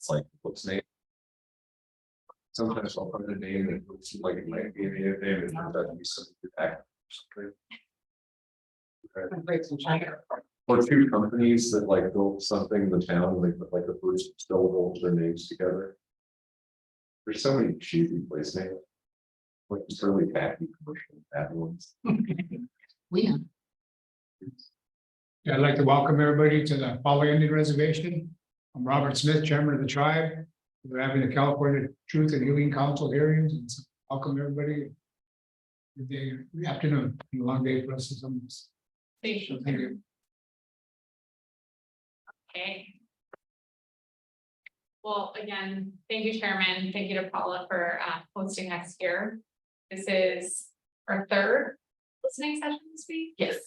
it's like what's name. Sometimes I'll put in a name that looks like it might be a native name, and it turns out to be something back. Or two companies that like built something in the town, and they put like the first syllables of their names together. There's so many cheesy place names. Like just really tacky commercial bad ones. Yeah. Yeah, I'd like to welcome everybody to the Follow Indian Reservation. I'm Robert Smith, Chairman of the tribe. We're having the California Truth and Healing Council hearings, and so welcome everybody. Good day, good afternoon, a long day for us. Thank you. Thank you. Okay. Well, again, thank you, Chairman. Thank you to Paula for hosting us here. This is our third listening session this week. Yes.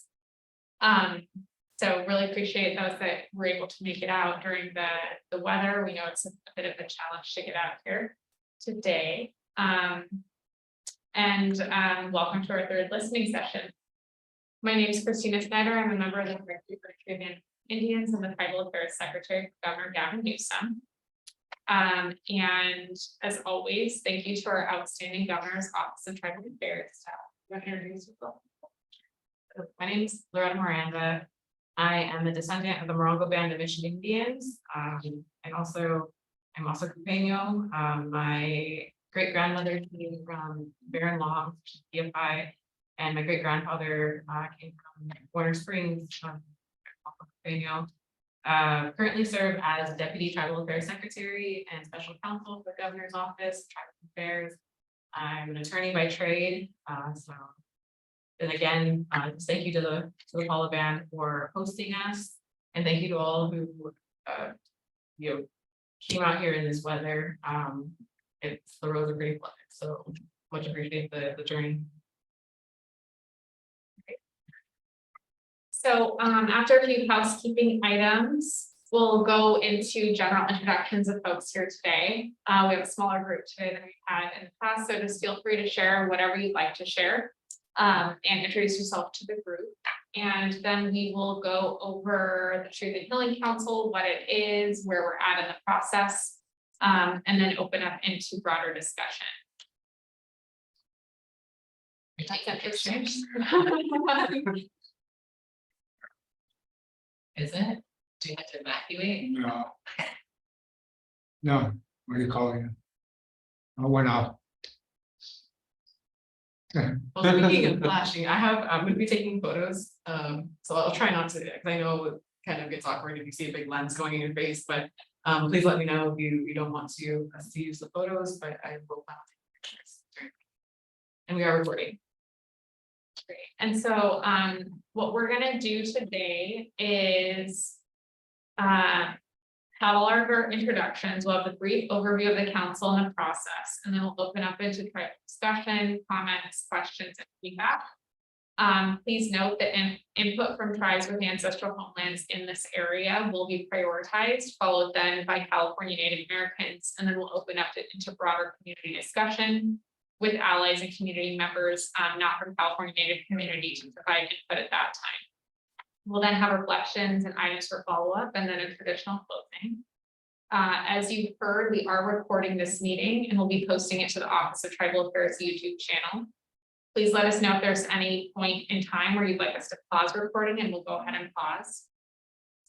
So really appreciate those that were able to make it out during the weather. We know it's a bit of a challenge to get out here today. Welcome to our third listening session. My name is Christina Snider. I'm a member of the Directory for Caribbean Indians and the Tribal Affairs Secretary for Governor Gavin Newsom. And as always, thank you to our outstanding Governor's Office of Tribal Affairs staff. My name is Loretta Miranda. I am a descendant of the Morongo Band of Mission Indians. I'm also Cupeno. My great grandmother came from Barren Long, BFI, and my great grandfather came from Warner Springs, Cupeno. Currently serve as Deputy Tribal Affairs Secretary and Special Counsel for the Governor's Office, Tribal Affairs. I'm an attorney by trade. And again, just thank you to the Paula Band for hosting us, and thank you to all who came out here in this weather. The roads are pretty flooded, so much appreciate the journey. So after a few housekeeping items, we'll go into general introductions of folks here today. We have a smaller group today than we've had in the past, so just feel free to share whatever you'd like to share and introduce yourself to the group. And then we will go over the Truth and Healing Council, what it is, where we're at in the process, and then open up into broader discussion. Is it? Do you have to evacuate? No, what are you calling it? I went out. Well, speaking of flashing, I'm going to be taking photos. So I'll try not to, because I know it kind of gets awkward if you see a big lens going in your face, but please let me know if you don't want us to use the photos, but I will not take pictures. And we are recording. Great. And so what we're going to do today is have all our introductions. We'll have a brief overview of the council and the process, and then we'll open up into tribal discussion, comments, questions, and feedback. Please note that input from tribes with ancestral homelands in this area will be prioritized, followed then by California Native Americans, and then we'll open up into broader community discussion with allies and community members, not from California Native community, to provide input at that time. We'll then have reflections and items for follow-up, and then a traditional closing. As you've heard, we are recording this meeting and we'll be posting it to the Office of Tribal Affairs YouTube channel. Please let us know if there's any point in time where you'd like us to pause recording, and we'll go ahead and pause.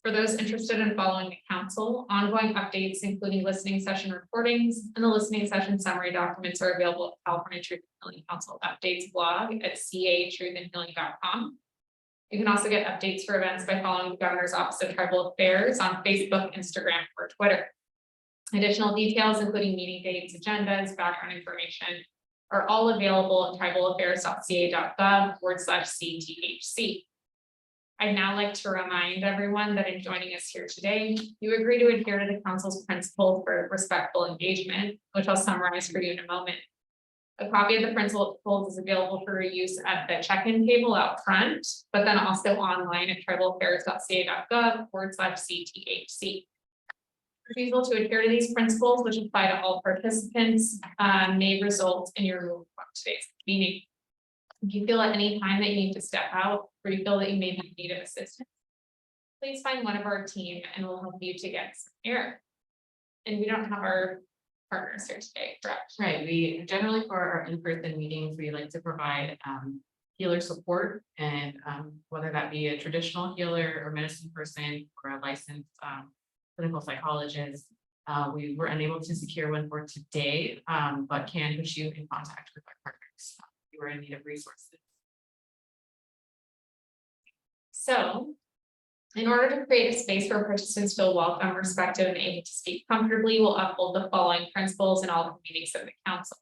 For those interested in following the council, ongoing updates, including listening session recordings and the listening session summary documents, are available at California Truth and Healing Council updates blog at catruthandhealing.com. You can also get updates for events by following the Governor's Office of Tribal Affairs on Facebook, Instagram, or Twitter. Additional details, including meeting dates, agendas, background information, are all available at tribalaffairs.ca.gov/CTHC. I'd now like to remind everyone that in joining us here today, you agree to adhere to the council's principles for respectful engagement, which I'll summarize for you in a moment. A copy of the principles is available for use at the check-in table out front, but then also online at tribalaffairs.ca.gov/CTHC. Refusal to adhere to these principles, which apply to all participants, may result in your removal from today's meeting. If you feel at any time that you need to step out, or you feel that you may be in need of assistance, please find one of our team and we'll help you to get some air. And we don't have our partners here today, correct? Right, we generally for our in-person meetings, we like to provide healer support and whether that be a traditional healer or medicine person or a licensed clinical psychologist. We were unable to secure one for today, but can put you in contact with our partners. If you are in need of resources. So, in order to create a space where participants feel welcome, respected, and able to speak comfortably, we'll uphold the following principles in all the meetings of the council.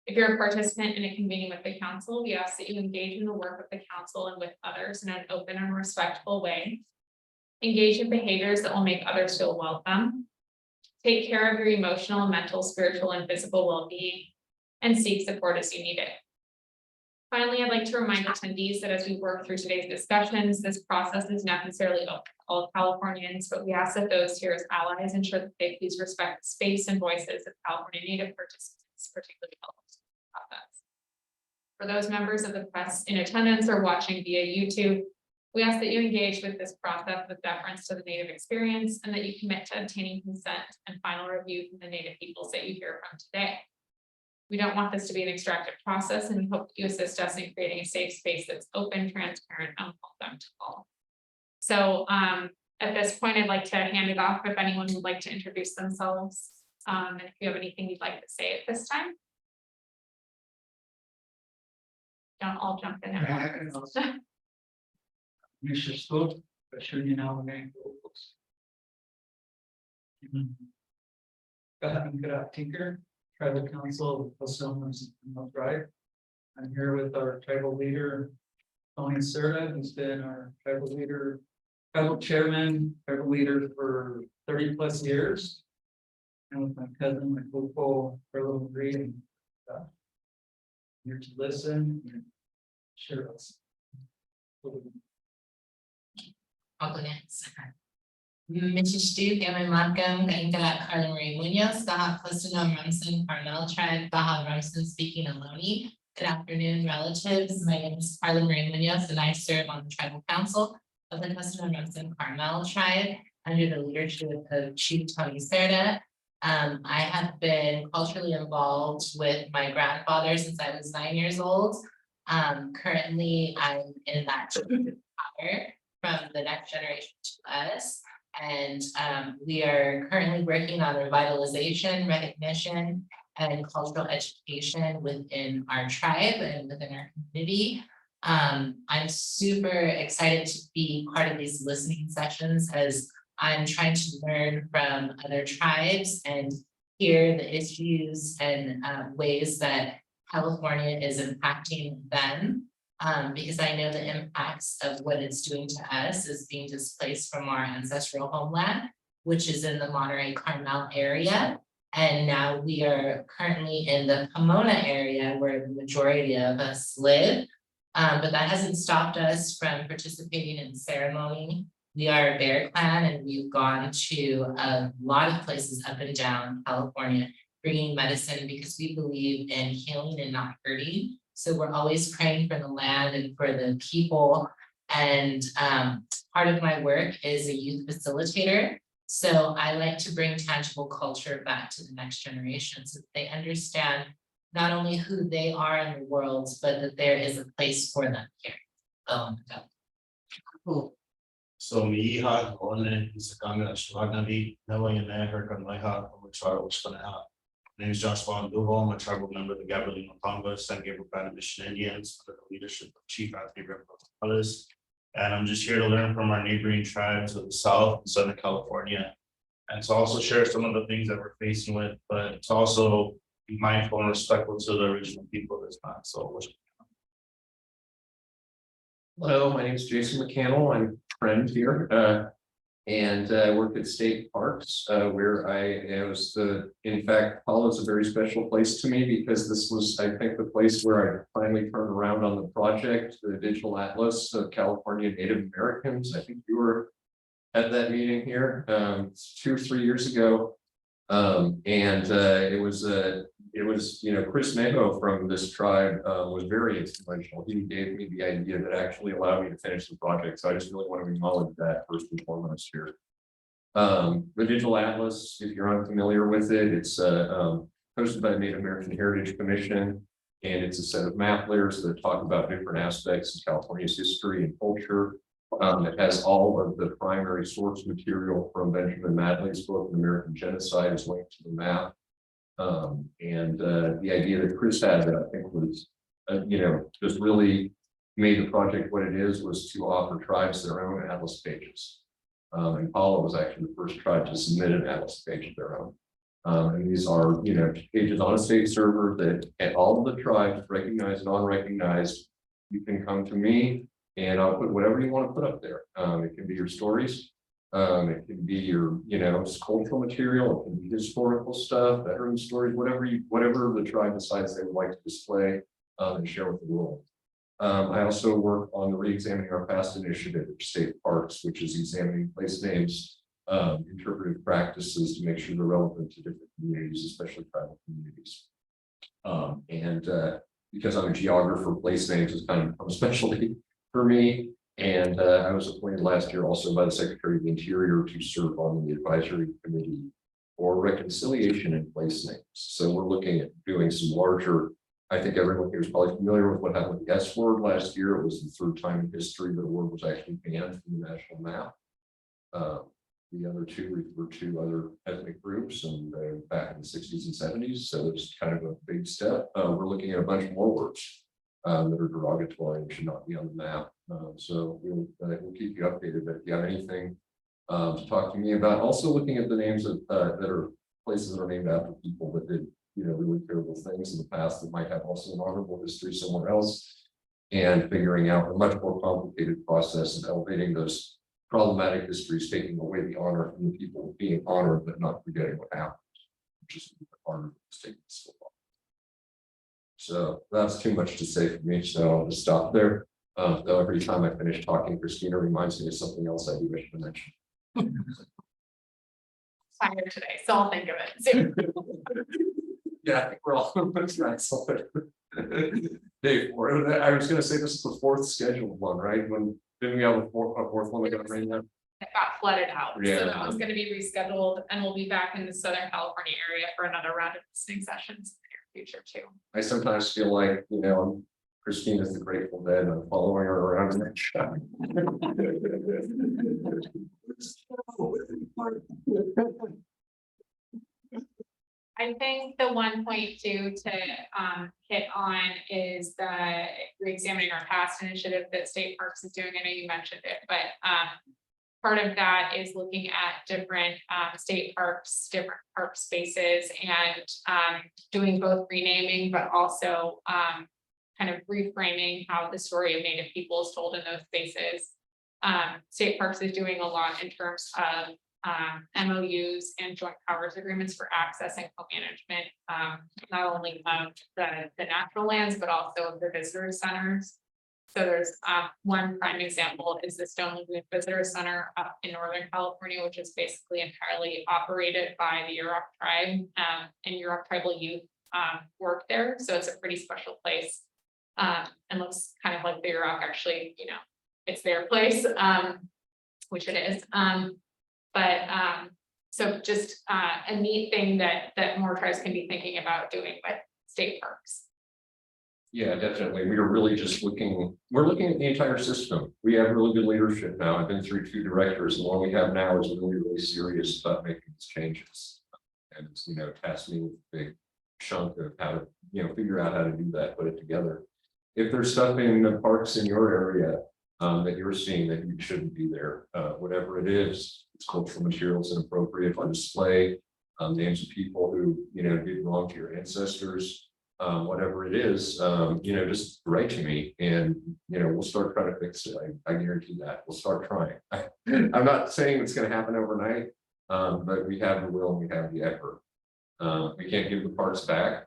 If you're a participant in a convening with the council, we ask that you engage in the work of the council and with others in an open and respectful way. Engage in behaviors that will make others feel welcome. Take care of your emotional, mental, spiritual, and physical well-being, and seek support as you need it. Finally, I'd like to remind attendees that as we work through today's discussions, this process is necessarily open to all Californians, but we ask that those here as allies ensure that they please respect the space and voices of California Native participants, particularly process. For those members of the press in attendance or watching via YouTube, we ask that you engage with this process with deference to the Native experience and that you commit to obtaining consent and final review from the Native peoples that you hear from today. We don't want this to be an extractive process, and we hope that you assist us in creating a safe space that's open, transparent, and welcome to all. So at this point, I'd like to hand it off if anyone would like to introduce themselves. And if you have anything you'd like to say at this time. Don't all jump in at once. Mr. Scott, Christina name. Tinker, Tribal Council of Posomas and Drive. I'm here with our tribal leader, Tony Serta, who's been our tribal leader, tribal chairman, tribal leader for 30+ years. And with my cousin, my Popo, Carlo Green. Here to listen and share us. Michishtu, Gamin Malcolm, Gainka, Carla Marie Munoz, Gaha Christina, Remsen, Parnell Tribe, Gaha Remsen speaking Aloni. Good afternoon, relatives. My name is Carla Marie Munoz, and I serve on the tribal council of the Christina Remsen Carmel Tribe under the leadership of Chief Tony Serta. I have been culturally involved with my grandfather since I was 9 years old. Currently, I'm in that power from the next generation to us. And we are currently working on revitalization, recognition, and cultural education within our tribe and within our community. I'm super excited to be part of these listening sessions as I'm trying to learn from other tribes and hear the issues and ways that California is impacting them. Because I know the impacts of what it's doing to us is being displaced from our ancestral homeland, which is in the Monterey Carmel area. And now we are currently in the Pomona area where the majority of us live. But that hasn't stopped us from participating in ceremony. We are a Bear Clan, and we've gone to a lot of places up and down California, bringing medicine because we believe in healing and not hurting. So we're always praying for the land and for the people. And part of my work is a youth facilitator. So I like to bring tangible culture back to the next generation so that they understand not only who they are in the world, but that there is a place for them here. Cool. So mi hija on is a ganga shwagnavi, knowing in there her kanlaiha, which I was gonna have. My name is Joshua Nduvo. I'm a tribal member of the Gabrielino Tonga, San Gabriel Band of Mission Indians, under the leadership of Chief Anthony Ramos. And I'm just here to learn from our neighboring tribes of the South and Southern California. And to also share some of the things that we're facing with, but to also be mindful and respectful to the original people of this land. So Hello, my name is Jason McCannell. I'm a friend here. And I work at State Parks, where I was in fact, Paul is a very special place to me because this was, I think, the place where I finally turned around on the project, the Digital Atlas of California Native Americans. I think you were at that meeting here 2 or 3 years ago. It was, you know, Chris Nago from this tribe was very influential. He gave me the idea that actually allowed me to finish the project. So I just really want to acknowledge that first and foremost here. The Digital Atlas, if you're unfamiliar with it, it's hosted by the Native American Heritage Commission. And it's a set of map layers that talk about different aspects of California's history and culture. It has all of the primary source material from Benjamin Madley's book, The American Genocide, is linked to the map. The idea that Chris had that I think was, just really made the project what it is, was to offer tribes their own atlas pages. And Paula was actually the first tribe to submit an atlas page of their own. And these are, pages on a state server that at all of the tribes, recognized, non-recognized, you can come to me and I'll put whatever you want to put up there. It can be your stories. It can be your, cultural material. It can be historical stuff, veteran stories, whatever the tribe decides they would like to display and share with the world. I also work on the Reexamining Our Past initiative at state parks, which is examining place names, interpretive practices to make sure they're relevant to different communities, especially tribal communities. Because I'm a geographer, place names is kind of a specialty for me. And I was appointed last year also by the Secretary of the Interior to serve on the advisory committee for reconciliation in place names. So we're looking at doing some larger. I think everyone here is probably familiar with what happened with the S word last year. It was the third time in history that the word was actually banned from the national map. The other two refer to other ethnic groups and back in the 60s and 70s. So it's kind of a big step. We're looking at a bunch more words that are derogatory and should not be on the map. So we'll keep you updated. But if you have anything to talk to me about, also looking at the names of that are places that are named after people that did really terrible things in the past that might have also an honorable history somewhere else, and figuring out a much more complicated process of elevating those problematic histories, taking away the honor from the people being honored, but not forgetting what happened, which is part of the mistake so far. So that's too much to say for me, so I'll just stop there. Though every time I finish talking, Christina reminds me of something else I do wish to mention. Tired today, so I'll think of it soon. Yeah, I think we're all Dave, I was gonna say this is the fourth scheduled one, right? Didn't we have a fourth one we got right now? It got flooded out, so Yeah. that was gonna be rescheduled, and we'll be back in the Southern California area for another round of listening sessions in the near future too. I sometimes feel like, Christina's the Grateful Dead, I'm following her around in that shot. I think the 1.2 to hit on is the Reexamining Our Past initiative that State Parks is doing. I know you mentioned it, but part of that is looking at different state parks, different park spaces, and doing both renaming, but also kind of reframing how the story of Native people is told in those spaces. State Parks is doing a lot in terms of MOUs and joint powers agreements for access and co-management, not only of the natural lands, but also of the visitor centers. So there's one prime example is the Stone Lagoon Visitor Center up in Northern California, which is basically entirely operated by the Yurok tribe, and Yurok tribal youth work there. So it's a pretty special place, and looks kind of like the Yurok actually, it's their place, which it is. So just a neat thing that more tribes can be thinking about doing with state parks. Yeah, definitely. We are really just we're looking at the entire system. We have really good leadership now. I've been through 2 directors, and the one we have now is really, really serious about making these changes. And it's, tasked me with a big chunk of how to, figure out how to do that, put it together. If there's stuff in the parks in your area that you're seeing that you shouldn't be there, whatever it is, it's cultural materials inappropriate for display, names of people who, did wrong to your ancestors, whatever it is, just write to me and, we'll start trying to fix it. I guarantee that we'll start trying. I'm not saying it's going to happen overnight, but we have the will and we have the effort. We can't give the parks back.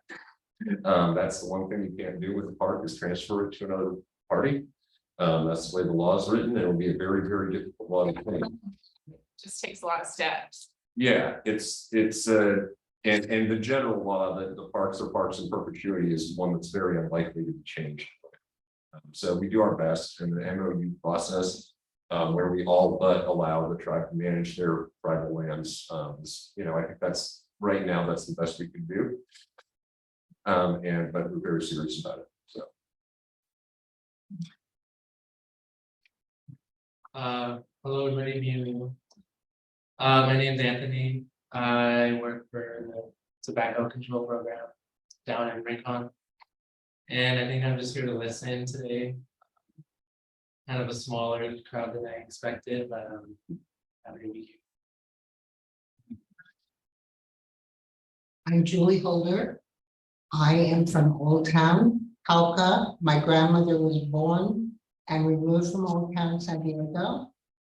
That's the one thing you can't do with the park is transfer it to another party. That's the way the law is written. It'll be a very, very difficult law to change. Just takes a lot of steps. Yeah, it's and the general law that the parks are parks in perpetuity is one that's very unlikely to be changed. So we do our best in the MOU process. where we all but allow the tribe to manage their tribal lands. I think that's, right now, that's the best we can do. But we're very serious about it, so. Hello, everybody. My name is Anthony. I work for the tobacco control program down in Rincon. And I think I'm just here to listen today. Kind of a smaller crowd than I expected, but happy to be here. I'm Julie Holder. I am from Old Town, Cauca. My grandmother was born and removed from Old Town, San Diego.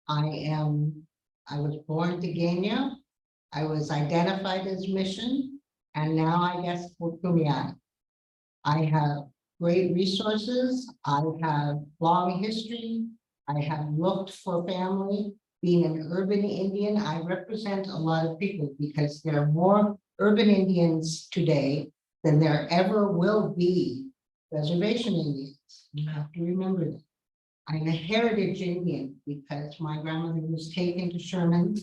I was born Tigana. I was identified as Mission, and now I guess Putumian. I have great resources. I have long history. I have looked for family. Being an urban Indian, I represent a lot of people because there are more urban Indians today than there ever will be reservation Indians. You have to remember that. I'm a heritage Indian because my grandmother was taken to Sherman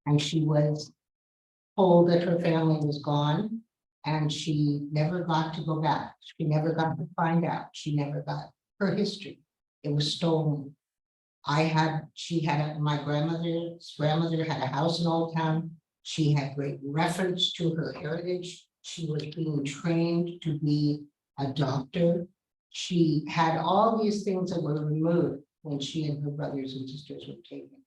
and she was told that her family was gone and she never got to go back. She never got to find out. She never got her history. It was stolen. My grandmother's grandmother had a house in Old Town. She had great reference to her heritage. She was being trained to be a doctor. She had all these things that were removed when she and her brothers and sisters were taken.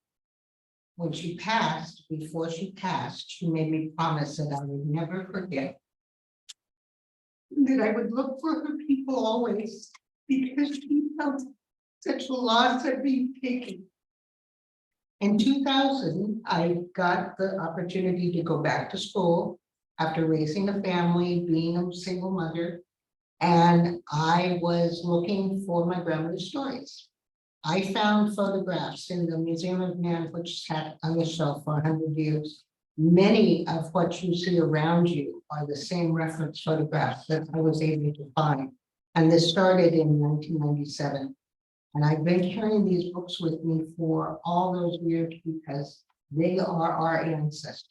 When she passed, before she passed, she made me promise that I would never forget, that I would look for her people always, because she felt such loss at being taken. In 2000, I got the opportunity to go back to school after raising a family, being a single mother, and I was looking for my grandmother's stories. I found photographs in the Museum of Man, which sat on the shelf for 100 years. Many of what you see around you are the same reference photographs that I was able to find. And this started in 1997. And I've been carrying these books with me for all those years because they are our ancestors.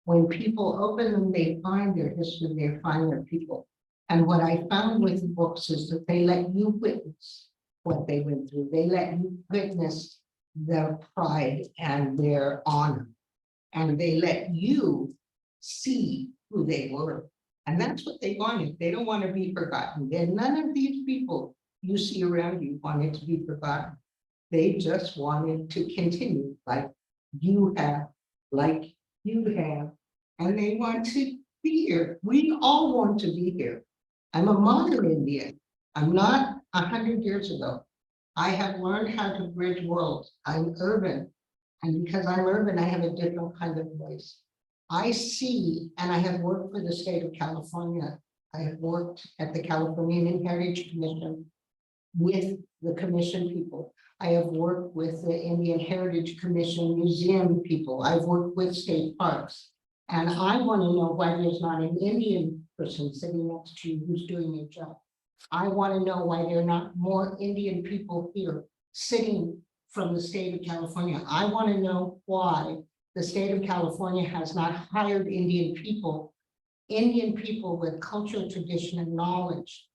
When people open them, they find their history, they find their people. And what I found with the books is that they let you witness what they went through. They let you witness their pride and their honor. And they let you see who they were. And that's what they wanted. They don't want to be forgotten. And none of these people you see around you wanted to be forgotten. They just wanted to continue like you have, and they want to be here. We all want to be here. I'm a modern Indian. I'm not 100 years ago. I have learned how to bridge worlds. I'm urban. And because I'm urban, I have a different kind of voice. I see, and I have worked for the state of California. I have worked at the California Indian Heritage Commission with the commission people. I have worked with the Indian Heritage Commission museum people. I've worked with state parks. And I want to know why there's not an Indian person sitting next to you who's doing their job. I want to know why there are not more Indian people here sitting from the state of California. I want to know why the state of California has not hired Indian people with culture, tradition, and knowledge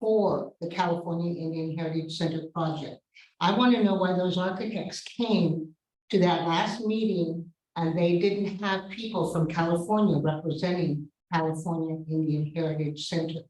for the California Indian Heritage Center project. I want to know why those architects came to that last meeting and they didn't have people from California representing California Indian Heritage Center.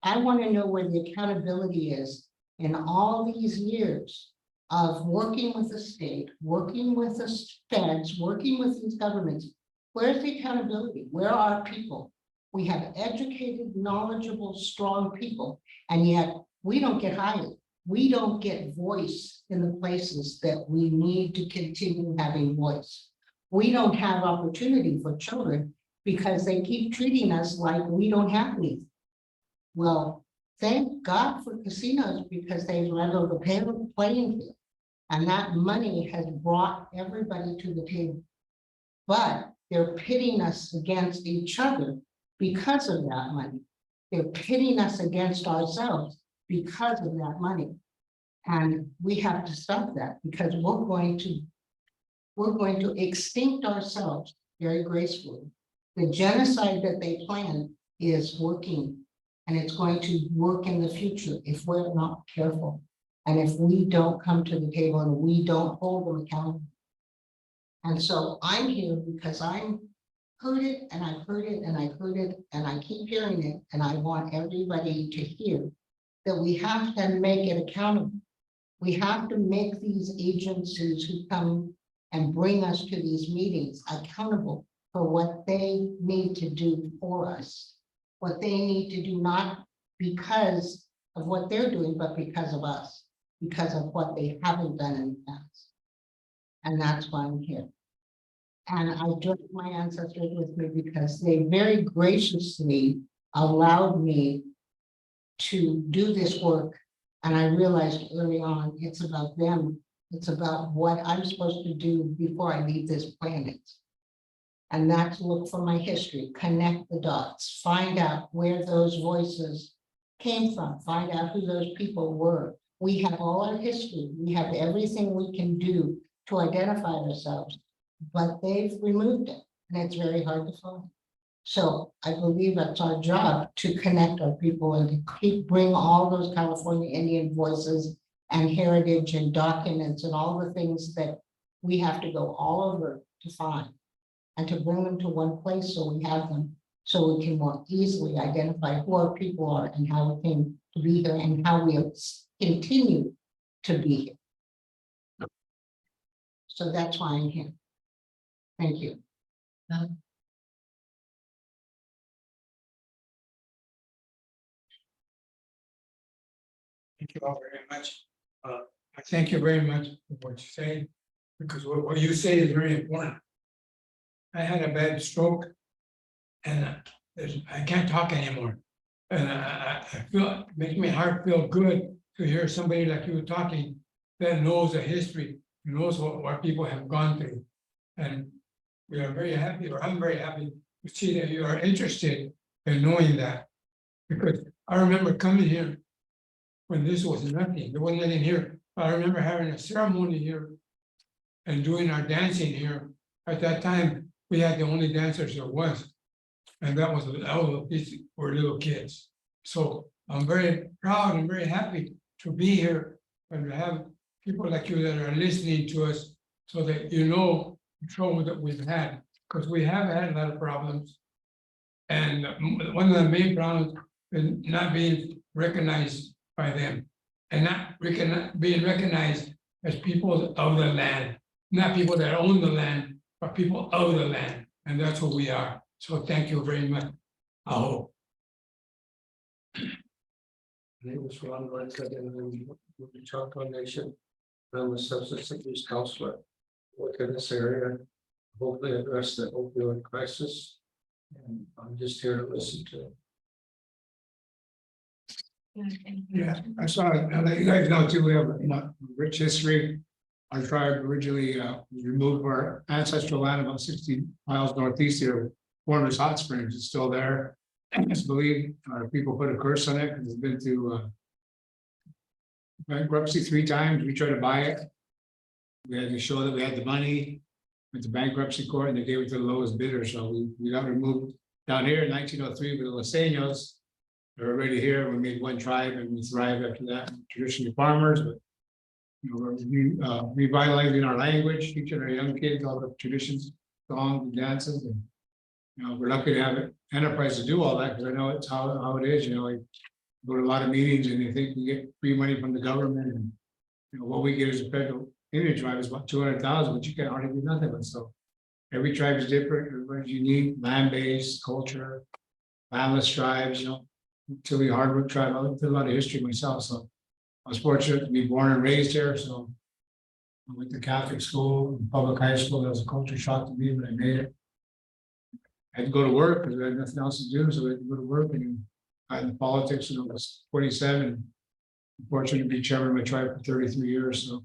I want to know where the accountability is in all these years of working with the state, working with the feds, working with these governments. Where's the accountability? Where are people? We have educated, knowledgeable, strong people, and yet we don't get hired. We don't get voice in the places that we need to continue having voice. We don't have opportunity for children because they keep treating us like we don't have anything. Well, thank God for casinos because they've leveled the playing field. And that money has brought everybody to the table. But they're pitting us against each other because of that money. They're pitting us against ourselves because of that money. And we have to stop that because we're going to extinct ourselves very gracefully. The genocide that they plan is working, and it's going to work in the future if we're not careful. And if we don't come to the table and we don't hold them accountable. And so I'm here because I'm heard it and I've heard it and I've heard it and I keep hearing it. And I want everybody to hear that we have to make it accountable. We have to make these agencies who come and bring us to these meetings accountable for what they need to do for us. What they need to do, not because of what they're doing, but because of us, because of what they haven't done in the past. And that's why I'm here. And I took my ancestors with me because they very graciously allowed me to do this work. And I realized early on, it's about them. It's about what I'm supposed to do before I leave this planet. And that's look for my history, connect the dots, find out where those voices came from, find out who those people were. We have all our history. We have everything we can do to identify ourselves, but they've removed it and it's very hard to find. So I believe that's our job, to connect our people and to bring all those California Indian voices and heritage and documents and all the things that we have to go all over to find, and to bring them to one place so we have them, so we can more easily identify who our people are and how we came to be here and how we continue to be here. So that's why I'm here. Thank you. Thank you all very much. I thank you very much for what you say, because what you say is very important. I had a bad stroke and I can't talk anymore. And I feel, it makes my heart feel good to hear somebody like you talking that knows the history, knows what people have gone through. And we are very happy, or I'm very happy to see that you are interested in knowing that. Because I remember coming here when this was nothing, there wasn't anything here. I remember having a ceremony here and doing our dancing here. At that time, we had the only dancers there was. And that was these were little kids. So I'm very proud and very happy to be here and to have people like you that are listening to us, so that you know the trouble that we've had, because we have had a lot of problems. And one of the main problems is not being recognized by them, and not being recognized as people of the land, not people that own the land, but people of the land. And that's what we are. So thank you very much. I hope. My name is Ron Loretta, and I'm with the Choctaw Nation. I'm a substance abuse counselor. Work in this area, hopefully address the opioid crisis. And I'm just here to listen to it. Yeah, I saw it. And you guys know too, we have a rich history. Our tribe originally removed our ancestral land about 60 miles northeast here. Warner's Hot Springs is still there. I just believe our people put a curse on it because it's been through bankruptcy 3 times. We tried to buy it. We had to show that we had the money. Went to bankruptcy court and they gave it to the lowest bidder. So we got removed down here in 1903 with the Loseños. They're already here. We made one tribe and we thrived after that. Traditional farmers, but we're revitalizing our language, teaching our young kids all the traditions, songs, and dances, and we're lucky to have an enterprise to do all that, because I know it's how it is. I go to a lot of meetings and they think we get free money from the government, and what we get as a federal Indian tribe is about 200,000, but you can hardly do nothing with. So every tribe is different, everybody's unique, land-based culture, landless tribes, Tilly hardwood tribe. I looked at a lot of history myself, so I was fortunate to be born and raised here. So I went to Catholic school, public high school. That was a culture shock to me, but I made it. I had to go to work because I had nothing else to do, so I had to go to work, and I had in politics, I was 47. I'm fortunate to be chairman of my tribe for 33 years. So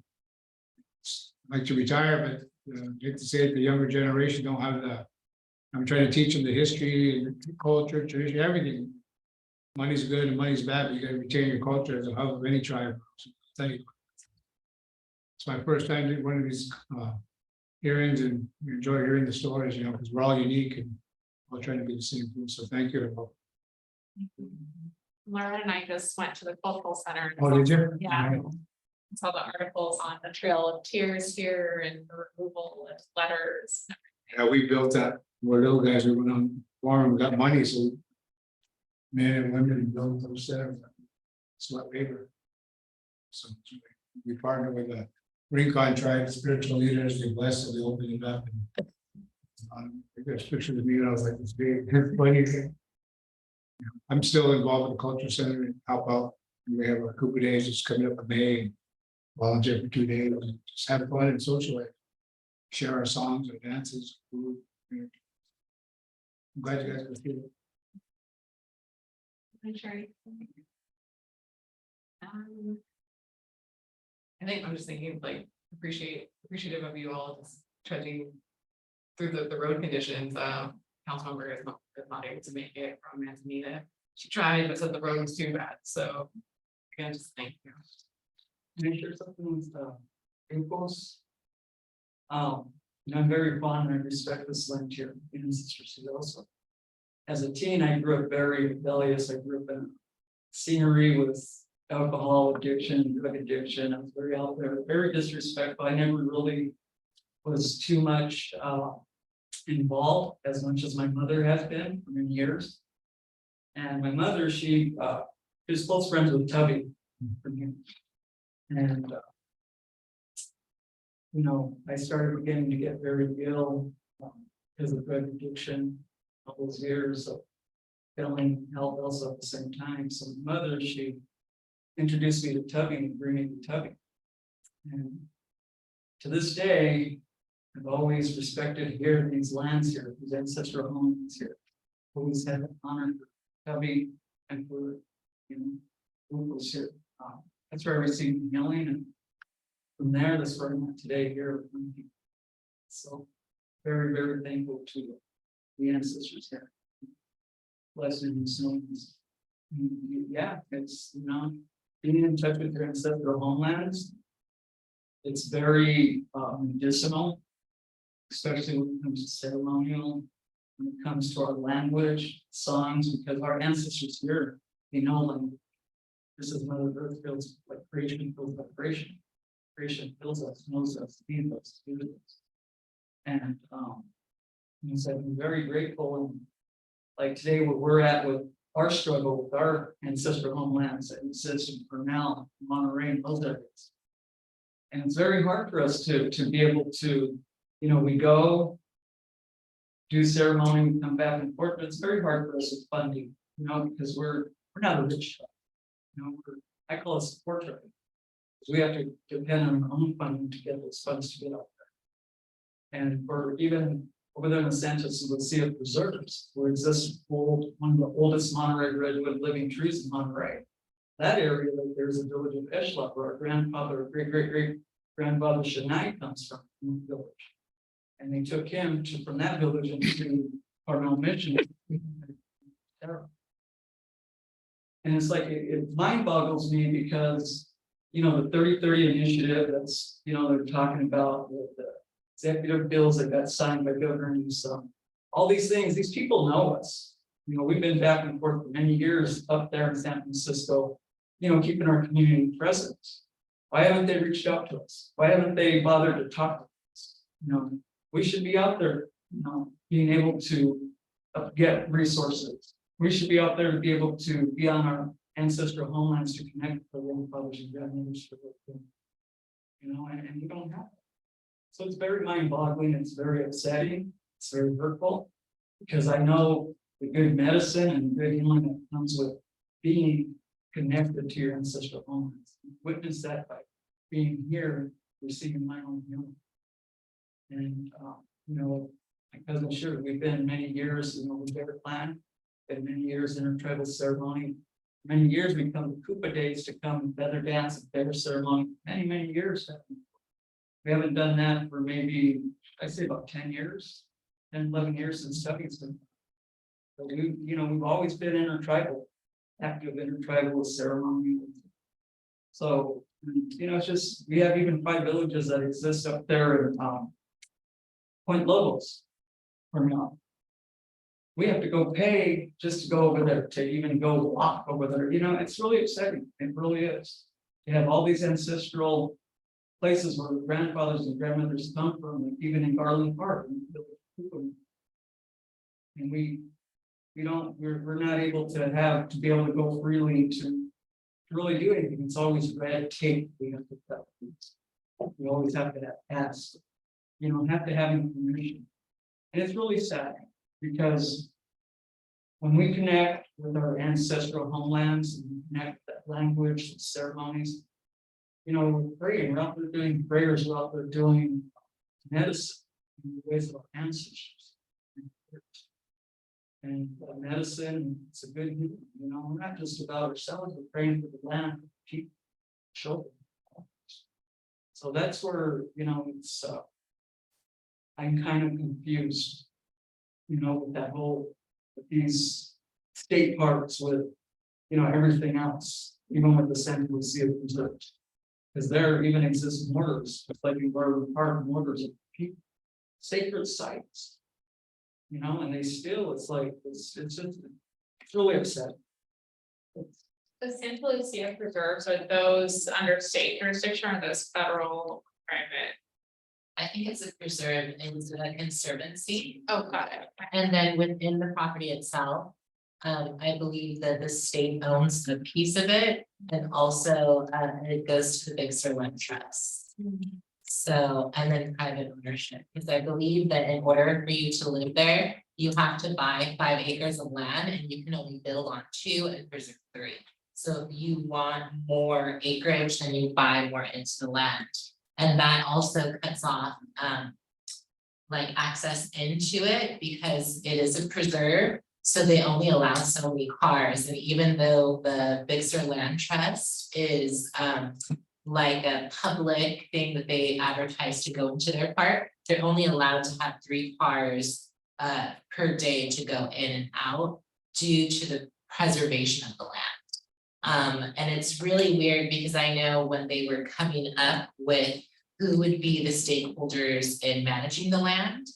I'd like to retire, but I hate to say it, the younger generation don't have the. I'm trying to teach them the history and the culture, tradition, everything. Money's good and money's bad, but you got to retain your culture as a hub of any tribe. So thank you. It's my first time doing one of these hearings, and we enjoy hearing the stories, you know, because we're all unique and all trying to be the same thing. So thank you. Laura and I just went to the cultural center. Oh, did you? Yeah. Saw the articles on the Trail of Tears here and the removal of letters. Yeah, we built that. We're little guys. We went on farm, got money, so men and women built those centers. It's not labor. So we partner with the Rincon tribe, spiritual leaders. They bless it. They open it up. And, I got a picture of me. And I was like, this big, funny thing. I'm still involved with the culture center and help out. We have our Cooper Days. It's coming up in May. Volunteer for 2 days, and just have fun and socialize. Share our songs, our dances, food. I'm glad you guys were here. I think I'm just thinking like appreciative of you all just trudging through the road conditions. Councilmember is not able to make it from Manzanita. She tried, but said the road was too bad. So again, just thank you. Can I share something with Impulse? I'm very fond and I respect this land here in Sister City also. As a teen, I grew up very rebellious. I grew up in scenery with alcohol addiction, drug addiction. I was very out there, very disrespectful. I never really was too much involved as much as my mother has been for many years. And my mother, she was close friends with Tubby from here. And I started beginning to get very ill because of drug addiction, all those years of failing health also at the same time. So my mother, she introduced me to Tubby and bring me to Tubby. And to this day, I've always respected here these lands here, these ancestral homes here. Always had honor for Tubby and for locals here. That's where I received healing, and from there, that's where I'm at today here with my people. So very, very thankful to the ancestors here. Blessed and stones. Yeah, it's being in touch with your ancestral homelands. It's very medicinal, especially when it comes to ceremonial, when it comes to our language, songs, because our ancestors here, they know language. This is Mother Earth feels like creation feels like creation. Creation fills us, knows us, feeds us, uses us. And so I'm very grateful. And like today, where we're at with our struggle with our ancestral homelands that exist in Cornell, Monterey, and those areas. And it's very hard for us to be able to, we go do ceremony, we come back and forth, but it's very hard for us with funding, because we're not a rich tribe. I call it support tribe. We have to depend on our own funding to get those funds to get out there. And for even over there in the Santos, you will see it preserves, where exists one of the oldest Monterey redwood living trees in Monterey. That area, like there's a village of Eshla, where our grandfather, great grandfather Shanai comes from the village. And they took him from that village into Cornell Mission. And it's like it mind boggles me because the 30-30 initiative that's they're talking about with the executive bills that got signed by Governor Newsom, all these things, these people know us. We've been back and forth for many years up there in San Francisco, keeping our community present. Why haven't they reached out to us? Why haven't they bothered to talk to us? We should be out there, being able to get resources. We should be out there to be able to be on our ancestral homelands to connect with the grandfathers and grandmothers for them. And we don't have it. So it's very mind-boggling, it's very upsetting, it's very hurtful, because I know the good medicine and good healing that comes with being connected to your ancestral homelands. Witness that by being here, receiving my own healing. And my cousin Sherry, we've been many years, with their clan, been many years in our tribal ceremony. Many years we come to Koopa Days to come and feather dance and feather ceremony. Many years. We haven't done that for maybe, I'd say about 10 years, 10, 11 years since Tubby's been. But we've always been intertribal, active intertribal with ceremony. So You know, it's just, we have even 5 villages that exist up there in Point Lobos. Or not. We have to go pay just to go over there, to even go walk over there, you know, it's really upsetting, it really is. You have all these ancestral places where grandfathers and grandmothers come from, like even in Garland Park. And we're not able to be able to go freely to really do anything, it's always red tape, we have to, we always have to ask, you know, have to have information. And it's really sad, because when we connect with our ancestral homelands and we connect with that language and ceremonies, you know, we're praying, we're out there doing prayers, we're out there doing medicine in the ways of our ancestors. And medicine, it's a good, you know, we're not just about ourselves, we're praying for the land, for the people, children. So that's where, you know, it's I'm kind of confused, you know, with that whole, with these state parks with, you know, everything else, even with the Central Sea of Preserve. Because there even exist mortars, just like in Garland Park, mortars of people, sacred sites. You know, and they still, it's like, it's really upsetting. The Central Lucia preserves, are those under state jurisdiction or those federal, private? I think it's a preserve, it's a conservancy, Oh, got it. and then within the property itself. I believe that the state owns a piece of it, and also it goes to the Big Sur Land Trust. So, and then private ownership, because I believe that in order for you to live there, you have to buy 5 acres of land and you can only build on 2 and preserve 3. So if you want more acreage, then you buy more into the land. And that also cuts off like access into it, because it is a preserve. So they only allow so many cars, and even though the Big Sur Land Trust is like a public thing that they advertise to go into their park, they're only allowed to have 3 cars per day to go in and out due to the preservation of the land. And it's really weird, because I know when they were coming up with who would be the stakeholders in managing the land,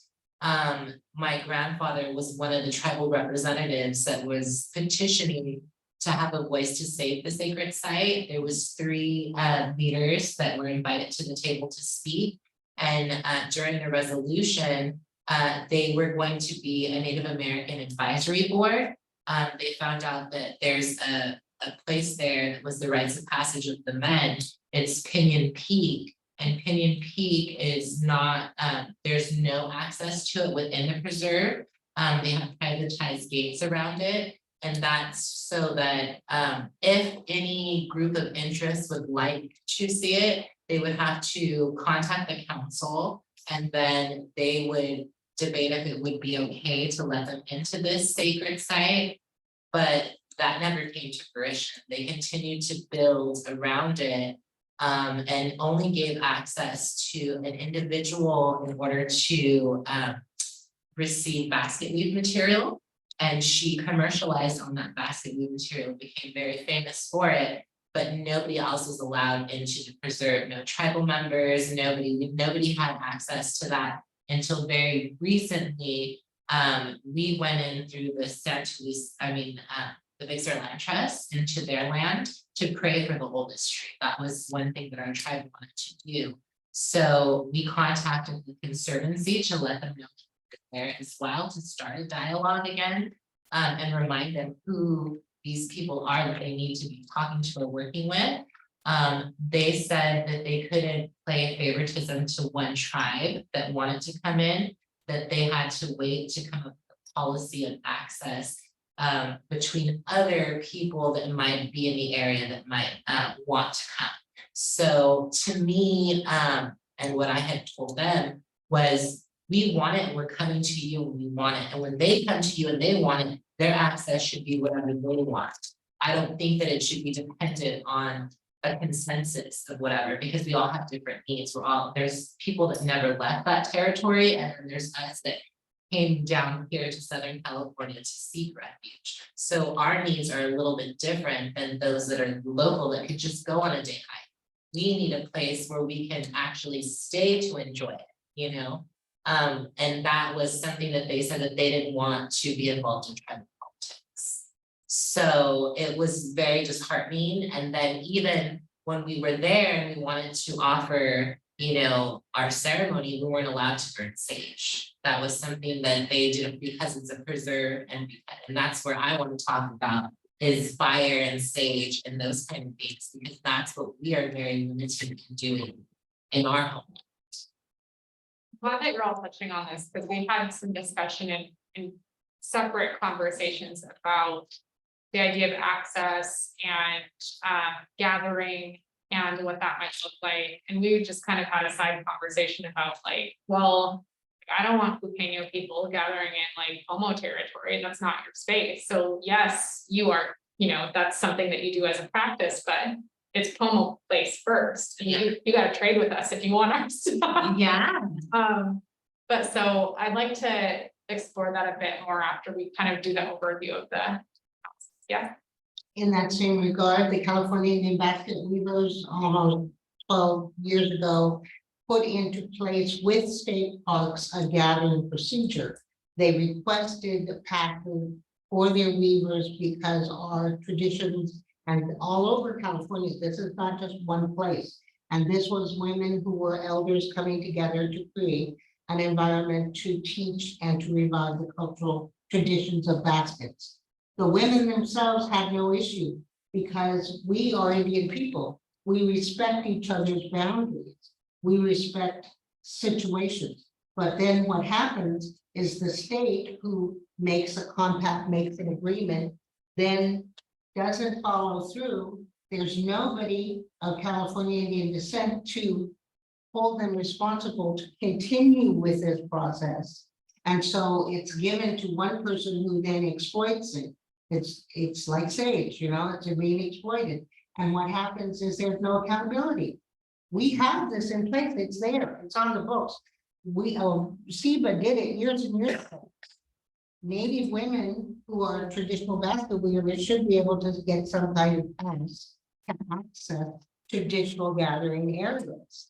my grandfather was one of the tribal representatives that was petitioning to have a voice to save the sacred site. There was 3 leaders that were invited to the table to speak. And during the resolution, they were going to be a Native American advisory board. They found out that there's a place there that was the rites of passage of the men. It's Pinyon Peak. And Pinyon Peak is not, there's no access to it within the preserve. They have privatized gates around it. And that's so that if any group of interest would like to see it, they would have to contact the council, and then they would debate if it would be okay to let them into this sacred site. But that never came to fruition. They continued to build around it, and only gave access to an individual in order to receive basket weave material. And she commercialized on that basket weave material, became very famous for it, but nobody else was allowed into the preserve. No tribal members, nobody had access to that until very recently. We went in through the the Big Sur Land Trust into their land to pray for the oldest tree. That was one thing that our tribe wanted to do. So we contacted the Conservancy to let them know there as well, to start a dialogue again, and remind them who these people are that they need to be talking to or working with. They said that they couldn't play favoritism to one tribe that wanted to come in, that they had to wait to come up with a policy of access between other people that might be in the area that might want to come. So to me, and what I had told them was, we want it, we're coming to you when we want it. And when they come to you and they want it, their access should be whatever they want. I don't think that it should be dependent on a consensus of whatever, because we all have different needs. There's people that never left that territory, and then there's us that came down here to Southern California to seek refuge. So our needs are a little bit different than those that are local that could just go on a day hike. we need a place where we can actually stay to enjoy it, you know? And that was something that they said that they didn't want to be involved in tribal politics. So it was very disheartening, and then even when we were there and we wanted to offer, you know, our ceremony, we weren't allowed to burn sage. That was something that they did because it's a preserve, and that's where I want to talk about is fire and sage and those kind of things, because that's what we are very limited in doing in our home. Glad that you're all touching on this, because we had some discussion in separate conversations about the idea of access and gathering and what that might look like. And we just kind of had a side conversation about like, well, I don't want Pupeño people gathering in like Pomo territory. That's not your space. So yes, you are, you know, that's something that you do as a practice, but it's Pomo place first. And you gotta trade with us if you want our stuff. Yeah. But so I'd like to explore that a bit more after we kind of do the overview of the, yeah. In that same regard, the California Indian Basket Weavers almost 12 years ago put into place with state parks a gathering procedure. They requested the pattern for their weavers because our traditions and all over California, this is not just one place. And this was women who were elders coming together to create an environment to teach and to revive the cultural traditions of baskets. The women themselves had no issue because we are Indian people. We respect each other's boundaries. We respect situations. But then what happens is the state who makes a compact, makes an agreement, then doesn't follow through. There's nobody of California Indian descent to hold them responsible to continue with this process. And so it's given to one person who then exploits it. It's like sage, you know, it's being exploited. And what happens is there's no accountability. We have this in place, it's there, it's on the books. SEBA did it years and years ago. Native women who are traditional basket weavers should be able to get some kind of pass to access traditional gathering areas.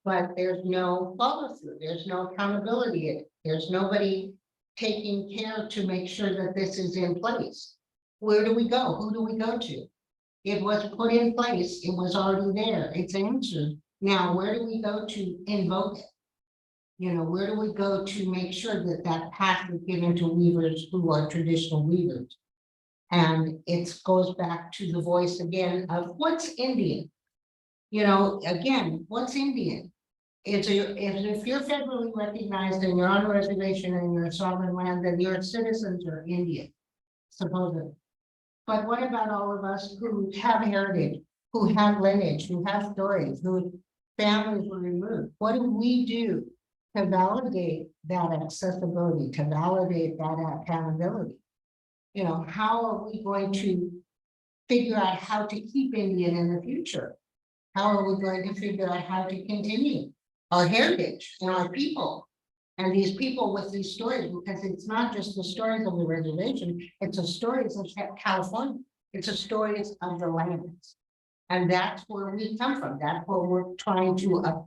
But there's no follow through, there's no accountability, there's nobody taking care to make sure that this is in place. Where do we go? Who do we go to? It was put in place, it was already there, it's answered. Now, where do we go to invoke it? You know, where do we go to make sure that that path is given to weavers who are traditional weavers? And it goes back to the voice again of what's Indian? You know, again, what's Indian? If you're federally recognized and you're on a reservation and you're a sovereign land, then your citizens are Indian, supposedly. But what about all of us who have heritage, who have lineage, who have stories, whose families were removed? What do we do to validate that accessibility, to validate that accountability? You know, how are we going to figure out how to keep Indian in the future? How are we going to figure out how to continue our heritage and our people and these people with these stories? Because it's not just the stories of the reservation, it's the stories of California, it's the stories of the lands. And that's where we come from, that's where we're trying to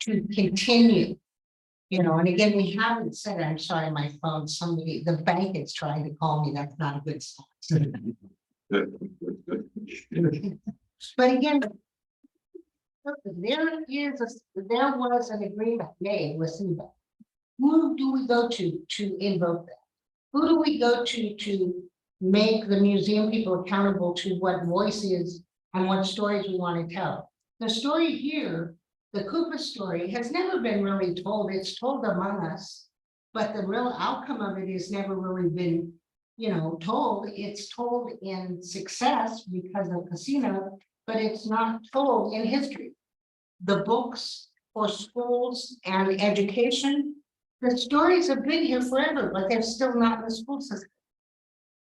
continue. You know, and again, we haven't said, I'm sorry, my phone, somebody, the bank is trying to call me, that's not a good sign. But again, there was an agreement made with SEBA. Who do we go to invoke that? Who do we go to make the museum people accountable to what voices and what stories we want to tell? The story here, the Koopa story, has never been really told. It's told among us, but the real outcome of it has never really been, you know, told. It's told in success because of casino, but it's not told in history. The books for schools and education, the stories have been here forever, but they're still not in the school system.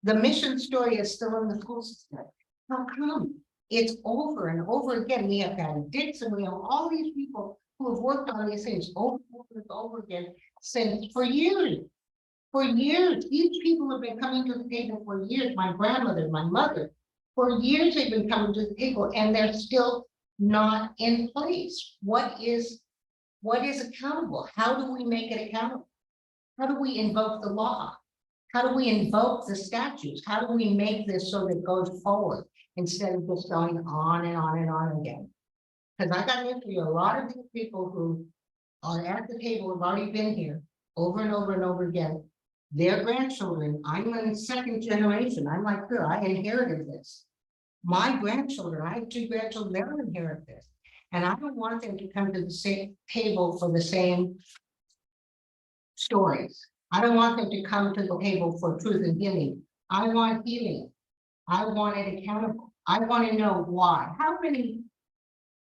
The mission story is still in the school system. How come? It's over and over again. We have Patty Dixon, we have all these people who have worked on these things over and over again since for years. For years, these people have been coming to the table for years. My grandmother, my mother, for years they've been coming to the table and they're still not in place? What is accountable? How do we make it accountable? How do we invoke the law? How do we invoke the statutes? How do we make this so that it goes forward instead of just going on and on and on again? Because I got to interview a lot of these people who are at the table, have already been here over and over and over again. Their grandchildren, I'm in second generation. I'm like her, I inherited this. My grandchildren, I have 2 grandchildren, they'll inherit this. And I don't want them to come to the same table for the same stories. I don't want them to come to the table for truth and healing. I want healing. I want it accountable. I want to know why. How many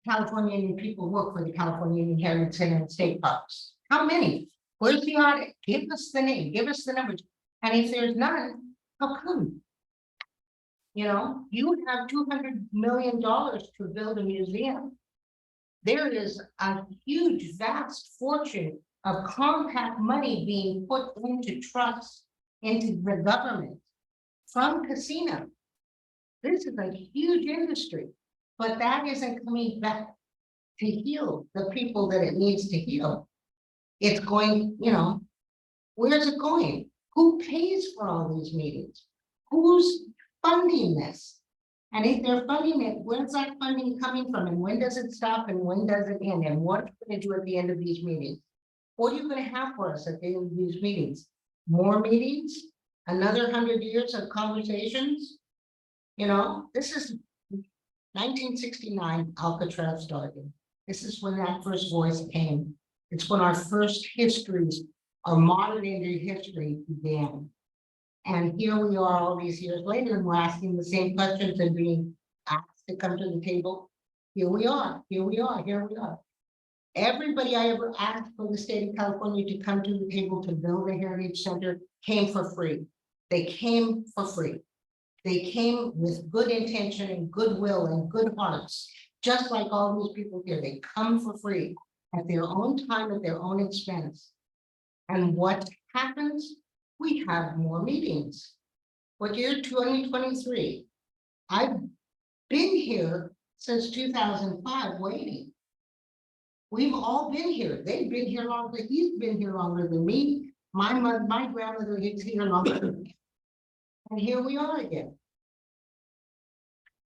California Indian people work for the California Indian Heritage Center and State Parks? How many? Where's the audit? Give us the name, give us the numbers. And if there's none, how come? You know, you have $200 million to build a museum. There is a huge, vast fortune of compact money being put into trust, into the government from casino. This is a huge industry, but that isn't coming back to heal the people that it needs to heal. It's going, you know, where's it going? Who pays for all these meetings? Who's funding this? And if they're funding it, where's that funding coming from? And when does it stop and when does it end? And what are you going to do at the end of these meetings? What are you going to have for us at the end of these meetings? More meetings? Another 100 years of conversations? You know, this is 1969 Alcatraz started. This is when that first voice came. It's when our first histories, our modern Indian history began. And here we are all these years later, and we're asking the same questions and being asked to come to the table. Here we are, here we are, here we are. Everybody I ever asked for the state of California to come to the table to build a heritage center came for free. They came for free. They came with good intention and goodwill and good hearts, just like all these people here. They come for free at their own time, at their own expense. And what happens? We have more meetings. What year? 2023. I've been here since 2005 waiting. We've all been here. They've been here longer. He's been here longer than me. My mother, my grandmother is here longer than me. And here we are again.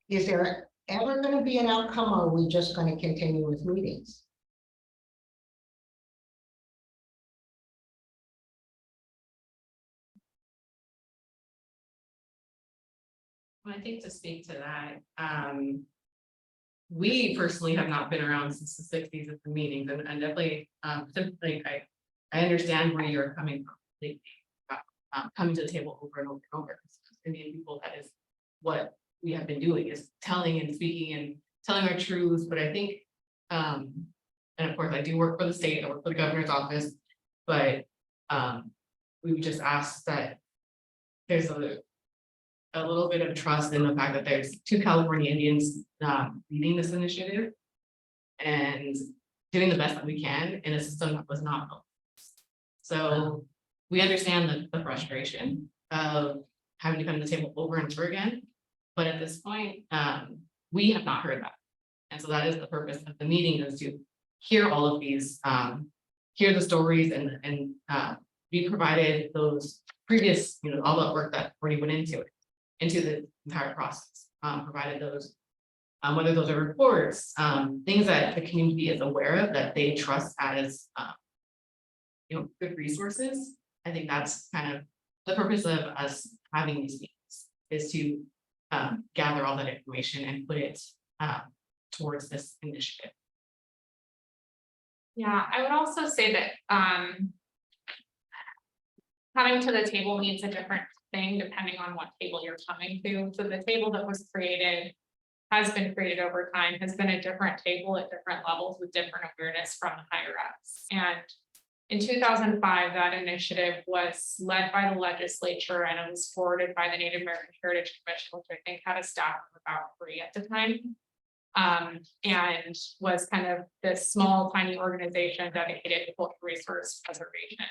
Is there ever going to be an outcome, or are we just going to continue with meetings? I think to speak to that, we personally have not been around since the 60s at the meetings, and definitely, typically, I understand where you're coming from. Like, coming to the table over and over and over. Indian people, that is what we have been doing, is telling and speaking and telling our truths. But I think, and of course, I do work for the state, I work for the governor's office, but we would just ask that there's a little bit of trust in the fact that there's 2 California Indians leading this initiative and doing the best that we can in a system that was not built. So we understand the frustration of having to come to the table over and over again, but at this point, we have not heard that. And so that is the purpose of the meeting, is to hear all of these, hear the stories and be provided those previous, you know, all that work that already went into it, into the entire process, provided those, whether those are reports, things that the community is aware of, that they trust as, you know, good resources. I think that's kind of the purpose of us having these meetings, is to gather all that information and put it towards this initiative. Yeah, I would also say that coming to the table means a different thing depending on what table you're coming to. So the table that was created, has been created over time, has been a different table at different levels with different awareness from the higher ups. And in 2005, that initiative was led by the legislature, and it was forwarded by the Native American Heritage Commission, which I think had a staff of about 3 at the time. And was kind of this small, tiny organization dedicated to cultural resource preservation.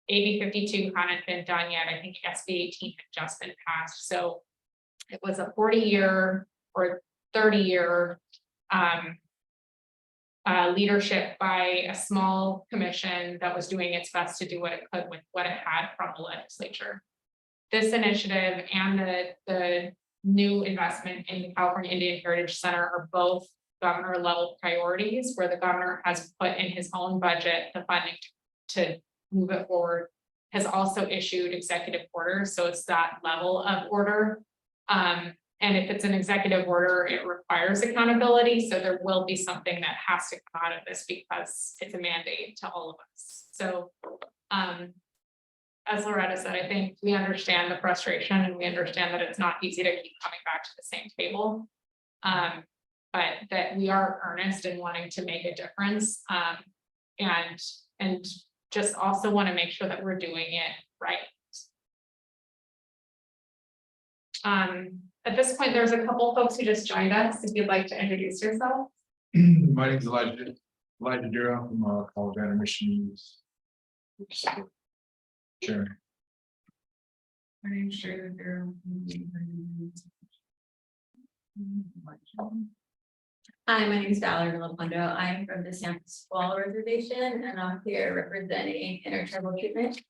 AB 52 hadn't been done yet. I think SB 18 had just been passed. So it was a 40-year or 30-year leadership by a small commission that was doing its best to do what it could with what it had from the legislature. This initiative and the new investment in the California Indian Heritage Center are both governor level priorities, where the governor has put in his own budget the funding to move it forward, has also issued executive orders. So it's that level of order. And if it's an executive order, it requires accountability. So there will be something that has to come out of this because it's a mandate to all of us. So as Loretta said, I think we understand the frustration and we understand that it's not easy to keep coming back to the same table. But that we are earnest in wanting to make a difference. And just also want to make sure that we're doing it right. At this point, there's a couple folks who just joined us. If you'd like to introduce yourself. My name is Elijah Dura from Colorado, Michigan. Sure. My name's Snider-Ashtari. Hi, my name is Valerie Lopondo. I'm from the San Pasquale Reservation and I'm here representing intertribal treatment.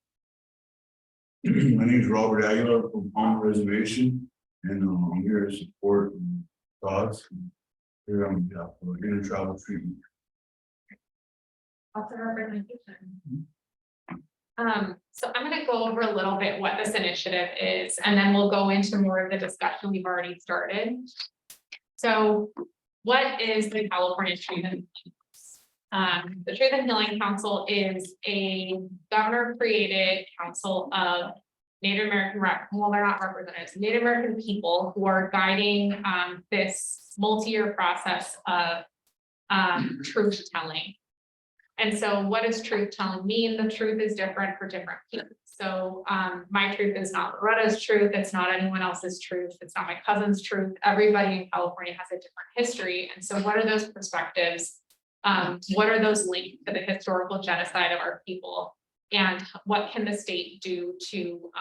My name is Robert Aguilar from Palm Reservation, and I'm here to support dogs. Here I'm going to travel treatment. Also representation. So I'm going to go over a little bit what this initiative is, and then we'll go into more of the discussion we've already started. So what is the California Truth and Healing? The Truth and Healing Council is a governor-created council of Native American, well, they're not representatives, Native American people who are guiding this multi-year process of truth telling. And so what does truth telling mean? The truth is different for different people. So my truth is not Loretta's truth. It's not anyone else's truth. It's not my cousin's truth. Everybody in California has a different history. And so what are those perspectives? What are those linked to the historical genocide of our people? And what can the state do to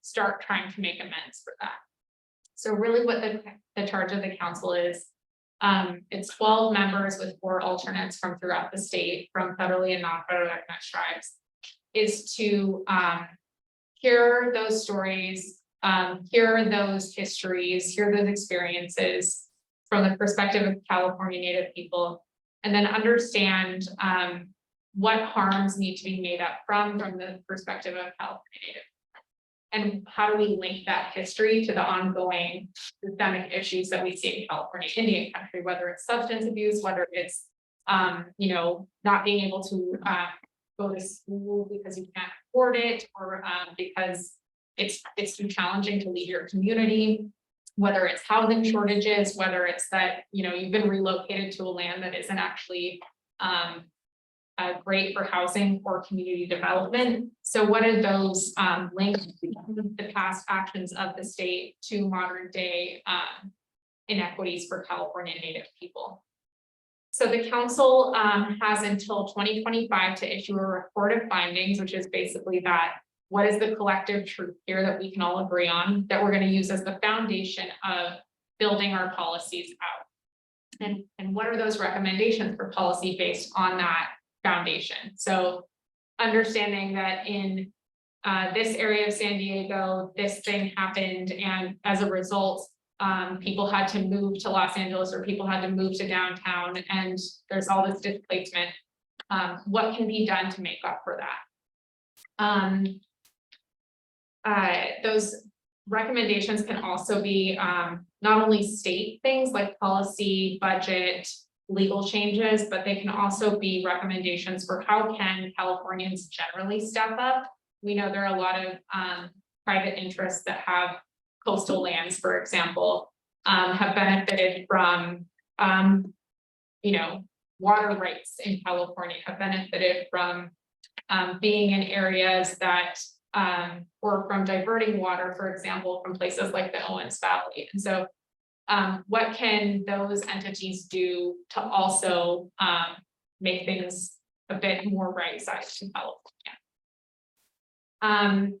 start trying to make amends for that? So really what the charge of the council is, it's 12 members with 4 alternates from throughout the state, from federally and non-federally recognized tribes, is to hear those stories, hear those histories, hear those experiences from the perspective of California Native people, and then understand what harms need to be made up from the perspective of California Native. And how do we link that history to the ongoing systemic issues that we see in California Indian country, whether it's substance abuse, whether it's not being able to go to school because you can't afford it, or because it's too challenging to leave your community, whether it's housing shortages, whether it's that you've been relocated to a land that isn't actually great for housing or community development. So what are those links between the past actions of the state to modern day inequities for California Native people? So the council has until 2025 to issue a report of findings, which is basically that what is the collective truth here that we can all agree on, that we're going to use as the foundation of building our policies out. And what are those recommendations for policy based on that foundation? So understanding that in this area of San Diego, this thing happened, and as a result, people had to move to Los Angeles, or people had to move to downtown, and there's all this displacement. What can be done to make up for that? Those recommendations can also be not only state things like policy, budget, legal changes, but they can also be recommendations for how can Californians generally step up. We know there are a lot of private interests that have coastal lands, for example, have benefited from water rights in California, have benefited from being in areas that or from diverting water, for example, from places like the Owens Valley. And so what can those entities do to also make things a bit more right-sized in California?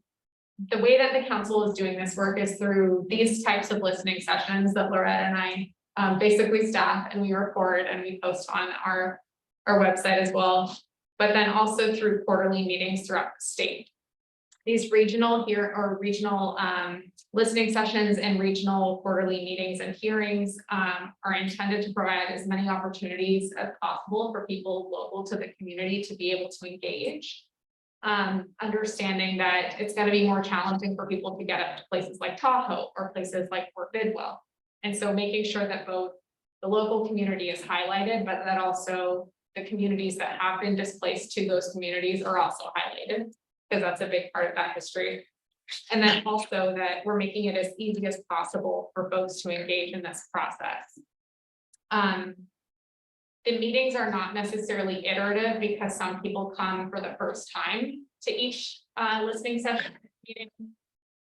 The way that the council is doing this work is through these types of listening sessions that Loretta and I basically staff, and we record and we post on our website as well. But then also through quarterly meetings throughout the state. These regional listening sessions and regional quarterly meetings and hearings are intended to provide as many opportunities as possible for people local to the community to be able to engage. Understanding that it's going to be more challenging for people to get up to places like Tahoe or places like Fort Bidwell. And so making sure that both the local community is highlighted, but that also the communities that have been displaced to those communities are also highlighted, because that's a big part of that history. And then also that we're making it as easy as possible for folks to engage in this process. The meetings are not necessarily iterative because some people come for the first time to each listening session meeting,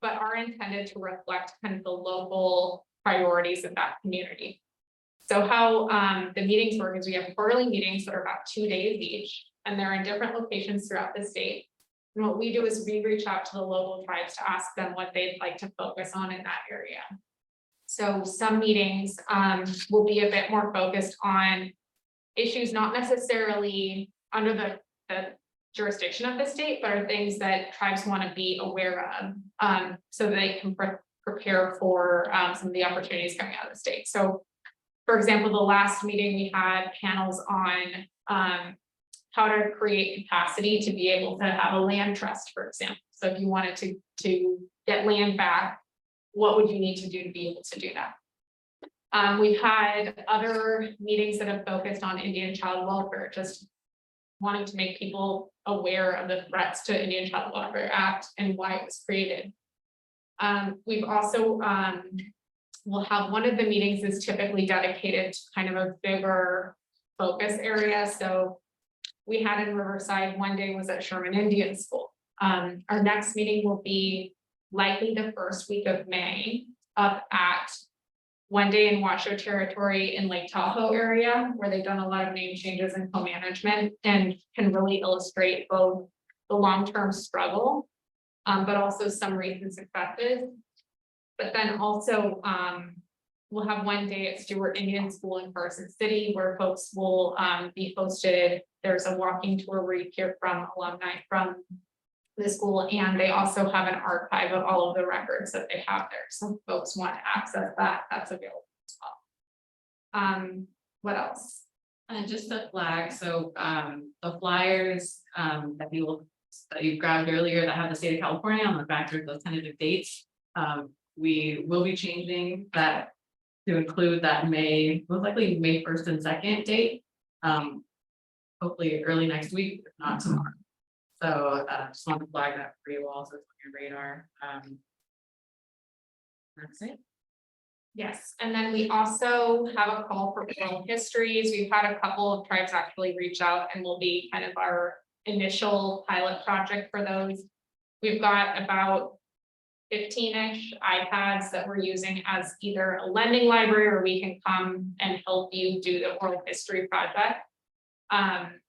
but are intended to reflect kind of the local priorities of that community. So how the meetings work is we have quarterly meetings that are about 2 days each, and they're in different locations throughout the state. And what we do is we reach out to the local tribes to ask them what they'd like to focus on in that area. So some meetings will be a bit more focused on issues not necessarily under the jurisdiction of the state, but are things that tribes want to be aware of, so they can prepare for some of the opportunities coming out of the state. So for example, the last meeting we had panels on how to create capacity to be able to have a land trust, for example. So if you wanted to get land back, what would you need to do to be able to do that? We've had other meetings that have focused on Indian child welfare, just wanting to make people aware of the threats to Indian Child Welfare Act and why it was created. We've also, we'll have one of the meetings is typically dedicated to kind of a bigger focus area. So we had in Riverside, one day was at Sherman Indian School. Our next meeting will be likely the first week of May up at one day in Washoe Territory in Lake Tahoe area, where they've done a lot of name changes and co-management and can really illustrate both the long-term struggle, but also some recent successes. But then also we'll have one day at Stewart Indian School in Carson City where folks will be hosted. There's a walking tour where you hear from alumni from the school, and they also have an archive of all of the records that they have there. So folks want to access that, that's available as well. What else? And just a flag, so the flyers that you grabbed earlier that have the state of California on the back of those tentative dates. We will be changing that to include that most likely May 1st and 2nd date. Hopefully early next week, if not tomorrow. So just want to flag that for you all, so it's on your radar. That's it. Yes, and then we also have a call for oral histories. We've had a couple of tribes actually reach out and will be kind of our initial pilot project for those. We've got about 15-ish iPads that we're using as either a lending library or we can come and help you do the oral history project.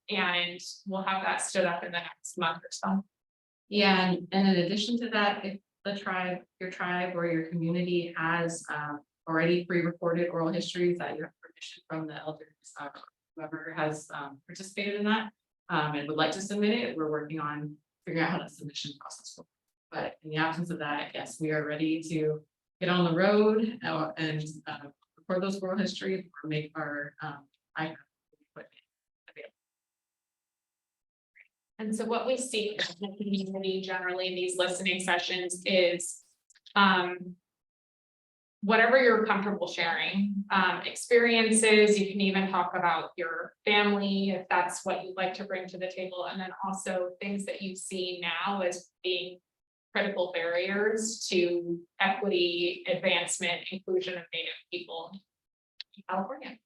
And we'll have that stood up in the next month or so. Yeah, and in addition to that, if the tribe, your tribe or your community has already pre-recorded oral histories that you have permission from the elders, whoever has participated in that and would like to submit it, we're working on figuring out how that submission process works. But in the absence of that, yes, we are ready to get on the road and record those oral histories or make our iPad equipment available. And so what we see in the community generally in these listening sessions is whatever you're comfortable sharing, experiences. You can even talk about your family if that's what you'd like to bring to the table, and then also things that you see now as being critical barriers to equity, advancement, inclusion of Native people in California.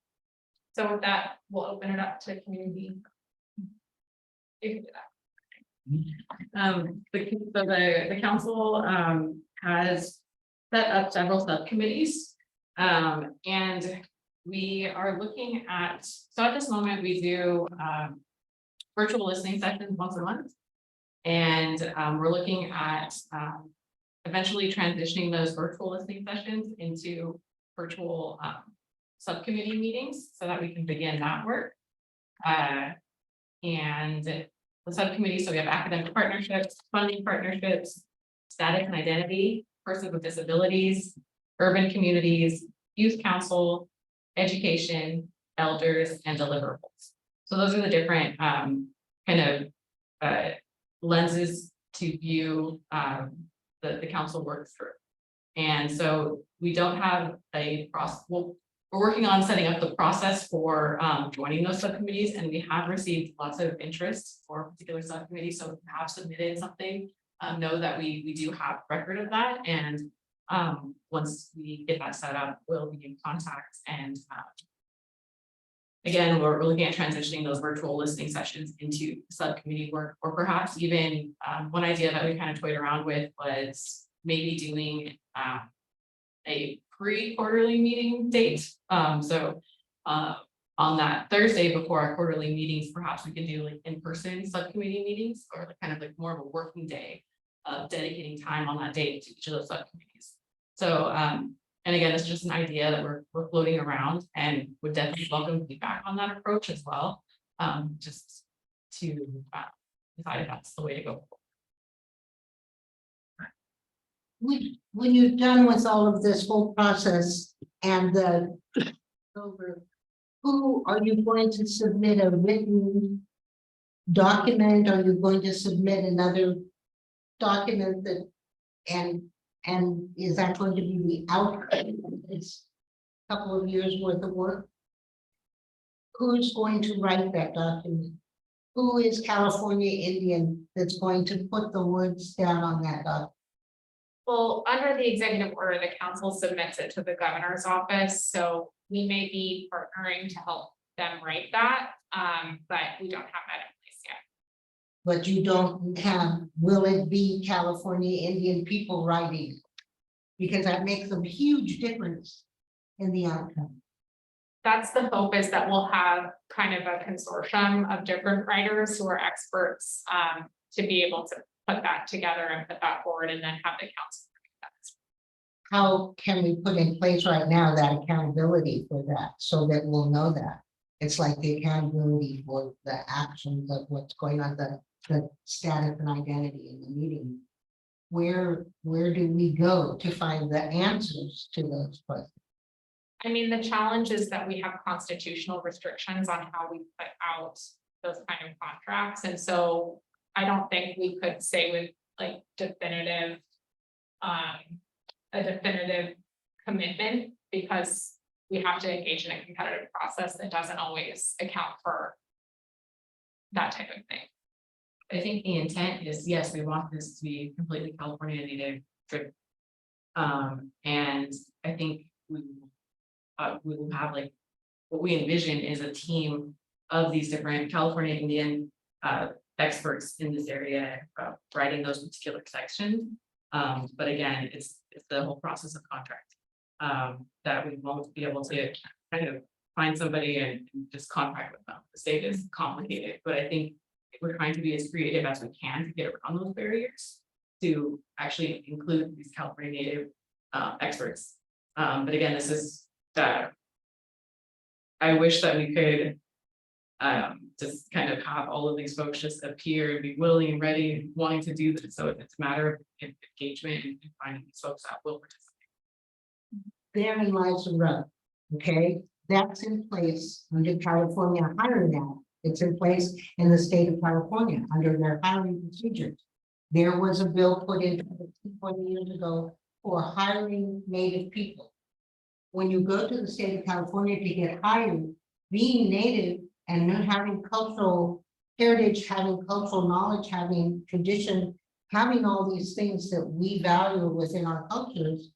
So with that, we'll open it up to community. You can do that. The council has set up several subcommittees, and we are looking at, so at this moment we do virtual listening sessions once a month, and we're looking at eventually transitioning those virtual listening sessions into virtual subcommittee meetings so that we can begin that work. And the subcommittee, so we have academic partnerships, funding partnerships, status and identity, persons with disabilities, urban communities, youth council, education, elders, and deliverables. So those are the different kind of lenses to view the council works through. And so we don't have a process. Well, we're working on setting up the process for joining those subcommittees, and we have received lots of interest for a particular subcommittee. So if you have submitted something, know that we do have record of that. And once we get that set up, we'll be in contact. And again, we're looking at transitioning those virtual listening sessions into subcommittee work, or perhaps even one idea that we kind of toyed around with was maybe doing a pre-quarterly meeting date. So on that Thursday before our quarterly meetings, perhaps we can do like in-person subcommittee meetings, or like kind of like more of a working day of dedicating time on that date to each of those subcommittees. So and again, it's just an idea that we're floating around, and would definitely welcome feedback on that approach as well. Just to decide if that's the way to go. When you're done with all of this whole process and the over, who are you going to submit a written document? Are you going to submit another document that and is that going to be the outcome of this couple of years worth of work? Who's going to write that document? Who is California Indian that's going to put the words down on that document? Well, under the executive order, the council submits it to the governor's office, so we may be partnering to help them write that, but we don't have that in place yet. But you don't have, will it be California Indian people writing? Because that makes a huge difference in the outcome. That's the hope, is that we'll have kind of a consortium of different writers who are experts to be able to put that together and put that forward, and then have the council. How can we put in place right now that accountability for that, so that we'll know that? It's like the accountability for the actions of what's going on, the status and identity in the meeting. Where do we go to find the answers to those questions? I mean, the challenge is that we have constitutional restrictions on how we put out those kind of contracts, and so I don't think we could say with like definitive, a definitive commitment, because we have to engage in a competitive process that doesn't always account for that type of thing. I think the intent is, yes, we want this to be completely California native driven. And I think we will have, like, what we envision is a team of these different California Indian experts in this area writing those particular sections. But again, it's the whole process of contract that we won't be able to kind of find somebody and just contract with them. The state is complicated, but I think we're trying to be as creative as we can to get around those barriers to actually include these California native experts. But again, this is that I wish that we could just kind of have all of these folks just appear and be willing and ready and wanting to do this. So it's a matter of engagement and finding these folks that will participate. Therein lies the rub, okay? That's in place under California Hiring Act. It's in place in the state of California under their hiring procedures. There was a bill put in 20 years ago for hiring Native people. When you go to the state of California to get hired, being Native and having cultural heritage, having cultural knowledge, having tradition, having all these things that we value within our cultures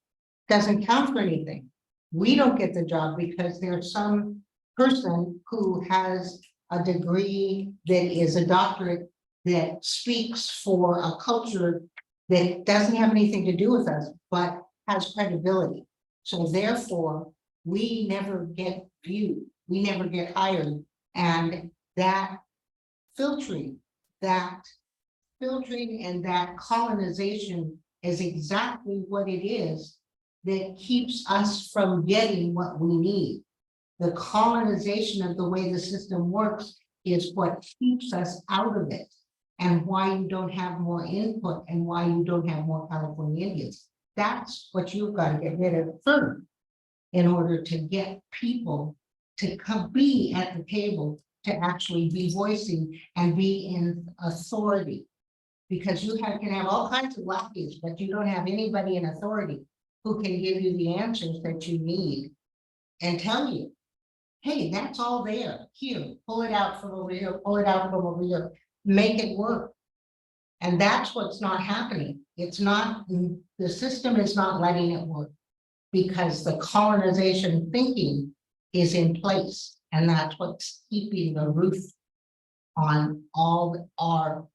doesn't count for anything. We don't get the job because there's some person who has a degree that is a doctorate that speaks for a culture that doesn't have anything to do with us, but has credibility. So therefore, we never get viewed, we never get hired. And that filtering and that colonization is exactly what it is that keeps us from getting what we need. The colonization of the way the system works is what keeps us out of it. And why you don't have more input and why you don't have more California Indians. That's what you've got to get rid of first. In order to get people to come be at the table, to actually be voicing and be in authority. Because you can have all kinds of lackeys, but you don't have anybody in authority who can give you the answers that you need and tell you, hey, that's all there. Here, pull it out from over here, pull it out from over here, make it work. And that's what's not happening. It's not, the system is not letting it work because the colonization thinking is in place. And that's what's keeping the roof on all our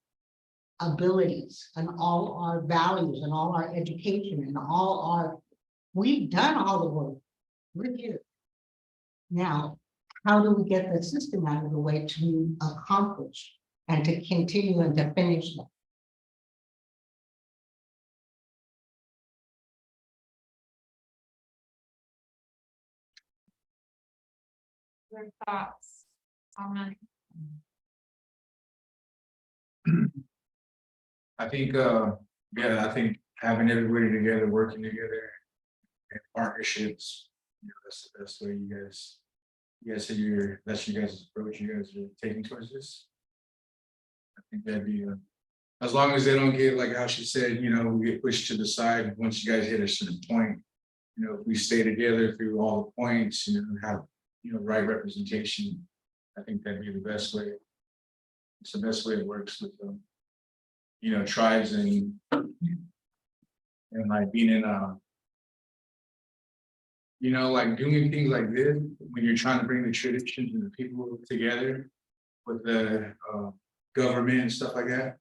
abilities and all our values and all our education and all our, we've done all the work. We're here. Now, how do we get the system out of the way to accomplish and to continue and to finish that? Your thoughts, comment? I think, yeah, I think having everybody together, working together and partnerships, that's the best way you guys said that's you guys' approach you guys are taking towards this. I think that'd be, as long as they don't get, like how she said, we get pushed to the side once you guys hit a certain point. If we stay together through all the points, have, right representation, I think that'd be the best way. It's the best way it works with them. Tribes and like being in like doing things like this when you're trying to bring the traditions and the people together with the government and stuff like that.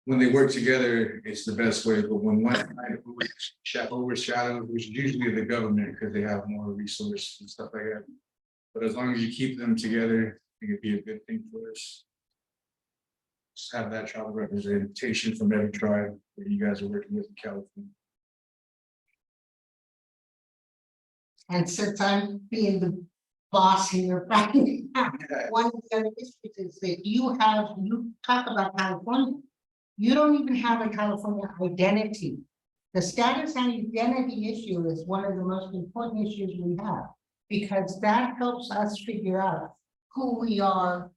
When they work together, it's the best way. But when one side overshadows, which is usually the government because they have more resources and stuff like that. But as long as you keep them together, I think it'd be a good thing for us. Just have that tribal representation from every tribe that you guys are working with in California. And since I'm being the boss here, right? One of the other issues is that you talk about California. You don't even have a California identity. The status and identity issue is one of the most important issues we have, because that helps us figure out who we are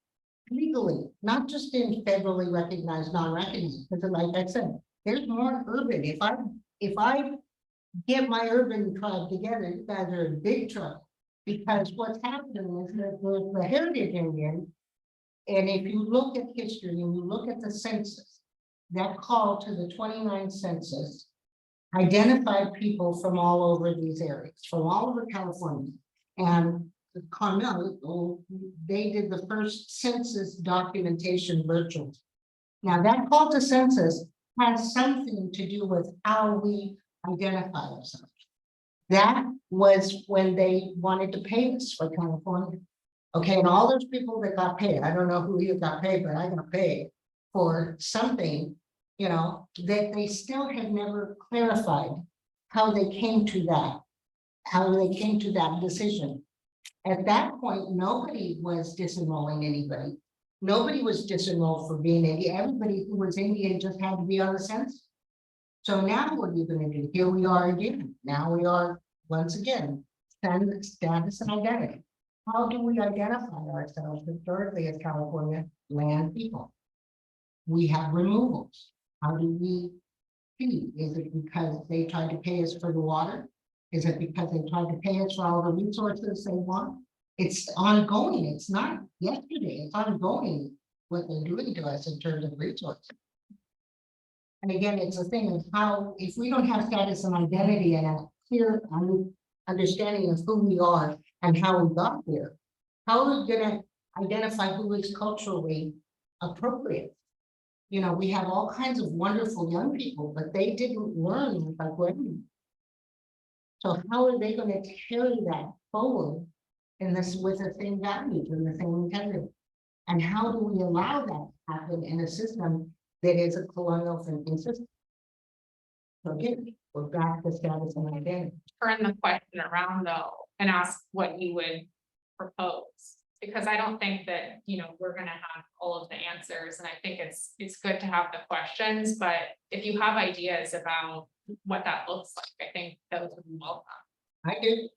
legally, not just in federally recognized, non-recognized. Because like I said, there's more urban. If I get my urban tribe together, you guys are in big trouble. Because what's happening is that with the Heritage Indian, and if you look at history and you look at the census, that call to the 29 census identified people from all over these areas, from all over California. And Carmel, they did the first census documentation virtual. Now that call to census has something to do with how we identify ourselves. That was when they wanted to pay us for California. Okay, and all those people that got paid, I don't know who you got paid, but I got paid for something, that they still have never clarified how they came to that decision. At that point, nobody was disenrolling anybody. Nobody was disenrolled for being Indian. Everybody who was Indian just had to be on the census. So now what are you going to do? Here we are again. Now we are once again status and identity. How do we identify ourselves historically as California land people? We have removals. How do we see? Is it because they tried to pay us for the water? Is it because they tried to pay us for all the resources they want? It's ongoing. It's not yesterday. It's ongoing what they're doing to us in terms of resources. And again, it's a thing of how, if we don't have status and identity and a clear understanding of who we are and how we got here, how are we going to identify who is culturally appropriate? We have all kinds of wonderful young people, but they didn't learn like women. So how are they going to carry that forward in this with the same values and the same integrity? And how do we allow that to happen in a system that is a colonial thinking system? So again, we're back to status and identity. Turn the question around though and ask what you would propose. Because I don't think that, we're gonna have all of the answers, and I think it's good to have the questions, but if you have ideas about what that looks like, I think those would be welcome. I do,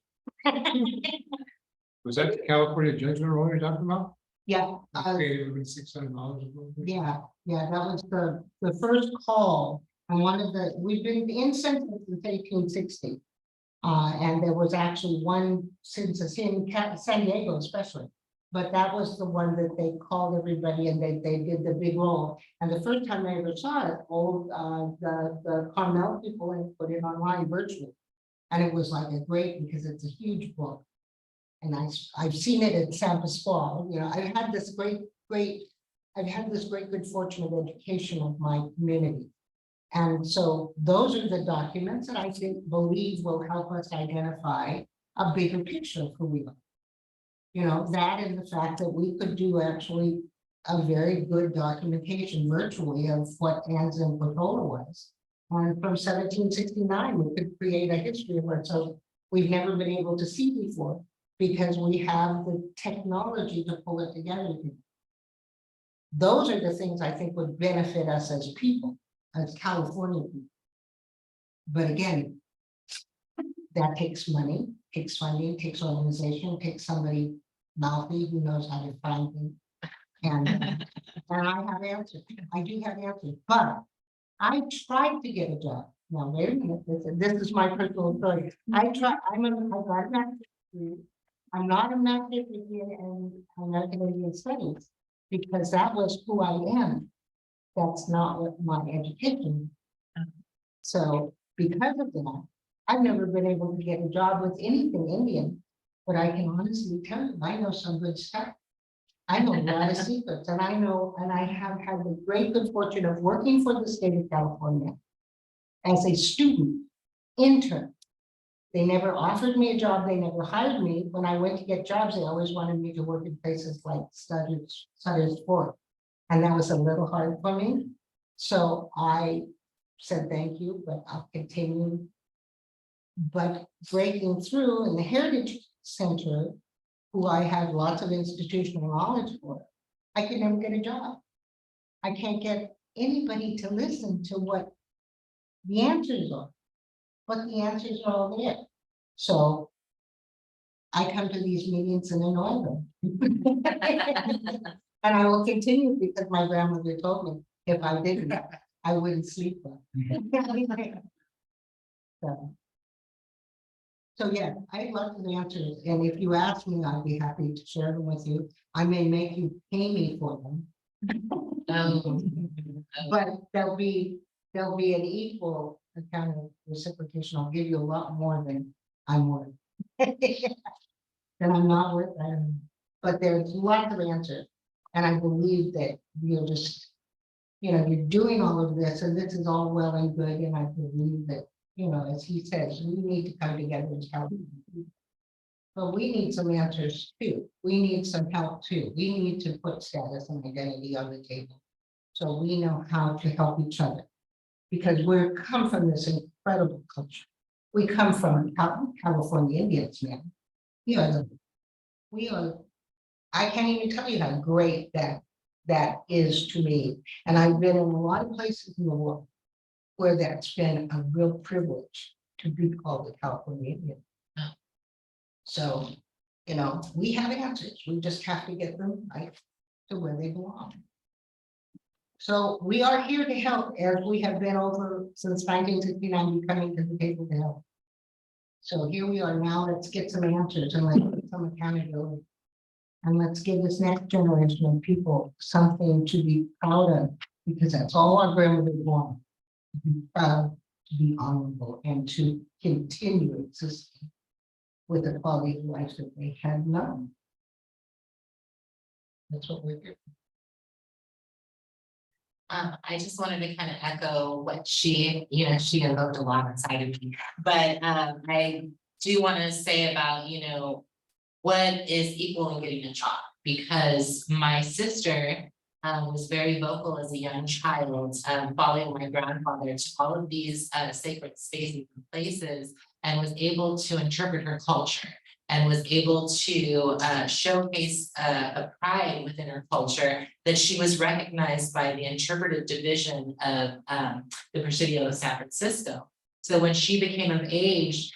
Was that the California judgment role you're talking about? yeah, Paid over $600. yeah, that was the first call. And we've been in since 1860. And there was actually one census in San Diego especially. But that was the one that they called everybody and they did the big roll. And the first time I ever saw it, the Carmel people had put it online virtually. And it was like a great, because it's a huge book. And I've seen it at San Pasquale, I've had this great good fortune of education of my community. And so those are the documents that I believe will help us identify a bigger picture of who we are. That and the fact that we could do actually a very good documentation virtually of what Anne's and Portola was. And from 1769, we could create a history of ourselves we've never been able to see before, because we have the technology to pull it together. Those are the things I think would benefit us as people, as California people. But again, that takes money, takes funding, takes organization, takes somebody mouthy who knows how to find things. And I have answers. I do have answers, but I tried to get a job. Now, wait a minute, this is my personal story. I got a master's degree. I'm not a master's degree in American Indian Studies, because that was who I am. That's not what my education. So because of that, I've never been able to get a job with anything Indian, but I can honestly tell you, I know some good stuff. I know a lot of secrets, and I have had the great good fortune of working for the state of California as a student intern. They never offered me a job. They never hired me. When I went to get jobs, they always wanted me to work in places like Sutter's Fort. And that was a little hard for me. So I said, thank you, but I'll continue. But breaking through in the Heritage Center, who I had lots of institutional knowledge for, I could never get a job. I can't get anybody to listen to what the answers are, but the answers are all there. So I come to these meetings and annoy them. And I will continue, because my grandmother told me if I didn't, I wouldn't sleep well. So yeah, I'd love the answers, and if you ask me, I'd be happy to share them with you. I may make you pay me for them. But there'll be an equal kind of reciprocation. I'll give you a lot more than I'm worth. Then I'm not worth that. But there's lots of answers. And I believe that you're just, you're doing all of this, and this is all well and good. And I believe that, as he says, we need to come together and help. But we need some answers too. We need some help too. We need to put status and identity on the table, so we know how to help each other. Because we come from this incredible culture. We come from California Indians, man. We are, I can't even tell you how great that is to me. And I've been in a lot of places in the world where that's been a real privilege to be called a California Indian. So, we have answers. We just have to get them right to where they belong. So we are here to help, as we have been over since 1969, coming to the table to help. So here we are now. Let's get some answers and let's get some accountability. And let's give this next generation of people something to be proud of, because that's all our grandmothers want. To be proud, to be honorable, and to continue existing with the quality of life that they had known. That's what we're here. I just wanted to kind of echo what she evoked a lot inside of me, but I do want to say about, what is equal in getting a job, because my sister was very vocal as a young child, following my grandfather to all of these sacred spaces and places, and was able to interpret her culture. and was able to showcase a pride within her culture that she was recognized by the interpretive division of the Presidio of San Francisco. So when she became of age,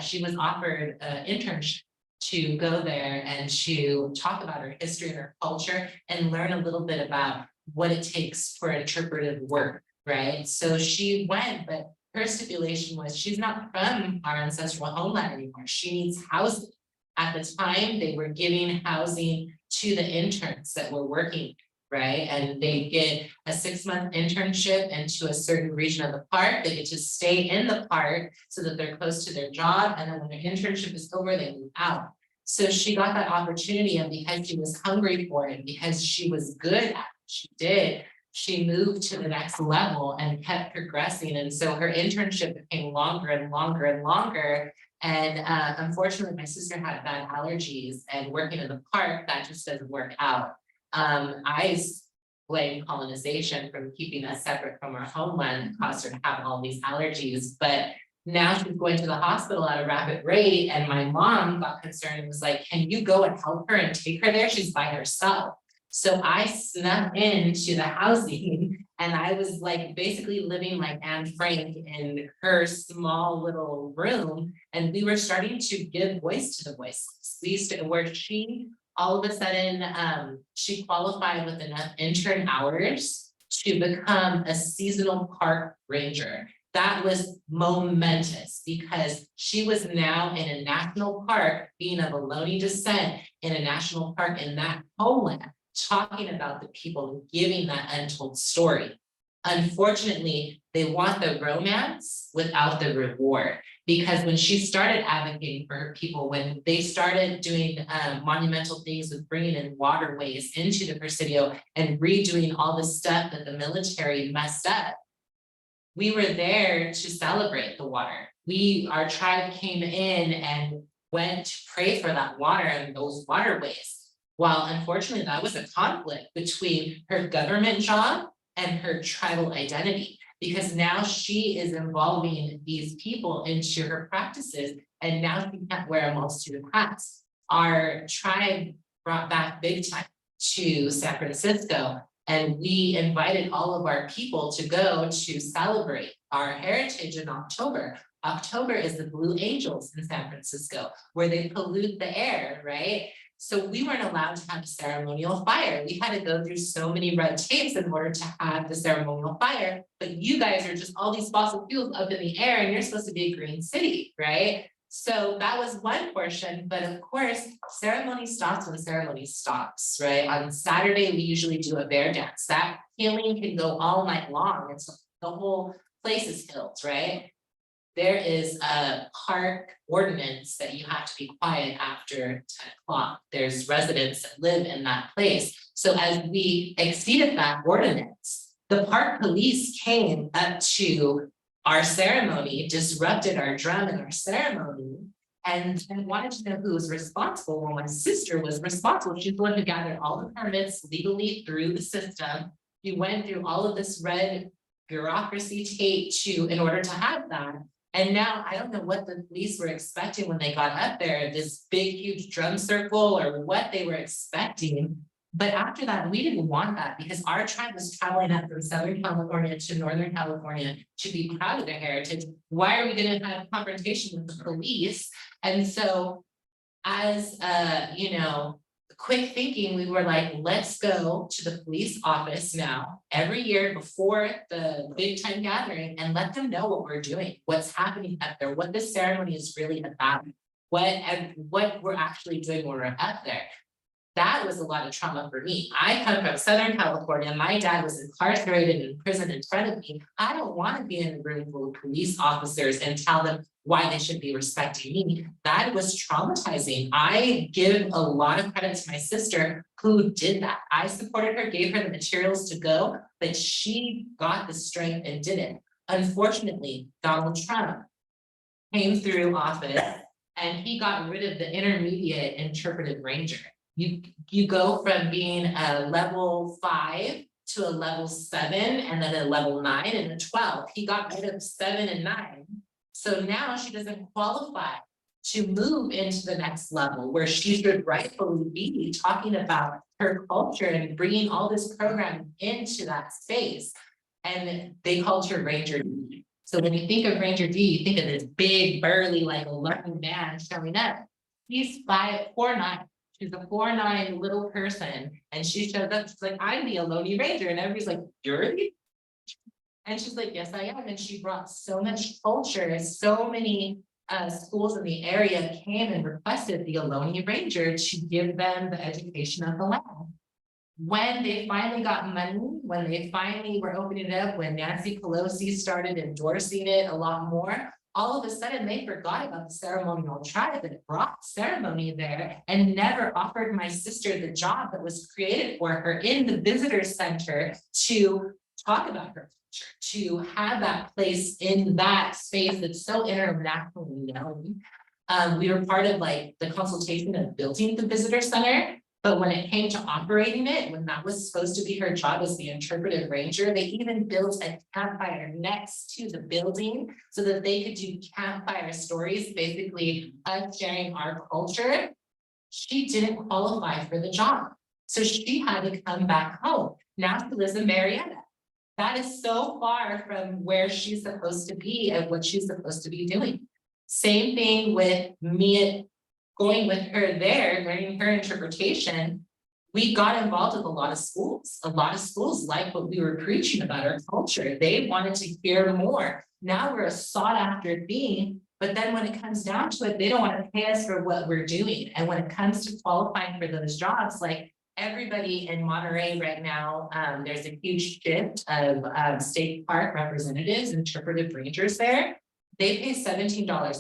she was offered an internship to go there and to talk about her history and her culture and learn a little bit about what it takes for interpretive work, right? So she went, but her stipulation was she's not from our ancestral homeland anymore. She needs housing. At the time, they were giving housing to the interns that were working, right? And they get a 6-month internship into a certain region of the park. They get to stay in the park so that they're close to their job. And then when their internship is over, they move out. So she got that opportunity, and because she was hungry for it, because she was good at what she did, she moved to the next level and kept progressing. And so her internship became longer and longer and longer. And unfortunately, my sister had bad allergies, and working in the park, that just doesn't work out. I blame colonization from keeping us separate from our homeland and caused her to have all these allergies. But now she's going to the hospital at a rapid rate, and my mom got concerned and was like, can you go and help her and take her there? She's by herself. So I snuck into the housing, and I was like basically living like Anne Frank in her small little room. And we were starting to give voice to the voiceless. We used to, where she, all of a sudden, she qualified with enough intern hours to become a seasonal park ranger. That was momentous because she was now in a national park, being of Ohlone descent in a national park in that homeland, talking about the people and giving that untold story. Unfortunately, they want the romance without the reward, because when she started advocating for her people, when they started doing monumental things with bringing in waterways into the Presidio and redoing all the stuff that the military messed up, we were there to celebrate the water. Our tribe came in and went to pray for that water and those waterways. While unfortunately, that was a conflict between her government job and her tribal identity, because now she is involving these people into her practices, and now she can't wear a multitude of hats. Our tribe brought back big time to San Francisco, and we invited all of our people to go to celebrate our heritage in October. October is the Blue Angels in San Francisco, where they pollute the air, right? So we weren't allowed to have a ceremonial fire. We had to go through so many red tapes in order to have the ceremonial fire. But you guys are just all these fossil fuels up in the air, and you're supposed to be a green city, right? So that was one portion, but of course, ceremony stops when ceremony stops, right? On Saturday, we usually do a bear dance. That healing can go all night long. It's the whole place is healed, right? There is a park ordinance that you have to be quiet after 10 o'clock. There's residents that live in that place. So as we exceeded that ordinance, the park police came up to our ceremony, disrupted our drum and our ceremony, and wanted to know who was responsible. Well, my sister was responsible. She's the one who gathered all the permits legally through the system. She went through all of this red bureaucracy tape in order to have that. And now I don't know what the police were expecting when they got up there, this big, huge drum circle, or what they were expecting. But after that, we didn't want that, because our tribe was traveling up from Southern California to Northern California to be proud of their heritage. Why are we going to have confrontation with the police? And so as quick thinking, we were like, let's go to the police office now every year before the big time gathering and let them know what we're doing, what's happening up there, what this ceremony is really about, what we're actually doing when we're up there. That was a lot of trauma for me. I come from Southern California. My dad was incarcerated in prison in front of me. I don't want to be in a room full of police officers and tell them why they should be respecting me. That was traumatizing. I give a lot of credit to my sister who did that. I supported her, gave her the materials to go, but she got the strength and did it. Unfortunately, Donald Trump came through office and he got rid of the intermediate interpretive ranger. You go from being a level 5 to a level 7, and then a level 9 and a 12. He got rid of 7 and 9. So now she doesn't qualify to move into the next level where she should rightfully be talking about her culture and bringing all this program into that space. And they called her Ranger D. So when you think of Ranger D, you think of this big, burly, like loving man showing up. He's 5'9". She's a 4'9" little person, and she shows up, she's like, I'm the Ohlone Ranger, and everybody's like, you're the. And she's like, yes, I am, and she brought so much culture, so many schools in the area came and requested the Ohlone Ranger to give them the education of the land. When they finally got money, when they finally were opening it up, when Nancy Pelosi started endorsing it a lot more, all of a sudden they forgot about the ceremonial tribe that brought ceremony there and never offered my sister the job that was created for her in the visitor center to talk about her culture, to have that place in that space that's so internationally known. We were part of like the consultation of building the visitor center. But when it came to operating it, when that was supposed to be her job as the interpretive ranger, they even built a campfire next to the building so that they could do campfire stories, basically us sharing our culture. She didn't qualify for the job. So she had to come back home. Now she lives in Marietta. That is so far from where she's supposed to be and what she's supposed to be doing. Same thing with me going with her there, learning her interpretation. We got involved with a lot of schools. A lot of schools liked what we were preaching about our culture. They wanted to hear more. Now we're a sought after thing, but then when it comes down to it, they don't want to pay us for what we're doing. And when it comes to qualifying for those jobs, like everybody in Monterey right now, there's a huge shift of state park representatives, interpretive rangers there. They pay $17 an hour.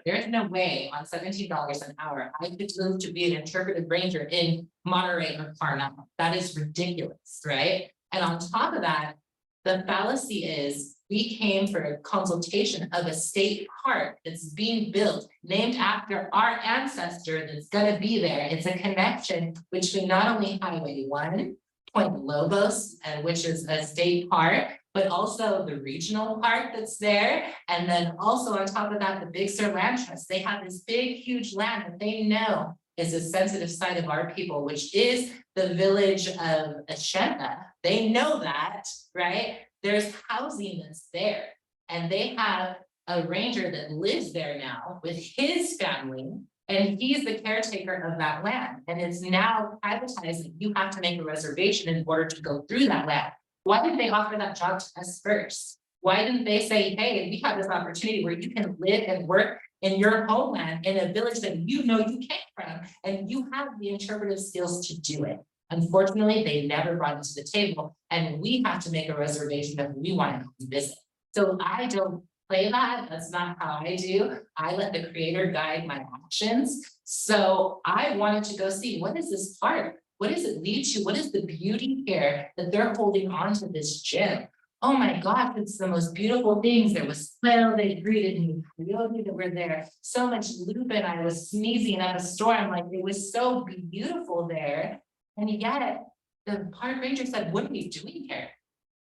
There's no way on $17 an hour I could move to be an interpretive ranger in Monterey or Parnell. That is ridiculous, right? And on top of that, the fallacy is we came for a consultation of a state park that's being built, named after our ancestor that's gonna be there. It's a connection between not only Highway 1, Point Lobos, which is a state park, but also the regional park that's there. And then also on top of that, the Big Sur Land Trust, they have this big, huge land that they know is a sensitive site of our people, which is the village of Ashenda. They know that, right? There's housing that's there. And they have a ranger that lives there now with his family, and he's the caretaker of that land. And it's now privatized that you have to make a reservation in order to go through that land. Why didn't they offer that job to us first? Why didn't they say, hey, we have this opportunity where you can live and work in your homeland in a village that you know you came from, and you have the interpretive skills to do it? Unfortunately, they never brought it to the table, and we have to make a reservation if we want to visit. So I don't play that. That's not how I do. I let the creator guide my actions. So I wanted to go see, what is this park? What does it lead to? What is the beauty here that they're holding on to this gym? Oh my God, it's the most beautiful things. There was quail, they greeted me, coyote that were there, so much lupin. I was sneezing at a storm, like it was so beautiful there. And yet the park ranger said, what are you doing here?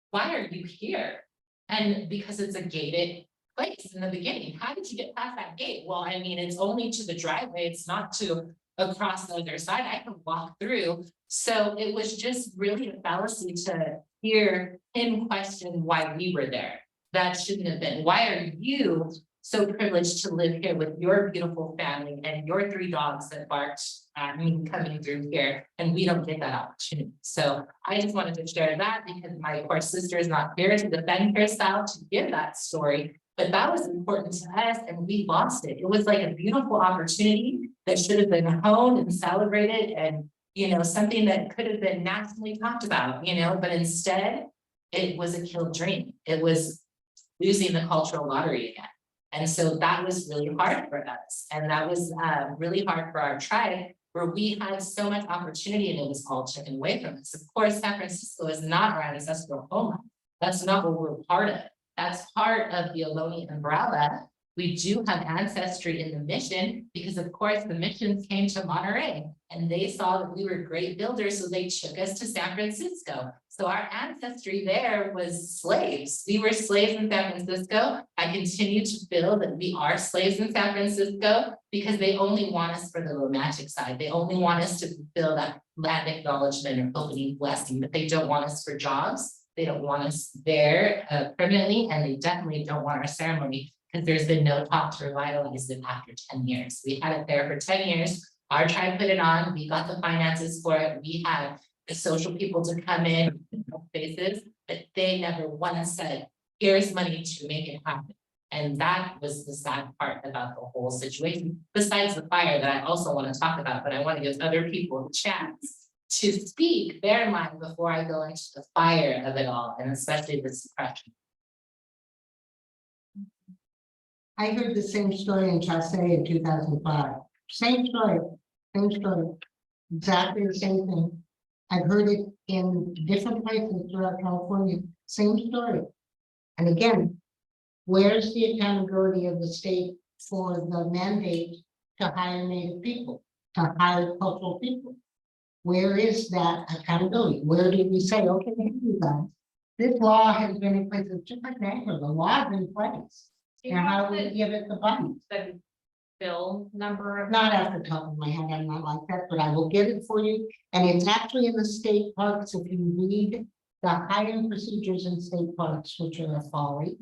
Why are you here? And because it's a gated place in the beginning. How did you get past that gate? Well, I mean, it's only to the driveway. It's not to across the other side. I can walk through. So it was just really a fallacy to hear him question why we were there. That shouldn't have been. Why are you so privileged to live here with your beautiful family and your 3 dogs that barked at me coming through here, and we don't get that opportunity? So I just wanted to share that because my poor sister is not here to defend herself, to give that story. But that was important to us, and we lost it. It was like a beautiful opportunity that should have been honed and celebrated, and something that could have been nationally talked about, but instead it was a killed dream. It was losing the cultural lottery again. And so that was really hard for us. And that was really hard for our tribe, where we had so much opportunity and it was all taken away from us. Of course, San Francisco is not our ancestral homeland. That's not what we're part of. That's part of the Ohlone umbrella. We do have ancestry in the mission because, of course, the missions came to Monterey and they saw that we were great builders, so they took us to San Francisco. So our ancestry there was slaves. We were slaves in San Francisco. I continue to feel that we are slaves in San Francisco because they only want us for the romantic side. They only want us to fulfill that land acknowledgement or opening blessing, but they don't want us for jobs. They don't want us there permanently, and they definitely don't want our ceremony because there's been no talk to revitalize it after 10 years. We had it there for 10 years. Our tribe put it on. We got the finances for it. We had the social people to come in places, but they never once said, here's money to make it happen. And that was the sad part about the whole situation, besides the fire that I also want to talk about, but I want to give other people the chance to speak their mind before I go into the fire of it all, and especially the suppression. I heard the same story in Chasse in 2005. Same story, exactly the same thing. I've heard it in different places throughout California, same story. And again, where's the accountability of the state for the mandate to hire Native people, to hire cultural people? Where is that accountability? Where did we say, okay, you guys, this law has been in place, it's just like Niagara, the law is in place. And how do we give it the button? The bill number of. Not off the top of my head, I'm not like that, but I will get it for you. And it's actually in the state parks. If you read the hiring procedures in state parks, which are a folly,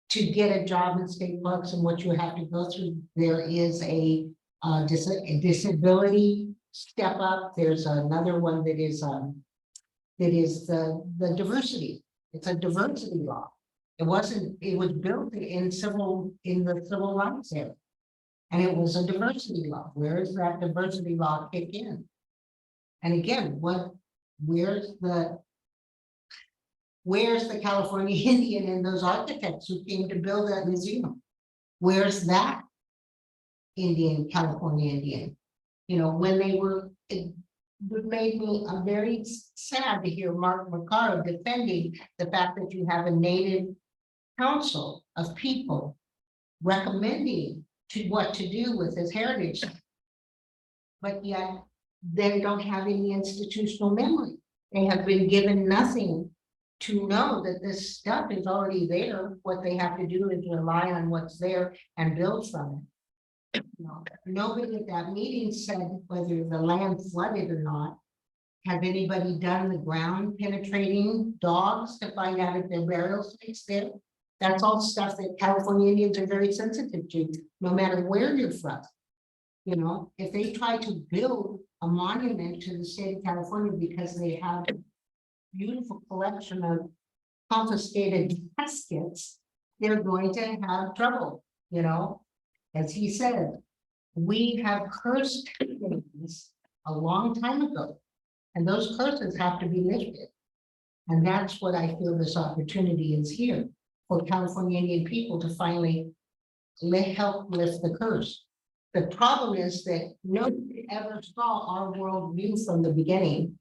to get a job in state parks and what you have to go through, there is a disability step up. There's another one that is the diversity. It's a diversity law. It was built in the civil rights era. And it was a diversity law. Where is that diversity law kick in? And again, where's the California Indian and those architects who came to build that museum? Where's that California Indian? You know, when they were, it made me very sad to hear Mark Mercado defending the fact that you have a Native council of people recommending what to do with his heritage. But yet they don't have any institutional memory. They have been given nothing to know that this stuff is already there. What they have to do is rely on what's there and build from it. No, nobody at that meeting said whether the land flooded or not. Have anybody done the ground penetrating dogs to find out if there are burial sites there? That's all stuff that California Indians are very sensitive to, no matter where you're from. You know, if they try to build a monument to the state of California because they have a beautiful collection of confiscated caskets, they're going to have trouble, you know. As he said, we have cursed things a long time ago, and those curses have to be lifted. And that's what I feel this opportunity is here. For California Indian people to finally help lift the curse. The problem is that nobody ever saw our worldview from the beginning.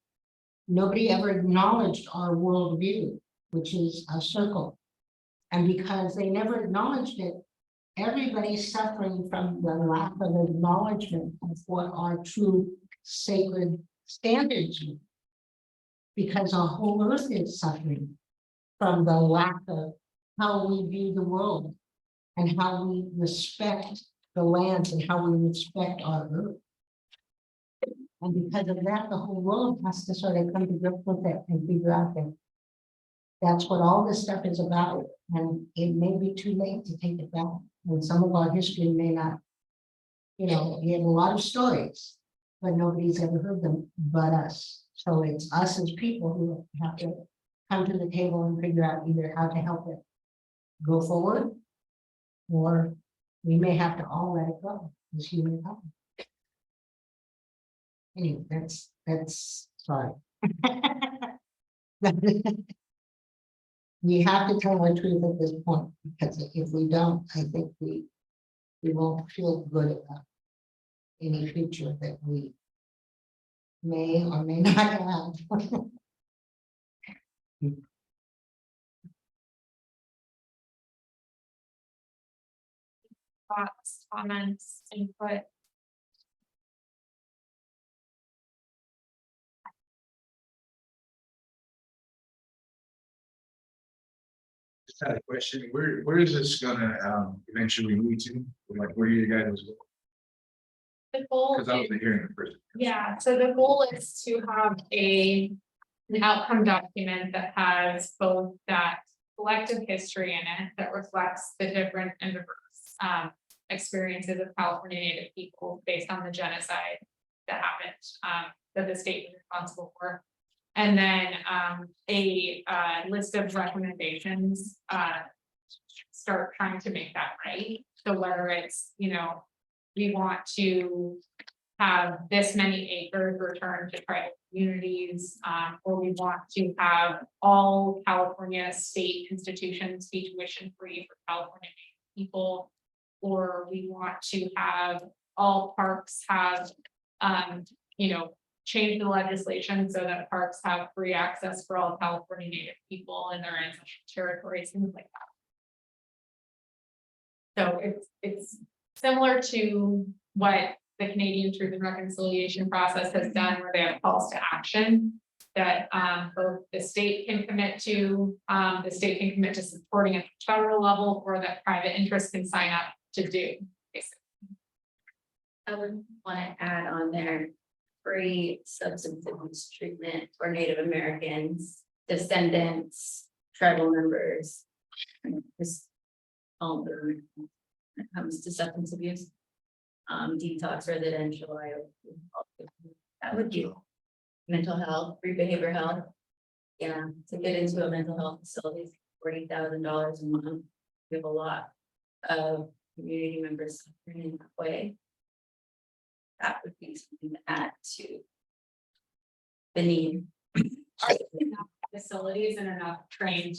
Nobody ever acknowledged our worldview, which is a circle. And because they never acknowledged it, everybody's suffering from the lack of acknowledgement of what our true sacred standards are. Because our whole earth is suffering from the lack of how we view the world and how we respect the lands and how we respect our earth. And because of that, the whole world has to sort of come to grips with it and figure out that that's what all this stuff is about. And it may be too late to take it back. And some of our history may not, you know, we have a lot of stories, but nobody's ever heard them but us. So it's us as people who have to come to the table and figure out either how to help it go forward, or we may have to all let it go as humankind. Anyway, that's sorry. We have to tell our truth at this point, because if we don't, I think we won't feel good about any future that we may or may not have. Thoughts, comments, input? had a question, where is this gonna eventually lead to? Like, where do you guys go? The goal Because I is- wasn't hearing it first. Yeah, so the goal is to have an outcome document that has both that collective history in it that reflects the different and diverse experiences of California Native people based on the genocide that happened, that the state was responsible for. And then a list of recommendations, start trying to make that right. So whether it's, you know, we want to have this many acres returned to tribal communities, or we want to have all California state institutions be tuition free for California people, or we want to have all parks have, you know, change the legislation so that parks have free access for all California Native people in their ancestral territories, things like that. So it's similar to what the Canadian Truth and Reconciliation process has done, where they have calls to action that both the state can commit to, supporting at the federal level, or that private interests can sign up to do. Basically. I would want to add on there, free substance abuse treatment for Native Americans, descendants, tribal members. And just all the, when it comes to substance abuse. Detox residential, that would do. Mental health, free behavioral health. Yeah, to get into a mental health facility, $40,000 a month. We have a lot of community members suffering in that way. That would be something to add to the need. Enough facilities and enough trained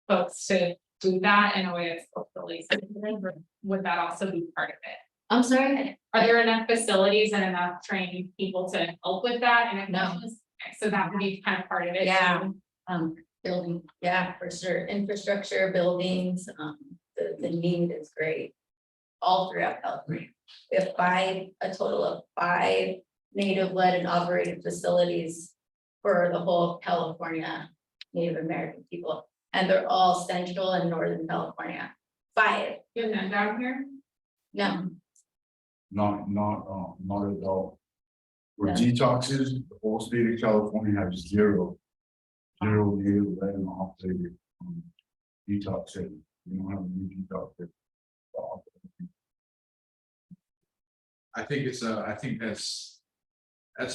folks to do that in a way that's culturally sensitive, or would that also be part of it? I'm sorry. Are there enough facilities and enough trained people to help with that? And if No. so that would be kind of part of it. Yeah. too. Building, yeah, for sure, infrastructure, buildings, the need is great. All throughout California. We have a total of 5 native led and operated facilities for the whole of California Native American people. And they're all central and northern California. 5. You have none down here? No, Not at all. For Yeah. detoxes, the whole state of California has zero native lead and operated detox centers. We don't have any detox centers. I think that's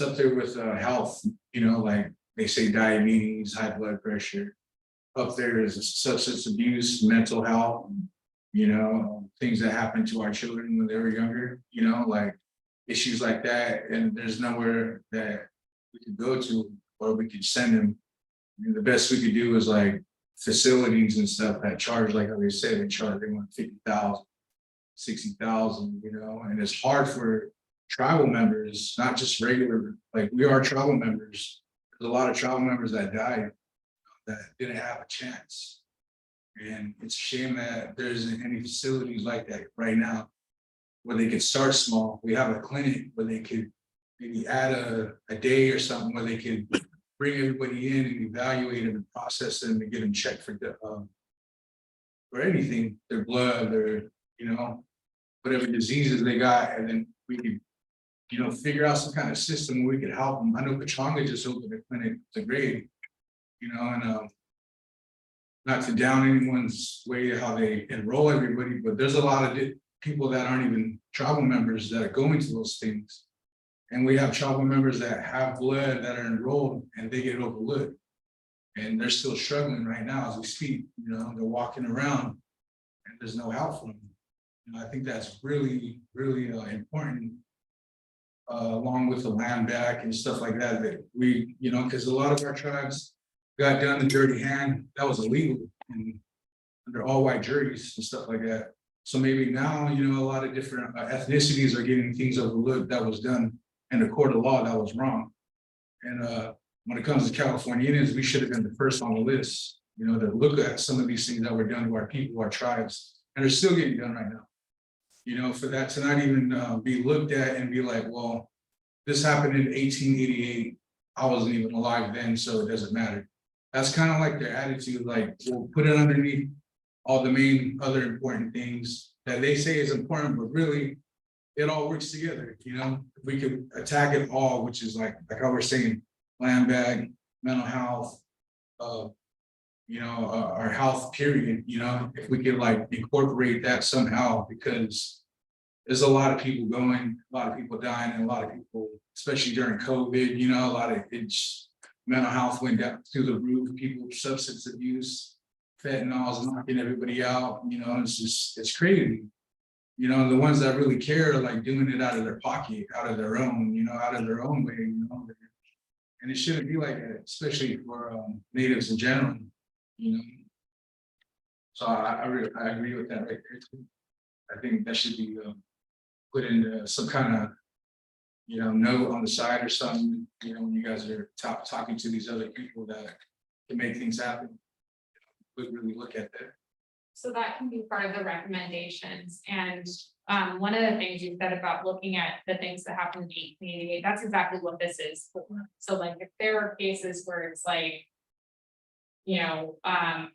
up there with health, you know, like they say diabetes, high blood pressure. Up there is substance abuse, mental health, you know, things that happen to our children when they were younger, you know, like issues like that. And there's nowhere that we could go to, or we could send them. I mean, the best we could do is like facilities and stuff that charge, like they said, they charge everyone 50,000. 60,000, you know, and it's hard for tribal members, not just regular, like we are tribal members. There's a lot of tribal members that died that didn't have a chance. And it's a shame that there isn't any facilities like that right now where they could start small. We have a clinic where they could maybe add a day or something where they could bring everybody in and evaluate them and process them and get them checked for anything, their blood, their, you know, whatever diseases they got, and then we could, you know, figure out some kind of system where we could help them. I know Pechanga just opened a clinic to grade, you know, and not to down anyone's way how they enroll everybody, but there's a lot of people that aren't even tribal members that are going to those things. And we have tribal members that have blood that are enrolled and they get overlooked. And they're still struggling right now as we speak, you know, they're walking around and there's no help for them. You know, I think that's really, really important. Along with the land back and stuff like that, that we, you know, because a lot of our tribes got done the dirty hand, that was illegal and under all white juries and stuff like that. So maybe now, you know, a lot of different ethnicities are getting things overlooked that was done in the court of law that was wrong. And when it comes to Californians, we should have been the first on the list, you know, to look at some of these things that were done to our people, our tribes, and they're still getting done right now. You know, for that to not even be looked at and be like, well, this happened in 1888. I wasn't even alive then, so it doesn't matter. That's kind of like their attitude, like, we'll put it underneath all the main other important things that they say is important, but really it all works together, you know, if we could attack it all, which is like how we're saying, land bag, mental health, you know, our health period, you know, if we could like incorporate that somehow, because there's a lot of people going, a lot of people dying, and a lot of people, especially during COVID, you know, a lot of it's mental health went down through the roof, people, substance abuse, fentanyl's knocking everybody out, you know, it's just, it's crazy. You know, the ones that really care are like doing it out of their pocket, out of their own, you know, out of their own way, you know. And it shouldn't be like that, especially for natives in general, you know. So I agree with that right there too. I think that should be put into some kind of, you know, note on the side or something, you know, when you guys are talking to these other people that can make things happen. We really look at that. So that can be part of the recommendations, and one of the things you said about looking at the things that happen in the community, that's exactly what this is. So like if there are cases where it's like, you know,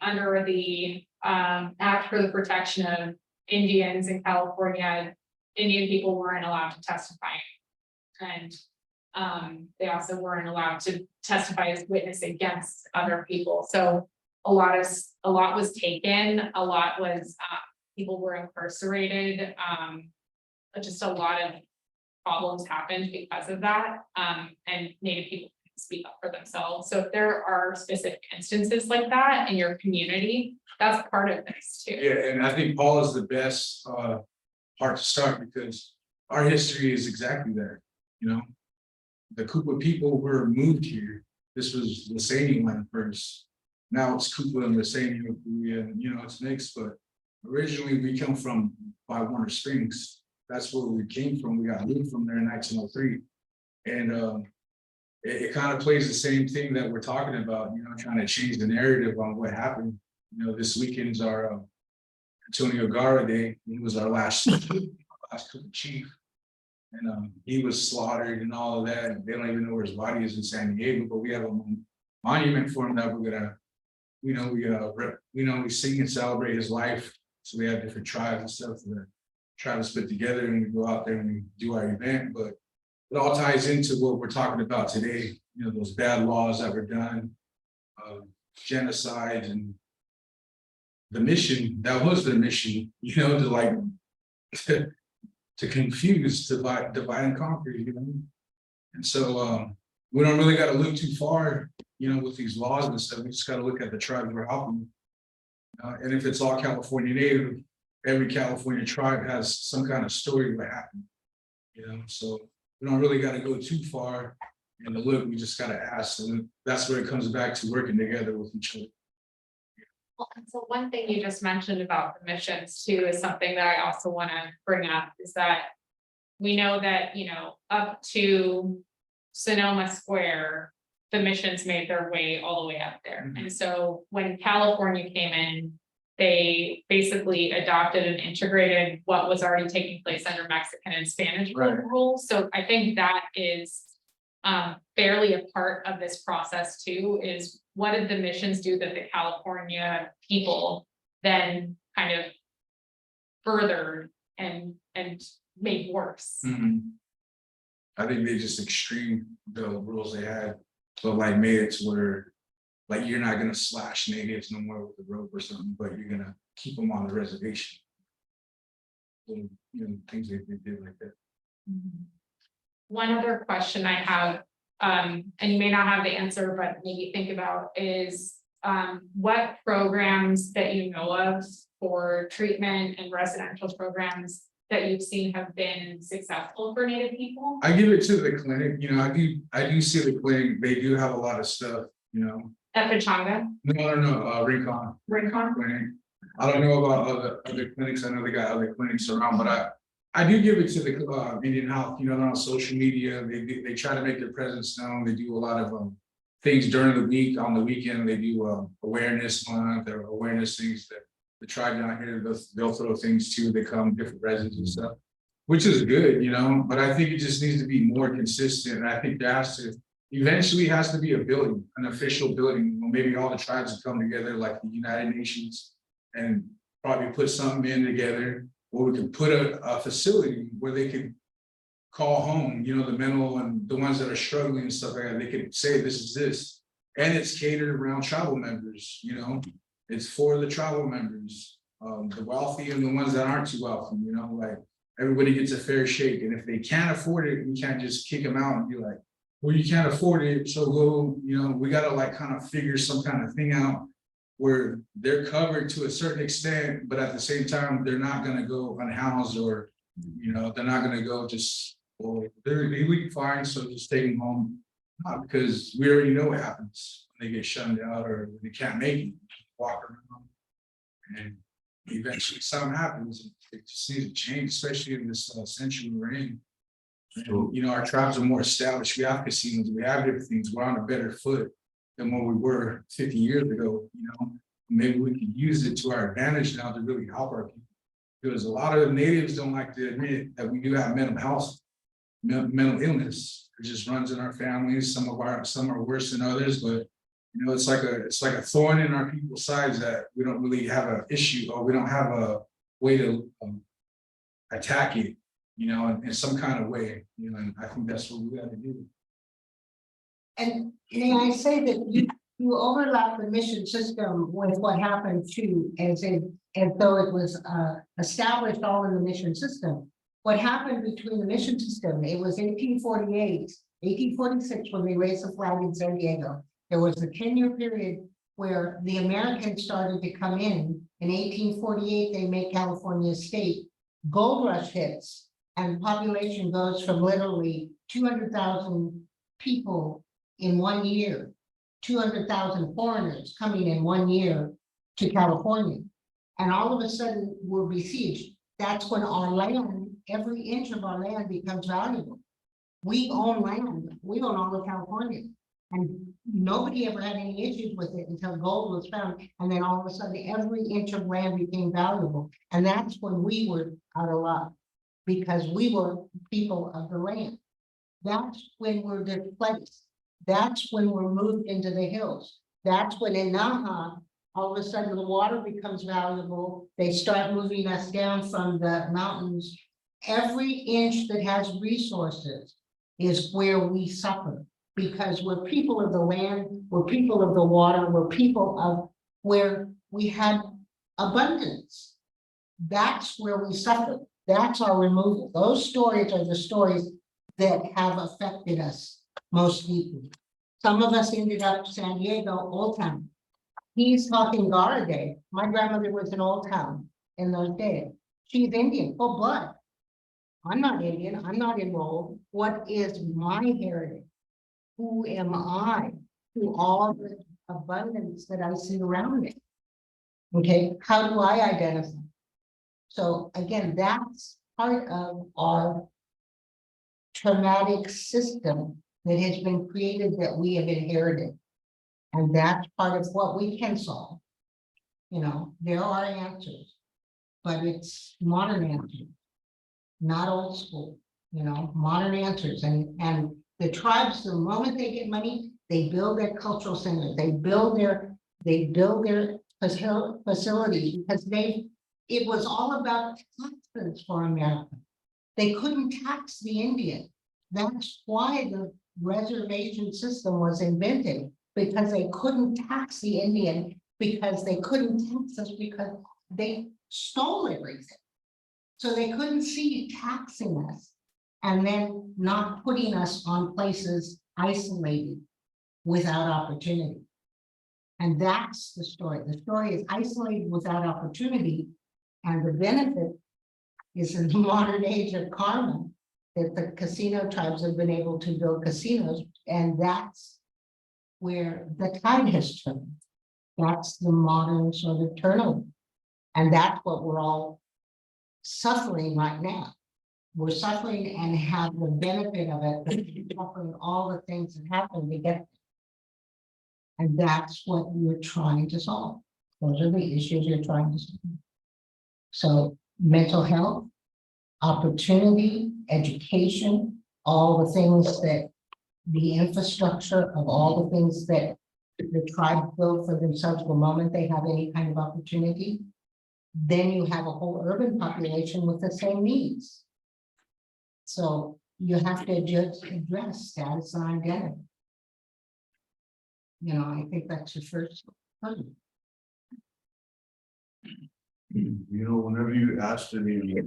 under the Act for the Protection of Indians in California, Indian people weren't allowed to testify. And they also weren't allowed to testify as witness against other people. So a lot was taken, a lot was people were incarcerated, just a lot of problems happened because of that, and Native people can speak up for themselves. So if there are specific instances like that in your community, that's part of this too. Yeah, and I think Paul is the best part to start, because our history is exactly that, you know. The Koopa people were moved here. This was Lasani land first. Now it's Koopa and Lasani, and you know, it's mixed, but originally we come from by Warner Springs. That's where we came from. We got moved from there in 1903. And it kind of plays the same thing that we're talking about, you know, trying to change the narrative on what happened. You know, this weekend's our Antonio Gara Day. He was our last chief. And he was slaughtered and all of that. They don't even know where his body is in San Diego, but we have a monument for him that we're gonna, you know, we sing and celebrate his life. So we have different tribes and stuff that tribes put together, and we go out there and we do our event. But it all ties into what we're talking about today. You know, those bad laws that were done, genocide, and the mission. That was their mission. You know, to like to confuse, divide and conquer. You know, and so we don't really got to look too far, you know, with these laws and stuff. We just got to look at the tribes we're helping. And if it's all California Native, every California tribe has some kind of story what happened. You know, so we don't really got to go too far in the look. We just got to ask, and that's where it comes back to working together with each other. Well, and so one thing you just mentioned about the missions too is something that I also want to bring up, is that we know that, you know, up to Sonoma Square, the missions made their way all the way up there. Mm-hmm. And so when California came in, they basically adopted and integrated what was already taking place under Mexican and Spanish rule. So I think that is fairly a part of this process too, is what did the missions do that the California people then kind of furthered and made worse? Mm-hmm. I think they just extreme the rules they had, but like made it to where like you're not gonna slash natives no more with the rope or something, but you're gonna keep them on the reservation. And, you know, things they did like that. One other question I have, and you may not have the answer, but maybe think about is what programs that you know of for treatment and residential programs that you've seen have been successful for Native people? I give it to the clinic, you know, I do see the clinic, they do have a lot of stuff, you know. At Pechanga? No, Rincon. Rincon? Clinic. I don't know about other clinics, I know they got other clinics around, but I do give it to the Indian Health, you know, they're on social media, they try to make their presence known, they do a lot of things during the week, on the weekend, they do awareness month, or awareness things that the tribe down here, they'll throw things too, they come, different residents and stuff, which is good, you know, but I think it just needs to be more consistent, and I think there eventually has to be a building, an official building, maybe all the tribes will come together like the United Nations, and probably put something in together, or we could put a facility where they could call home, you know, the mental and the ones that are struggling and stuff like that, they could say, this is this. And it's catered around tribal members, you know, it's for the tribal members, the wealthy and the ones that aren't too wealthy, you know, like everybody gets a fair shake. And if they can't afford it, we can't just kick them out and be like, well, you can't afford it, so go, you know, we gotta like kind of figure some kind of thing out where they're covered to a certain extent, but at the same time, they're not gonna go unhoused or, you know, they're not gonna go just, well, they're legally fine, so just take them home. Because we already know what happens when they get shunned out or when they can't make it, walk around. And eventually something happens, it just needs to change, especially in this century we're in. And, you know, our tribes are more established, we have casinos, we have different things, we're on a better foot than what we were 50 years ago, you know. Maybe we can use it to our advantage now to really help our people. Because a lot of natives don't like to admit that we do have mental illness. It just runs in our families. Some are worse than others, but you know, it's like a thorn in our people's sides that we don't really have an issue, or we don't have a way to attack it, you know, in some kind of way, you know, and I think that's what we got to do. And may I say that you overlap the mission system with what happened too, as though it was established all in the mission system. What happened between the mission system, it was 1848, 1846, when they raised the flag in San Diego. There was a 10-year period where the Americans started to come in. In 1848, they make California a state. Gold rush hits, and population goes from literally 200,000 people in 1 year, 200,000 foreigners coming in 1 year to California. And all of a sudden we're besieged. That's when our land, every inch of our land becomes valuable. We own land, we own all of California. And nobody ever had any issues with it until gold was found. And then all of a sudden, every inch of land became valuable. And that's when we were out of luck, because we were people of the land. That's when we're displaced. That's when we're moved into the hills. That's when in Naha, all of a sudden the water becomes valuable. They start moving us down from the mountains. Every inch that has resources is where we suffer, because we're people of the land, we're people of the water, we're people of where we had abundance. That's where we suffer. That's our removal. Those stories are the stories that have affected us most deeply. Some of us ended up San Diego, Old Town. He's talking Gara Day. My grandmother was in Old Town in those days. She's Indian, full blood. I'm not Indian, I'm not enrolled. What is my heritage? Who am I to all the abundance that I see around me? Okay, how do I identify? So again, that's part of our traumatic system that has been created, that we have inherited. And that's part of what we can solve. You know, there are answers, but it's modern answers, not old school, you know, modern answers. And the tribes, the moment they get money, they build their cultural centers, they build their facilities, because it was all about taxes for America. They couldn't tax the Indian. That's why the reservation system was invented, because they couldn't tax the Indian, because they couldn't tax us, because they stole everything. So they couldn't see taxing us and then not putting us on places isolated without opportunity. And that's the story. The story is isolated without opportunity. And the benefit is in the modern age of karma, that the casino tribes have been able to build casinos. And that's where the tide has turned. That's the modern sort of turnover. And that's what we're all suffering right now. We're suffering and have the benefit of it, but we're suffering all the things that happen to get there. And that's what we're trying to solve. Those are the issues you're trying to solve. So mental health, opportunity, education, all the things that the infrastructure of all the things that the tribe built for themselves the moment they have any kind of opportunity. then you have a whole urban population with the same needs. So you have to just address status and identity. You know, I think that's your first thing. You know, whenever you asked me,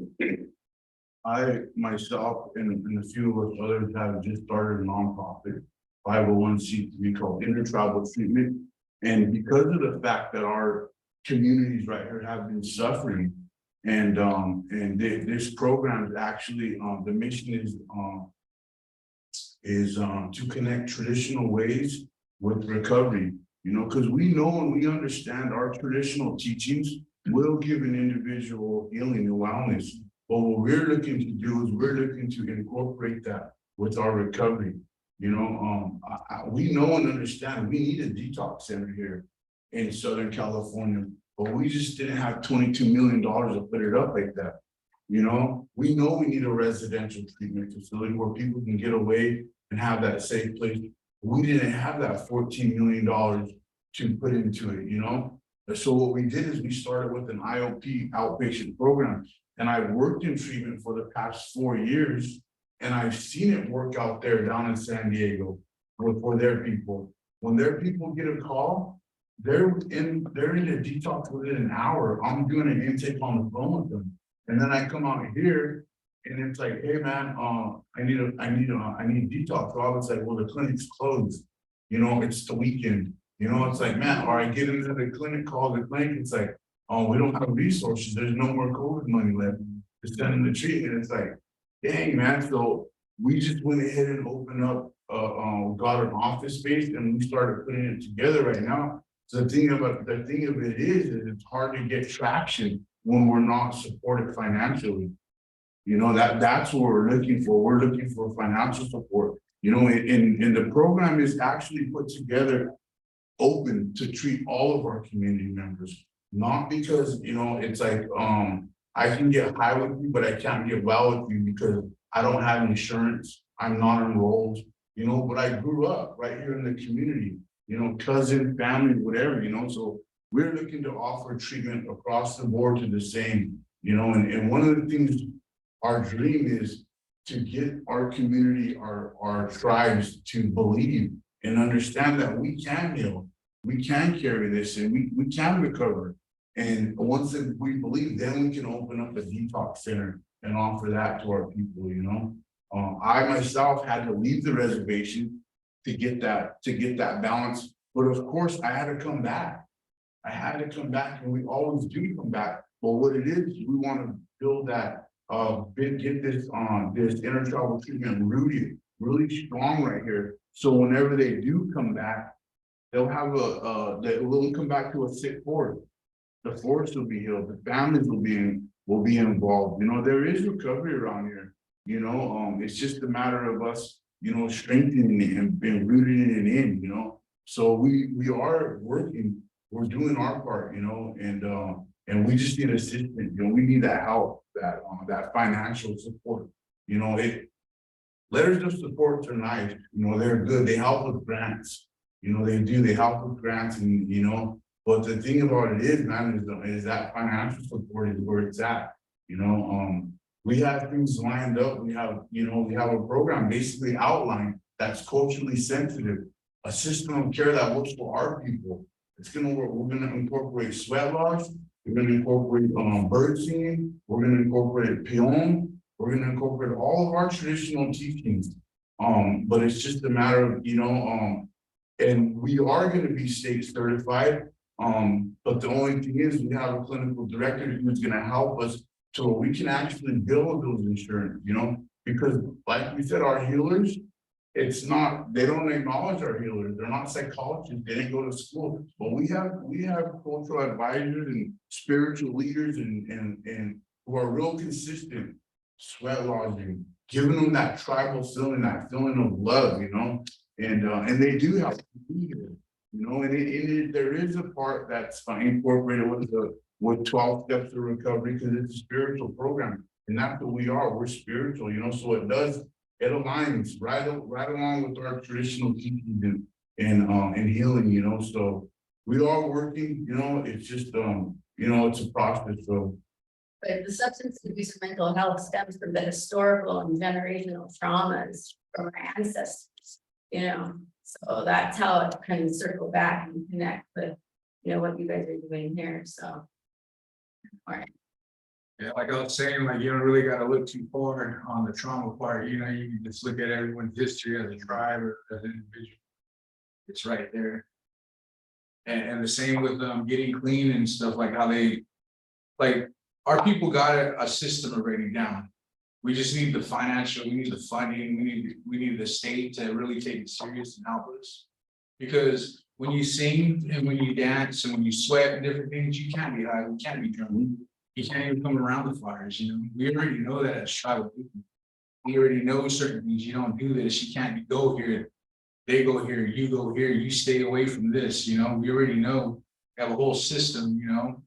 I myself and a few of us others have just started a nonprofit 501c3 called Intertribal Treatment. And because of the fact that our communities right here have been suffering, and this program is actually the mission is to connect traditional ways with recovery. You know, because we know and we understand our traditional teachings will give an individual healing and wellness. But what we're looking to do is we're looking to incorporate that with our recovery. You know, we know and understand we need a detox center here in Southern California, but we just didn't have $22 million to put it up like that. You know we need a residential treatment facility where people can get away and have that safe place. We didn't have that $14 million to put into it, you know? So what we did is we started with an IOP outpatient program, and I've worked in treatment for the past 4 years, and I've seen it work out there down in San Diego for their people. When their people get a call, they're in a detox within an hour. I'm doing an intake on the phone with them. And then I come out here and it's like, hey man, I need detox. So I was like, well, the clinic's closed. You know, it's the weekend. You know, it's like, man, or I get into the clinic, call the clinic, it's like, oh, we don't have resources. There's no more COVID money left to send them the treatment. It's like, dang man. So we just went ahead and opened up, got an office space, and we started putting it together right now. So the thing of it is it's hard to get traction when we're not supported financially. You know, that's what we're looking for. We're looking for financial support. You know, and the program is actually put together open to treat all of our community members. Not because, you know, it's like, I can get high with you, but I can't get well with you because I don't have insurance. I'm not enrolled, you know, but I grew up right here in the community, you know, cousin, family, whatever, you know, so we're looking to offer treatment across the board to the same, you know, and one of the things, our dream is to get our community, our tribes to believe and understand that we can heal, we can carry this, and we can recover. And once that we believe, then we can open up a detox center and offer that to our people, you know. I myself had to leave the reservation to get that balance, but of course I had to come back. And we always do come back. But what it is, we want to build that, get this intertribal treatment rooted really strong right here. So whenever they do come back, they'll have they will come back to a sick forest. The forest will be healed. The families will be involved. You know, there is recovery around here. You know, it's just a matter of us, you know, strengthening it and rooting it in. You know, so we are working. We're doing our part. You know, and we just need assistance. You know, we need that help, that financial support. You know, letters of support are nice. You know, they're good. They help with grants. You know, they do. They help with grants, and you know. But the thing about it is, man, is that financial support is where it's at. You know, we have things lined up. We have a program basically outlined that's culturally sensitive, a system of care that works for our people. It's gonna work. We're gonna incorporate sweat lodge. We're gonna incorporate bird singing. We're gonna incorporate peon. We're gonna incorporate all of our traditional teachings. But it's just a matter of, you know, and we are gonna be state certified. But the only thing is we have a clinical director who's gonna help us so we can actually build those insurance, you know, because like we said, our healers, they don't acknowledge our healers. They're not psychologists. They didn't go to school, but we have cultural advisors and spiritual leaders and who are real consistent, sweat lodging, giving them that tribal feeling, that feeling of love, you know, and they do have to be here. You know, and there is a part that's incorporated with 12 steps of recovery because it's a spiritual program, and that's what we are. We're spiritual, you know. So it aligns right along with our traditional teachings and healing, you know. So we are working, you know. It's just You know, it's a process, so. But the substance abuse and mental health stems from the historical and generational traumas from our ancestors, you know? So that's how it can circle back and connect with, you know, what you guys are doing here, so. All right. Yeah, like I was saying, like, you don't really gotta look too far on the trauma part, you know, you can just look at everyone's history as a tribe or as an individual. It's right there. And the same with getting clean and stuff, like how they, like, our people got a system already down. We just need the financial, we need the funding, we need the state to really take it serious and help us. Because when you sing and when you dance and when you sweat and different things, you can't be high, you can't be drunk. You can't even come around the fires, you know, we already know that as tribal people. We already know certain things, you don't do this, you can't go here. They go here, you go here, you stay away from this, you know, we already know, we have a whole system, you know.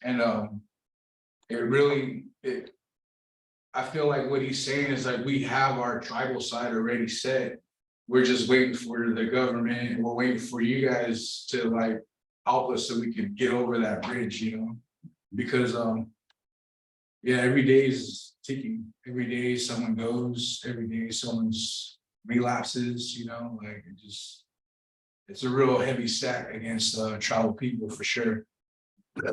And it really, I feel like what he's saying is like, we have our tribal side already set. We're just waiting for the government, and we're waiting for you guys to like help us so we can get over that bridge, you know? Because yeah, every day is ticking, every day someone goes, every day someone's relapses, you know, like it just, it's a real heavy stack against tribal people for sure.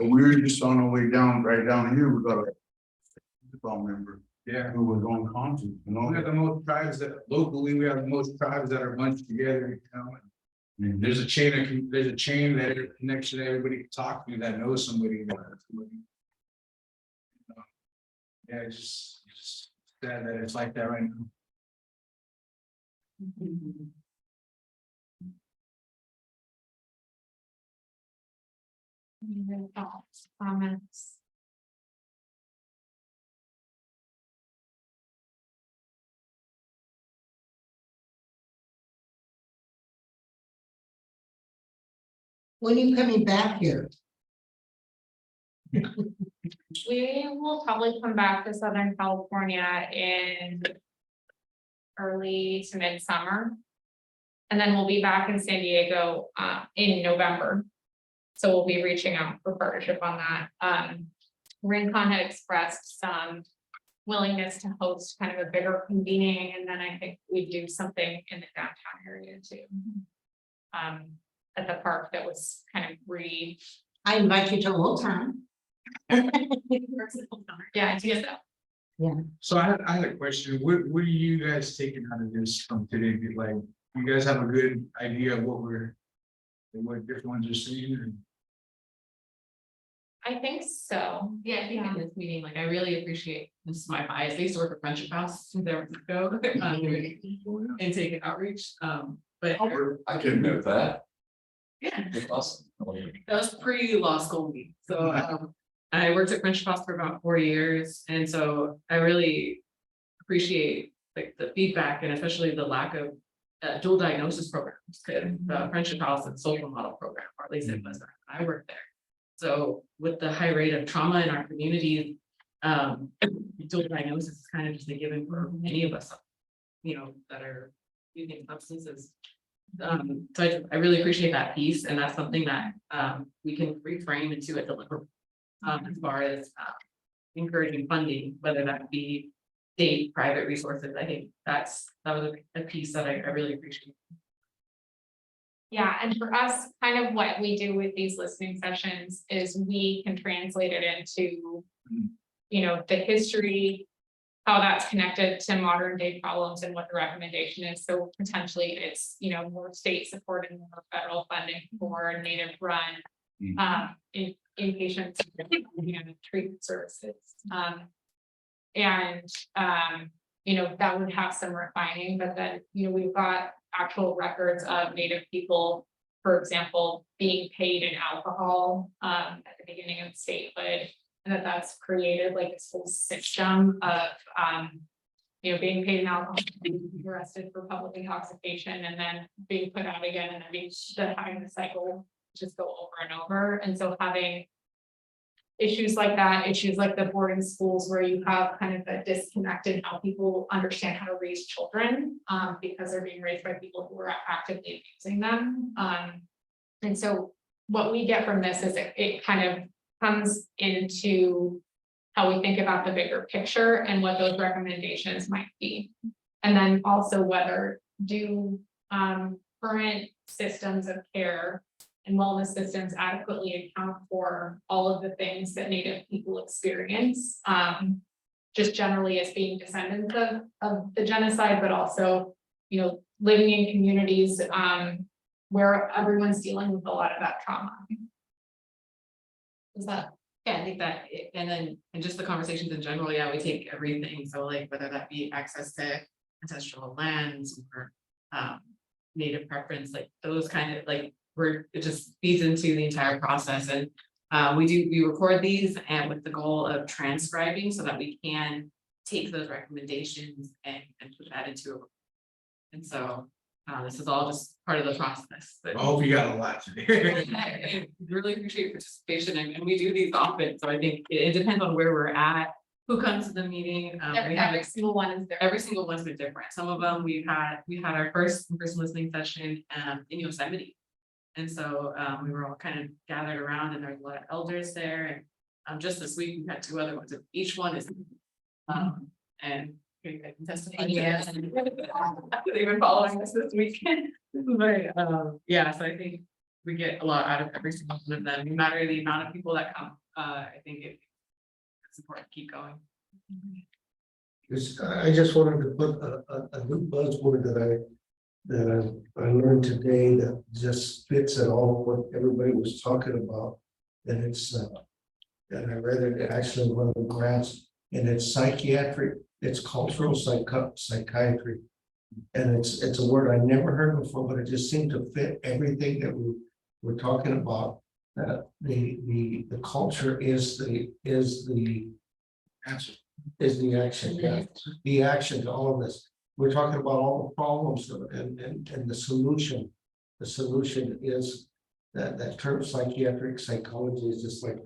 We're just on our way down, right down here, we got a member. Yeah. Who was on conscious, you know? We have the most tribes that locally, we have the most tribes that are bunched together, you know. And there's a chain that connection that everybody can talk to that knows somebody. Yeah, it's just sad that it's like that right now. Any other thoughts, comments? When are you coming back here? We will probably come back to Southern California in early to midsummer. And then we'll be back in San Diego in November. So we'll be reaching out for partnership on that. Rincon had expressed some willingness to host kind of a bigger convening, and then I think we do something in the downtown area too. At the park that was kind of I invite you to Old Town. yeah, to get that. So I had a question. What are you guys taking out of this from today? Like, you guys have a good idea of what different ones are saying? And I think so. Yeah, I think in this meeting, like, I really appreciate, this is my bias, I used to work at Friendship House in San Francisco, and take an outreach, but. I can note that. Yeah, That's awesome. that was pre-law school week, so, I worked at Friendship House for about 4 years, and so I really appreciate, like, the feedback and especially the lack of dual diagnosis programs, because the Friendship House and social model program, or at least it was, I worked there. So with the high rate of trauma in our community, dual diagnosis is kind of just a given for any of us, you know, that are using substances. So I really appreciate that piece, and that's something that we can reframe into a deliverable as far as encouraging funding, whether that be state, private resources. I think that was a piece that I really appreciate. Yeah, and for us, kind of what we do with these listening sessions is we can translate it into, you know, the history, how that's connected to modern day problems and what the recommendation is. So potentially it's, you know, more state support and more federal funding for native run inpatient, you know, treatment services. You know, that would have some refining, but then, you know, we've got actual records of Native people, for example, being paid in alcohol at the beginning of statehood, and that's created like this whole system of you know, being paid in alcohol, being arrested for public intoxication, and then being put out again, and then being having the cycle just go over and over. And so having issues like that, issues like the boarding schools where you have kind of a disconnect in how people understand how to raise children because they're being raised by people who are actively abusing them. And so what we get from this is it kind of comes into how we think about the bigger picture and what those recommendations might be. And then also whether do current systems of care and wellness systems adequately account for all of the things that Native people experience, just generally as being descendants of the genocide, but also, living in communities where everyone's dealing with a lot of that trauma. Is that? Yeah, I think that, and just the conversations in general, yeah, we take everything, so like whether that be access to ancestral lands or native preference, like those kind of like, it just feeds into the entire process. And we record these and with the goal of transcribing so that we can take those recommendations and put that into a. And so this is all just part of the process. But I hope you got a lot today. I really appreciate participation, and we do these often, so I think it depends on where we're at, who comes to the meeting. We have Every single one is different. every single one's been different. Some of them we had our first in-person listening session in Yosemite. And so we were all kind of gathered around, and there's a lot of elders there. And just this week we had 2 other ones. Each one is and I can testify. Yes. They've been following us this weekend. But yeah, so I think we get a lot out of every single one of them, no matter the amount of people that come. I think it's important to keep going. I just wanted to put a new buzzword that I learned today that just fits at all what everybody was talking about. And it's, and I read it actually in one of the grants, and it's psychiatric, it's cultural psychiatry. And it's a word I never heard before, but it just seemed to fit everything that we're talking about. That the culture is the Answer. action, yeah, the action to all of this. We're talking about all the problems and the solution. The solution is that term psychiatric psychology is just like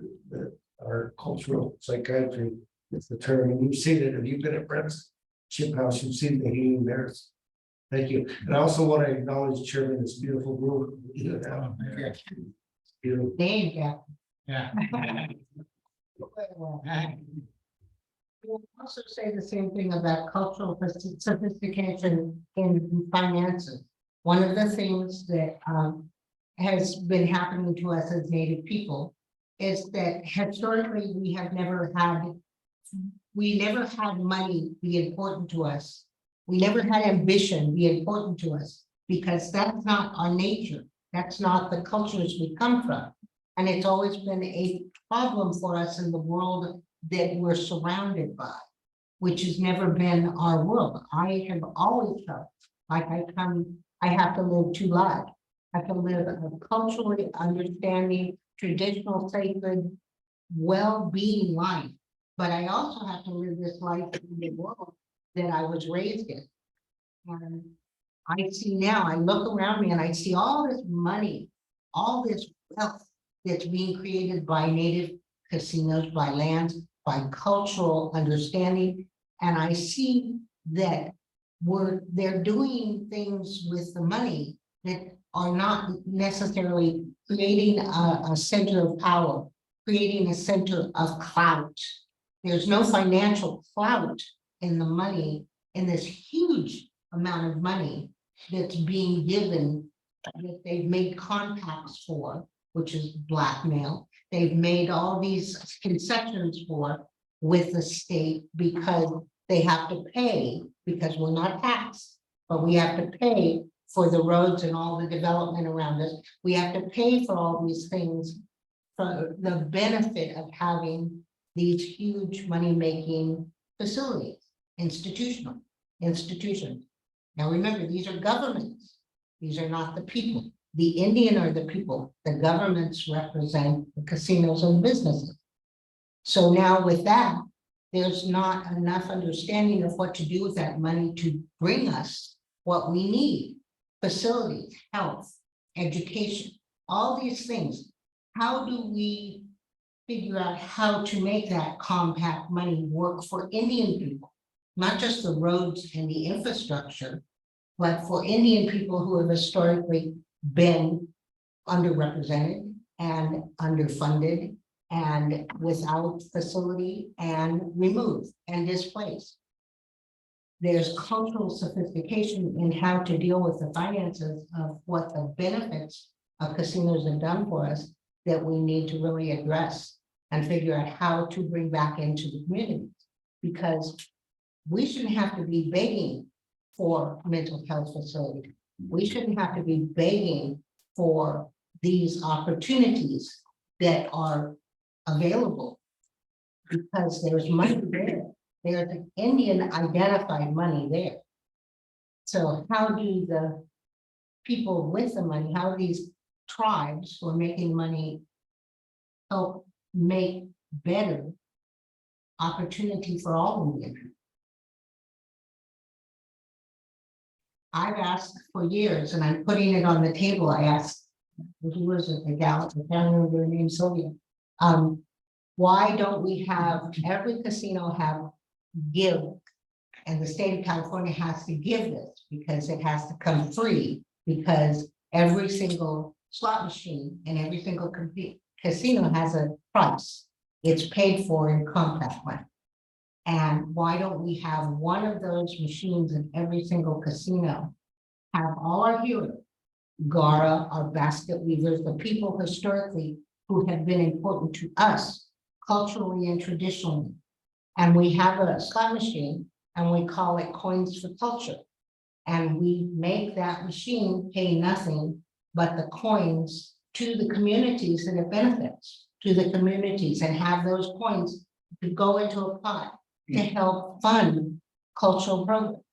our cultural psychiatry. It's the term, and you've seen it. If you've been at Brent's Chip House, you've seen the healing there. Thank you. And I also want to acknowledge Chairman, this beautiful group. Beautiful. There you go. Yeah. We'll also say the same thing about cultural sophistication in finances. One of the things that has been happening to us as Native people is that historically we never had money be important to us. We never had ambition be important to us because that's not our nature. That's not the cultures we come from. And it's always been a problem for us in the world that we're surrounded by, which has never been our world. I have always felt like I have to live 2 lives. I have to live a culturally understanding, traditional, sacred, well-being life. But I also have to live this life in the world that I was raised in. And I see now, I look around me and I see all this money, all this wealth that's being created by Native casinos, by lands, by cultural understanding. And I see that they're doing things with the money that are not necessarily creating a center of power, creating a center of clout. There's no financial clout in the money, in this huge amount of money that's being given, that they've made compacts for, which is blackmail. They've made all these concessions for with the state because they have to pay, because we're not taxed, but we have to pay for the roads and all the development around us. We have to pay for all these things for the benefit of having these huge money-making facilities, institutions. Now remember, these are governments. These are not the people. The Indian are the people. The governments represent the casinos and businesses. So now with that, there's not enough understanding of what to do with that money to bring us what we need. Facilities, health, education, all these things. How do we figure out how to make that compact money work for Indian people? Not just the roads and the infrastructure, but for Indian people who have historically been underrepresented and underfunded and without facility and removed and displaced. There's cultural sophistication in how to deal with the finances of what the benefits of casinos have done for us that we need to really address and figure out how to bring back into the community. Because we shouldn't have to be begging for mental health facilities. We shouldn't have to be begging for these opportunities that are available because there's money there. There's an Indian identified money there. So how do the people with the money, how these tribes who are making money help make better opportunity for all Indians? I've asked for years, and I'm putting it on the table. I asked, who was it, the gal, I can't remember her name, Sylvia. Why don't we have every casino have give, and the state of California has to give this because it has to come free, because every single slot machine and every single casino has a price. It's paid for in compact money. And why don't we have one of those machines in every single casino? Have all our heroes, Gara, our basket weavers, the people historically who have been important to us culturally and traditionally. And we have a slot machine and we call it Coins for Culture. And we make that machine pay nothing but the coins to the communities that it benefits, to the communities, and have those coins to go into a pot to help fund cultural programs.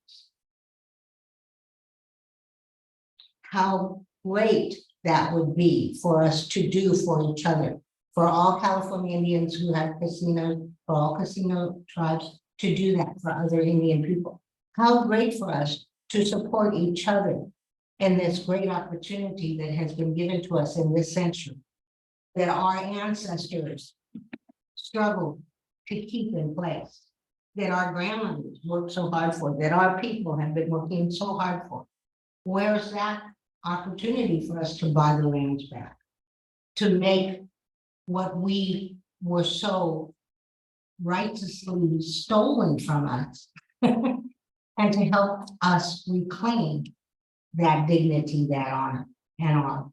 How great that would be for us to do for each other, for all California Indians who have casinos, for all casino tribes to do that for other Indian people. How great for us to support each other in this great opportunity that has been given to us in this century, that our ancestors struggled to keep in place, that our grandmothers worked so hard for, that our people have been working so hard for. Where's that opportunity for us to buy the lands back, to make what we were so righteously stolen from us and to help us reclaim that dignity, that honor, and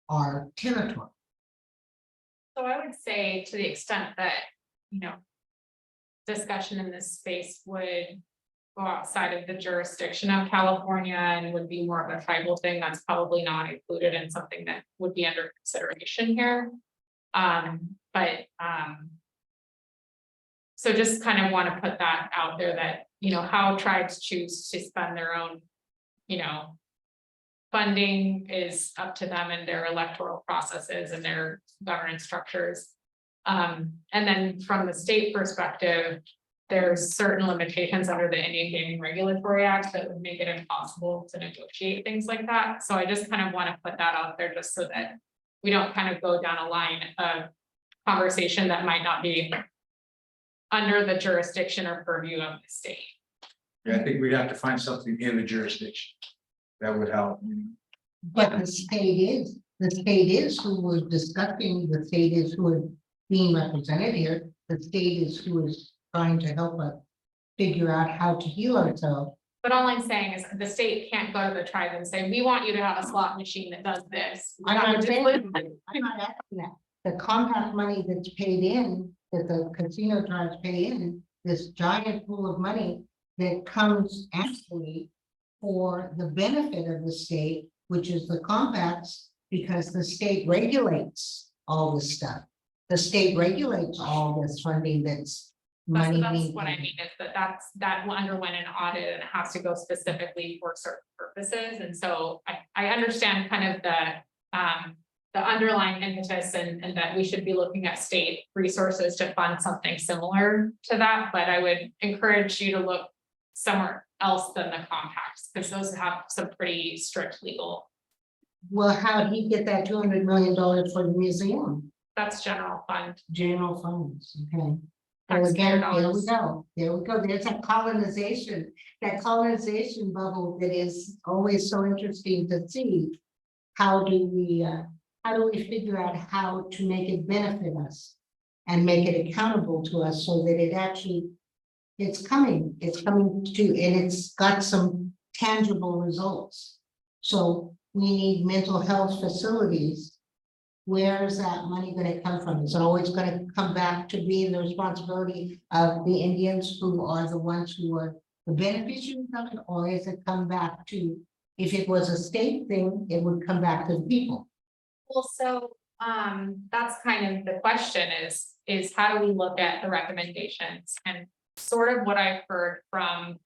our territory? So I would say, to the extent that, discussion in this space would go outside of the jurisdiction of California and would be more of a tribal thing, that's probably not included in something that would be under consideration here. So just kind of want to put that out there that, how tribes choose to spend their own, funding is up to them and their electoral processes and their governance structures. And then from the state perspective, there's certain limitations under the Indian Gaming Regulatory Act that would make it impossible to negotiate things like that. So I just kind of want to put that out there just so that we don't kind of go down a line of conversation that might not be under the jurisdiction or purview of the state. Yeah, I think we'd have to find something in the jurisdiction that would help. But the state is who we're discussing, the state is who is being represented here, the state is who is trying to help us figure out how to heal ourselves. But all I'm saying is the state can't go to the tribe and say, we want you to have a slot machine that does this. I'm not asking that. The compact money that's paid in, that the casino tribes pay in, this giant pool of money that comes actually for the benefit of the state, which is the compacts, because the state regulates all this stuff. The state regulates all this funding that's money. That's what I mean, is that underwent an audit and it has to go specifically for certain purposes. And so I understand kind of the underlying impetus and that we should be looking at state resources to fund something similar to that, but I would encourage you to look somewhere else than the compacts, because those have some pretty strict legal. Well, how did he get that $200 million for the museum? That's general fund. General funds, okay. So Taxpayer again, there we dollars. go, there we go, there's that colonization bubble that is always so interesting to see. How do we figure out how to make it benefit us? and make it accountable to us so that it actually, it's coming to, and it's got some tangible results. So we need mental health facilities. Where is that money gonna come from? Is it always gonna come back to being the responsibility of the Indians who are the ones who are the beneficiaries of it? Or is it come back to, if it was a state thing, it would come back to the people? Well, so, that's kind of the question is how do we look at the recommendations? And sort of what I've heard from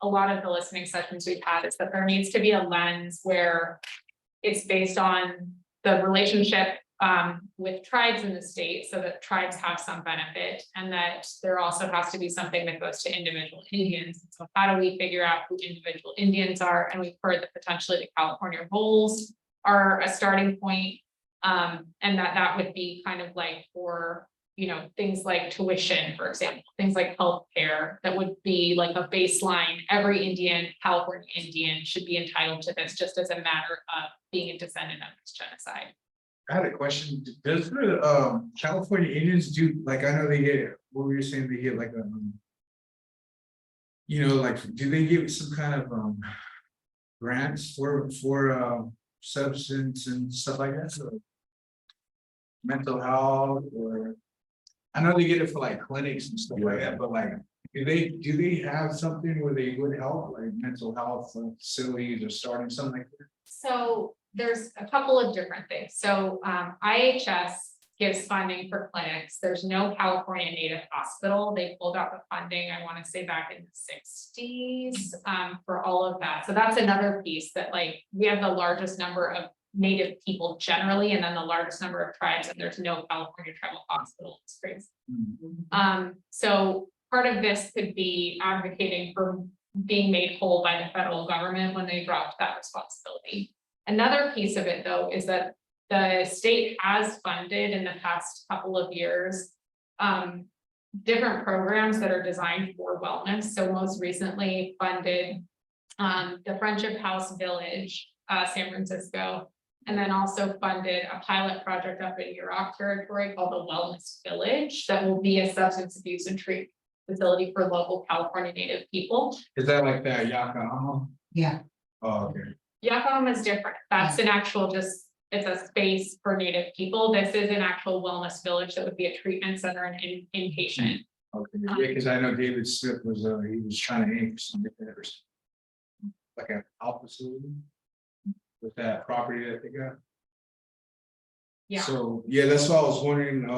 a lot of the listening sessions we've had is that there needs to be a lens where it's based on the relationship with tribes in the state, so that tribes have some benefit, and that there also has to be something that goes to individual Indians. So how do we figure out who individual Indians are? And we've heard that potentially the California rolls are a starting point, and that would be kind of like for, you know, things like tuition, for example, things like healthcare, that would be like a baseline. Every Indian, California Indian, should be entitled to this, just as a matter of being a descendant of this genocide. I had a question. Does the California Indians do, like, I know they get, what were you saying, they get like a, you know, like, do they give some kind of grants for substance and stuff like that? So mental health, or I know they get it for like clinics and stuff like that, but like, do they have something where they would help, like mental health facilities, or starting something like that? So there's a couple of different things. So IHS gives funding for clinics. There's no California Native hospital. They pulled out the funding, I want to say back in the 60s for all of that. So that's another piece that, like, we have the largest number of Native people generally, and then the largest number of tribes, and there's no California tribal hospital. It's crazy. So part of this could be advocating for being made whole by the federal government when they dropped that responsibility. Another piece of it, though, is that the state has funded in the past couple of years different programs that are designed for wellness. So most recently funded the Friendship House Village, San Francisco, and then also funded a pilot project up in Yurok territory called the Wellness Village that will be a substance abuse and treatment facility for local California Native people. Is that like that Yakama? Yeah. Oh, okay. Yakama is different. That's an actual it's a space for Native people. This is an actual wellness village that would be a treatment center and inpatient. Okay, yeah, because I know David Smith was, he was trying to aim for something like that, like an alpha facility with that property that they got. Yeah. So, yeah, that's why I was wondering,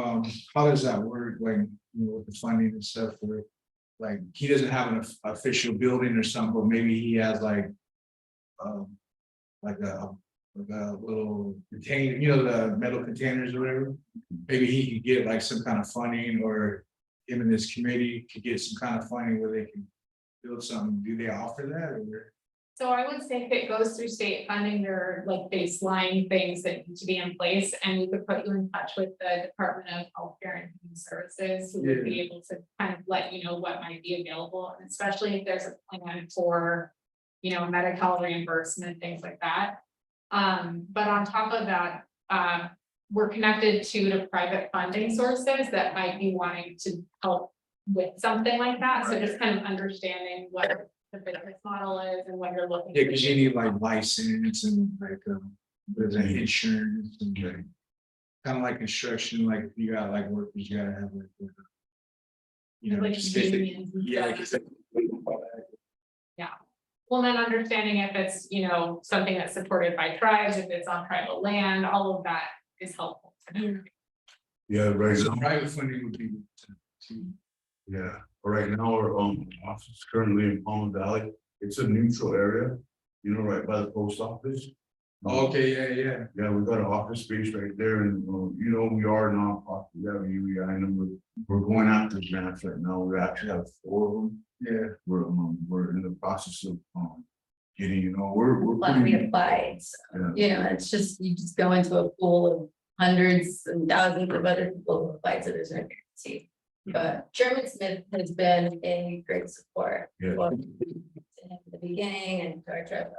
how does that work, like, you know, with the funding and stuff, for, like, he doesn't have an official building or something, but maybe he has like a little container, you know, the metal containers or whatever. Maybe he could get like some kind of funding, or him and this committee could get some kind of funding where they can build something. Do they offer that, or? So I would say if it goes through state funding, there are like baseline things that need to be in place, and we could put you in touch with the Department of Healthcare and Human Services, who would be able to kind of let you know what might be available, and especially if there's a plan for, you know, medical reimbursement, things like that. But on top of that, we're connected to private funding sources that might be wanting to help with something like that. So just kind of understanding what the business model is and what you're looking. Yeah, because you need like license and like there's an insurance and like, kind of like construction, like you got like workers, you gotta have like, you know, Like specific, unions and yeah, stuff. Well, then understanding if it's, you know, something that's supported by tribes, if it's on tribal land, all of that is helpful to know. Yeah, right so now, private funding would be to yeah, right now, our office is currently in Palm Valley. It's a neutral area, you know, right by the post office. okay, yeah. Yeah, we've got an office space right there, and you know, we are a nonprofit, we have a UEI number. We're going after grants right now. We actually have 4 of them. Yeah. We're in the process of getting, you know, we're But we pretty, applied, so, yeah. you know, it's just, you just go into a pool of hundreds and thousands of other people who applied, so there's no guarantee. But Chairman Smith has been a great support. Yeah. For the beginning, and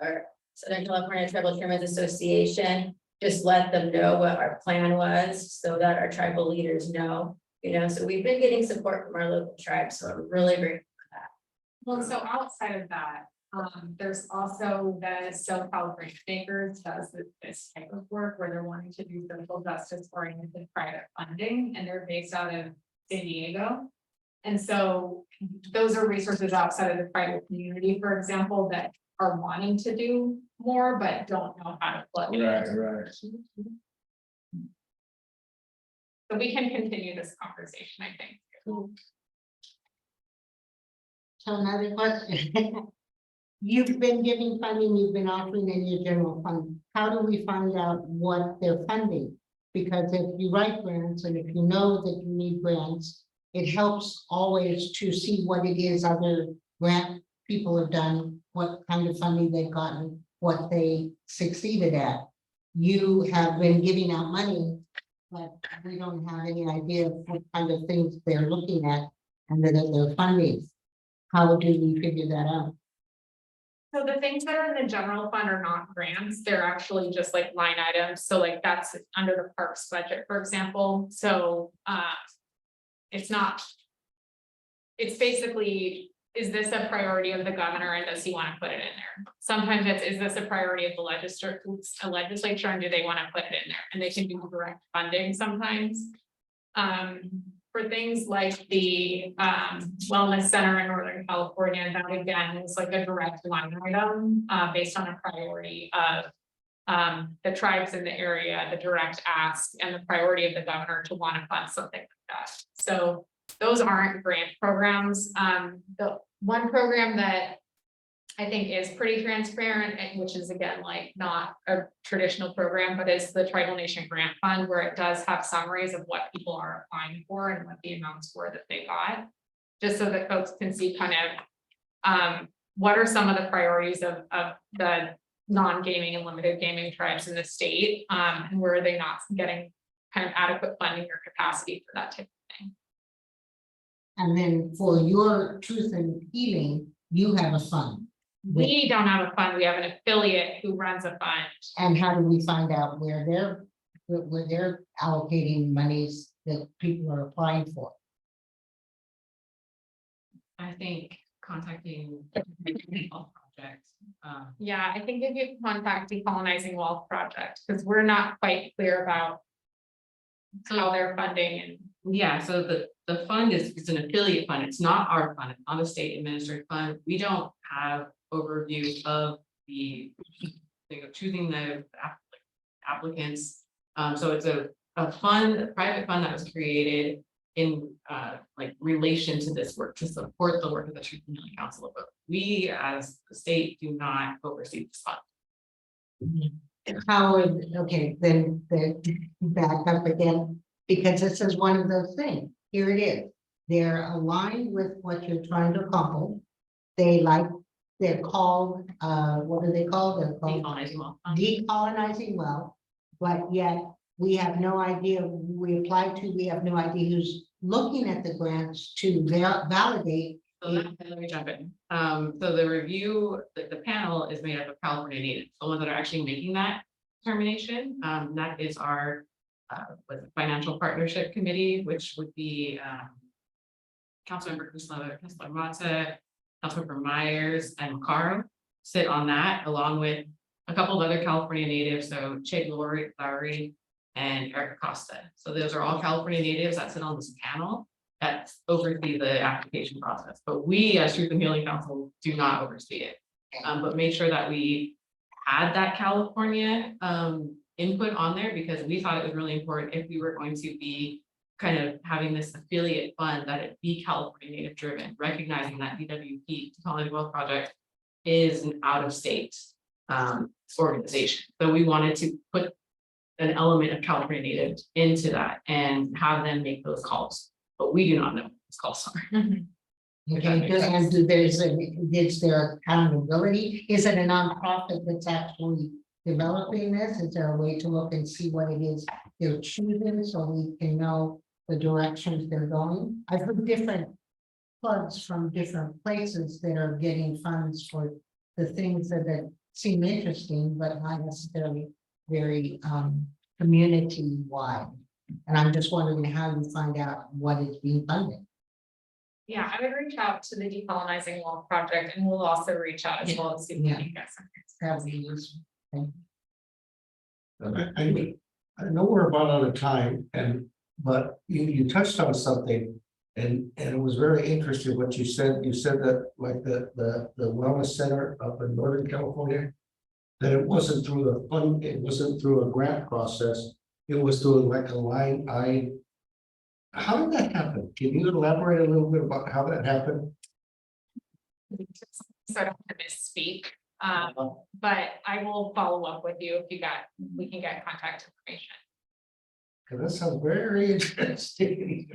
our Southern California Tribal Chairmen's Association, just let them know what our plan was, so that our tribal leaders know. You know, so we've been getting support from our local tribes, so I'm really grateful for that. Well, so outside of that, there's also the SoCal Grant Makers does this type of work where they're wanting to do social justice oriented private funding, and they're based out of San Diego. And so those are resources outside of the private community, for example, that are wanting to do more, but don't know how to plug it in. right. So we can continue this conversation, I think. So another question. You've been giving funding, you've been offering in your general fund. How do we find out what they're funding? Because if you write grants and if you know that you need grants, it helps always to see what it is other grant people have done, what kind of funding they've gotten, what they succeeded at. You have been giving out money, but we don't have any idea of what kind of things they're looking at and that they're funding. How do we figure that out? So the things that are in the general fund are not grants, they're actually just like line items, so like that's under the parks budget, for example, so it's not. It's basically, is this a priority of the governor and does he want to put it in there? Sometimes it's, is this a priority of the legislature and do they want to put it in there? And they can do direct funding sometimes. For things like the wellness center in Northern California, that again is like a direct line item based on a priority of the tribes in the area, the direct ask, and the priority of the governor to want to fund something like that. So those aren't grant programs. The one program that I think is pretty transparent, and which is again like not a traditional program, but is the Tribal Nation Grant Fund, where it does have summaries of what people are applying for and what the amounts were that they got, just so that folks can see kind of what are some of the priorities of the non-gaming and limited gaming tribes in the state, and where are they not getting kind of adequate funding or capacity for that type of thing. And then for your truth and healing, you have a fund. We don't have a fund, we have an affiliate who runs a fund. And how do we find out where they're allocating monies that people are applying for? I think contacting all projects. Yeah, I think if you contact Decolonizing Wealth Project, because we're not quite clear about how they're funding and. Yeah, so the fund is an affiliate fund. It's not our fund, it's not a state administered fund. We don't have overview of the choosing the applicants. So it's a fund, a private fund that was created in like relation to this work to support the work of the Truth and Healing Council. But we as the state do not oversee this fund. How would, okay, then back up again, because this is one of those things. Here it is. They're aligned with what you're trying to accomplish. They're called, what are they called? They're called Decolonizing Wealth. Decolonizing Wealth, but yet we have no idea who we apply to. We have no idea who's looking at the grants to validate. So let me jump in. So the review, the panel is made up of California natives, the ones that are actually making that determination. That is our financial partnership committee, which would be Councilmember Christina, Councilmember Myers, and Carl sit on that, along with a couple of other California natives, so Che Lowry and Eric Acosta. So those are all California natives that sit on this panel that oversee the application process. But we, as Truth and Healing Council, do not oversee it. But make sure that we had that California input on there, because we thought it was really important if we were going to be kind of having this affiliate fund, that it be California native driven, recognizing that DWP, Decolonizing Wealth Project, is an out-of-state organization. So we wanted to put an element of California native into that and have them make those calls, but we do not know what those calls are. Okay, and is there accountability? Is it a nonprofit that's actually developing this? Is there a way to look and see what it is they're choosing so we can know the directions they're going? I've heard different plugs from different places that are getting funds for the things that seem interesting, but not necessarily very community wide. And I'm just wondering how you find out what is being funded. Yeah, I would reach out to the decolonizing wall project, and we'll also reach out as well and see if we Yeah. can get some. That would be useful. I know we're about out of time but you touched on something. And it was very interesting what you said. You said that like the wellness center up in Northern California. That it wasn't through the fund, it wasn't through a grant process. It was through like a line. How did that happen? Can you elaborate a little bit about how that happened? So I don't want to misspeak, but I will follow up with you if we can get contact information. Because that sounds very interesting.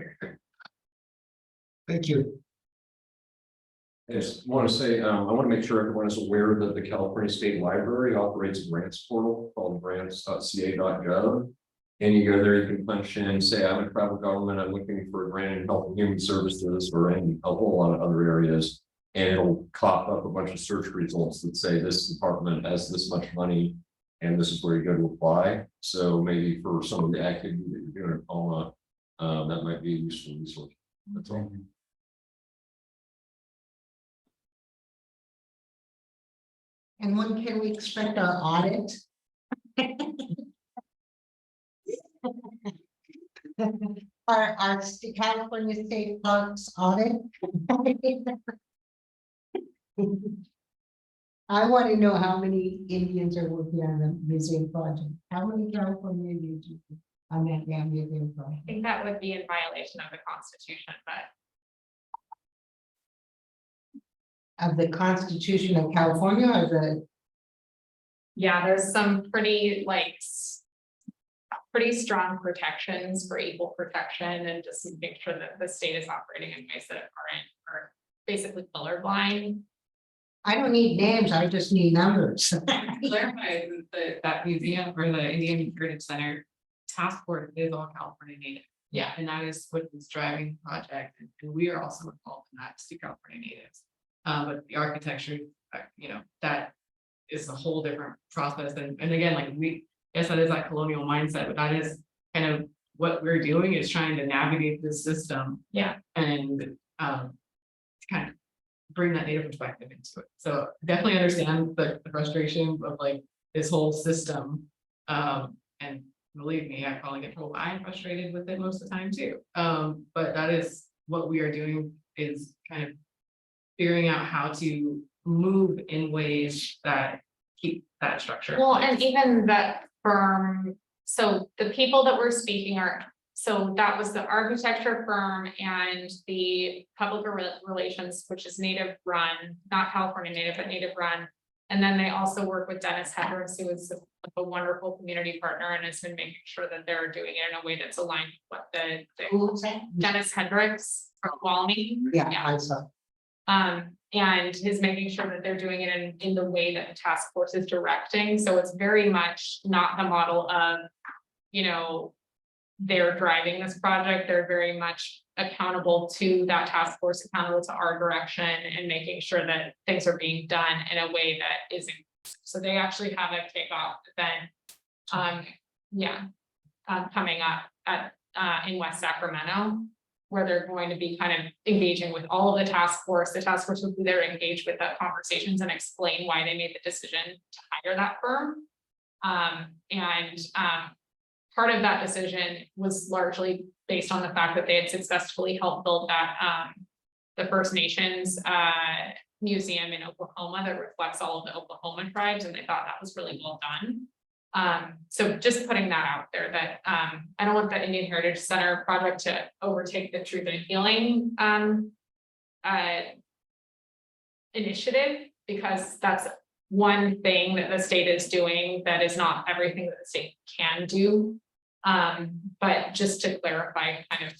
Thank you. I just want to say, I want to make sure everyone is aware that the California State Library operates a grants portal called grants.ca.gov. And you go there, you can punch in, say, I'm a tribal government, I'm looking for a grant in health and human services or in a whole lot of other areas. And it'll pop up a bunch of search results that say this department has this much money and this is where you go to apply. So maybe for some of the activity that you're doing in Palma, that might be a useful resource. That's all. And when can we expect our audit? Our California State Parks audit? I want to know how many Indians are working on the museum project. How many California Indians on that damn museum I project? think that would be in violation of the Constitution, but Of the Constitution of California or the, yeah, there's some pretty pretty strong protections for equal protection and just make sure that the state is operating in ways that are basically colorblind. I don't need names, I just need numbers. Clarify that museum or the Indian Heritage Center task force is all California native. Yeah, and that is what is driving the project, and we are also involved in that to California natives. But the architecture, that is a whole different process, and again, like yes, that is that colonial mindset, but that is kind of what we're doing is trying to navigate this system. Yeah. And kind of bring that native perspective into it. So definitely understand the frustration of like this whole system. And believe me, I probably get told I am frustrated with it most of the time too. But that is what we are doing, is kind of figuring out how to move in ways that keep that structure. Well, and even that firm, so the people that we're speaking so that was the architecture firm and the public relations, which is native run, not California native, but native run. And then they also work with Dennis Hendricks, who is a wonderful community partner and has been making sure that they're doing it in a way that's aligned with what Who was that? Dennis Hendricks from Walney. Yeah, I saw. And is making sure that they're doing it in the way that the task force is directing. So it's very much not the model of, they're driving this project. They're very much accountable to that task force, accountable to our direction, and making sure that things are being done in a way that is inclusive. So they actually have a kickoff event, coming up at in West Sacramento, where they're going to be kind of engaging with all of the task force. The task force will be there to engage with the conversations and explain why they made the decision to hire that firm. Part of that decision was largely based on the fact that they had successfully helped build that the First Nations museum in Oklahoma that reflects all of the Oklahoma tribes, and they thought that was really well done. So just putting that out there, that I don't want the Indian Heritage Center project to overtake the Truth and Healing initiative, because that's one thing that the state is doing that is not everything that the state can do. But just to clarify kind of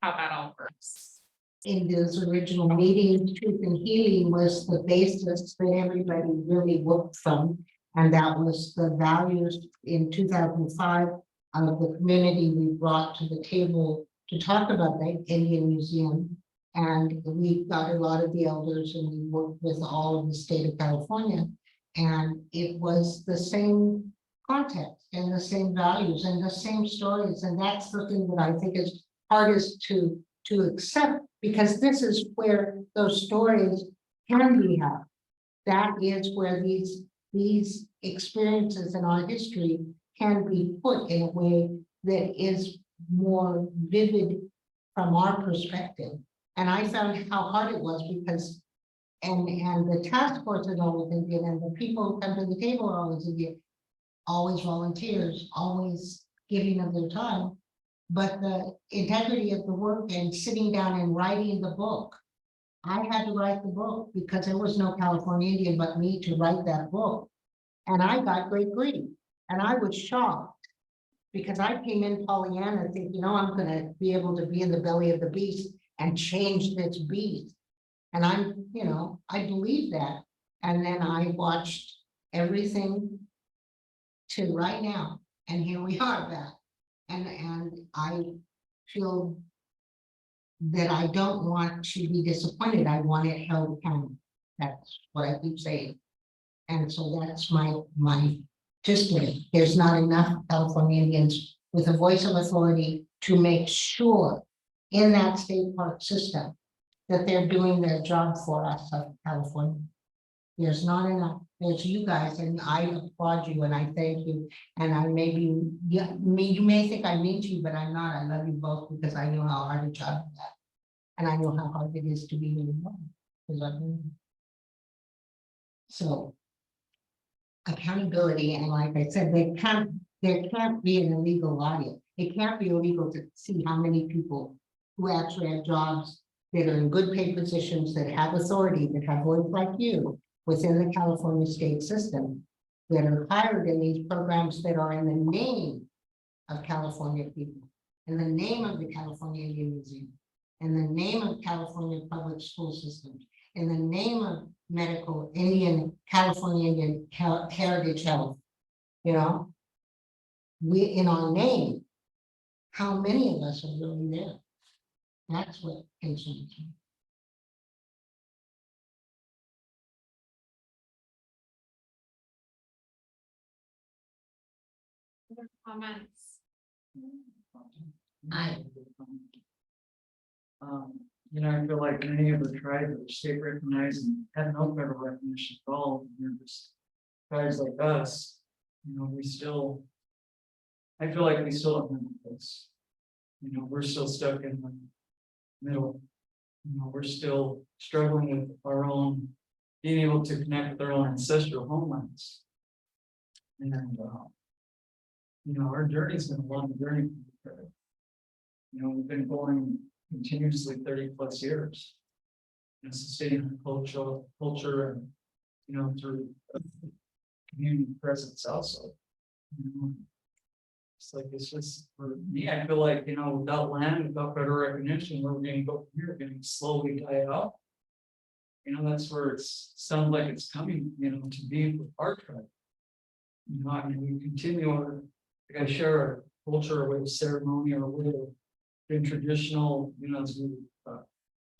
how that all works. In those original meetings, Truth and Healing was the basis that everybody really worked from. And that was the values in 2005 of the community we brought to the table to talk about the Indian Museum. And we got a lot of the elders and we worked with all of the state of California. And it was the same context and the same values and the same stories. And that's the thing that I think is hardest to accept, because this is where those stories can be held. That is where these experiences in our history can be put in a way that is more vivid from our perspective. And I found how hard it was because, and the task force is always Indian, and the people who come to the table are always Indian, always volunteers, always giving of their time. But the integrity of the work and sitting down and writing the book, I had to write the book because there was no California Indian but me to write that book. And I got great grief, and I was shocked because I came in Pollyanna thinking, I'm gonna be able to be in the belly of the beast and change this beast. And I believe that. And then I watched everything to right now, and here we are back. And I feel that I don't want to be disappointed. I want it held accountable. That's what I keep saying. And so that's my just there's not enough California Indians with a voice of authority to make sure in that state park system that they're doing their job for us of California. There's not enough. There's you guys, and I applaud you and I thank you. And I you may think I mean to you, but I'm not. I love you both because I know how hard a job you have. And I know how hard it is to be here. Because I've been. So accountability, and like I said, there can't be an illegal audit. It can't be illegal to see how many people who actually have jobs that are in good paid positions, that have authority, that have voice like you within the California state system, that are hired in these programs that are in the name of California people, in the name of the California Indian Museum, in the name of California public school systems, in the name of medical Indian, California Indian heritage health. We in our name, how many of us are really there? That's what concerns me. Other comments? I I feel like many of the tribes that are state recognized and have no federal recognition at all, just tribes like us, we still. I feel like we still don't have a place. We're still stuck in the middle. We're still struggling with our own, being able to connect with our own ancestral homelands. And our journey's been a long journey. We've been going continuously 30+ years. And sustaining culture and through community presence also. It's just for me, I feel like without land, without federal recognition, we're going to go from here, going to slowly die out. That's where it sounds like it's coming, to be with our tribe. We continue our, like I share our culture, our way of ceremony, our way of being traditional, as we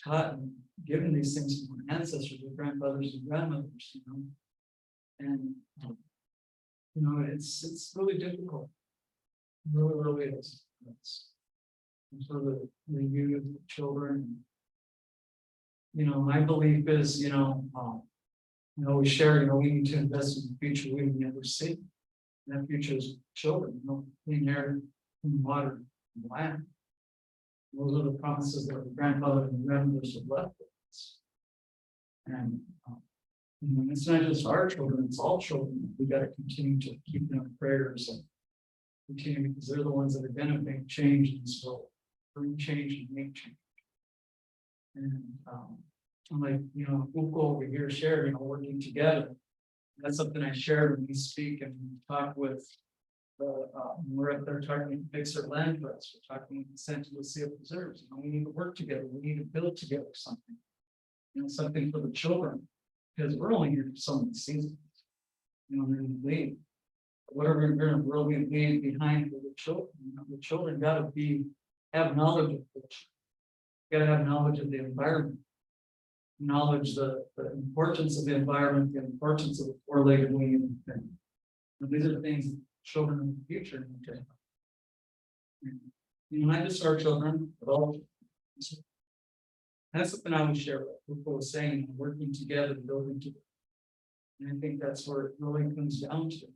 taught and given these things from our ancestors, our grandfathers and grandmothers, and it's really difficult. Really is. And for the youth, the children. My belief is, we share, we need to invest in the future we never see. And that future is children, clean air, clean water, and land. Those are the promises that the grandfathers and grandmothers have left with us. And it's not just our children, it's all children. We got to continue to keep them in prayers and continue, because they're the ones that are going to make change in this world, bring change and make change. And I'm like, Uko over here shared, working together. That's something I shared when we speak and talk with Loretta. They're talking to fix their land trust. We're talking consent to the seal preserves. We need to work together. We need to build together something. Something for the children, because we're only here for so many seasons. They're going to leave. Whatever we're going to leave behind for the children. The children got to have knowledge of culture. Got to have knowledge of the environment. Knowledge the importance of the environment, the importance of the four-legged wing. And these are things children in the future. And, you know, not just our children, but all. That's something I would share with people saying, working together, building together. And I think that's where it really comes down to.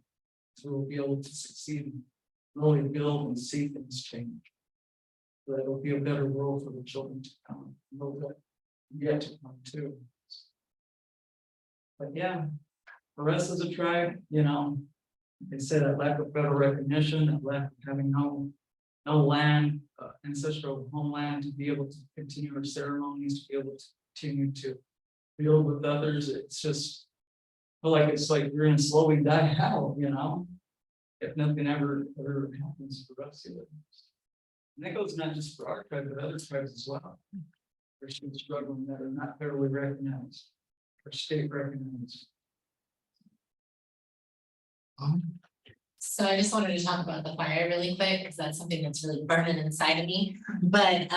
So we'll be able to succeed, and really build and see things change. That it'll be a better world for the children to come, yet to come too. But yeah, for us as a tribe, you know, they say that lack of federal recognition, that lack of having no land, ancestral homeland to be able to continue our ceremonies, to be able to continue to build with others. It's just feel like it's like we're gonna slowly die out, you know, if nothing ever happens for us. Either. And that goes not just for our tribe, but other tribes as well. They're still struggling that are not federally recognized or state recognized. So I just wanted to talk about the fire really quick, because that's something that's really burning inside of me. But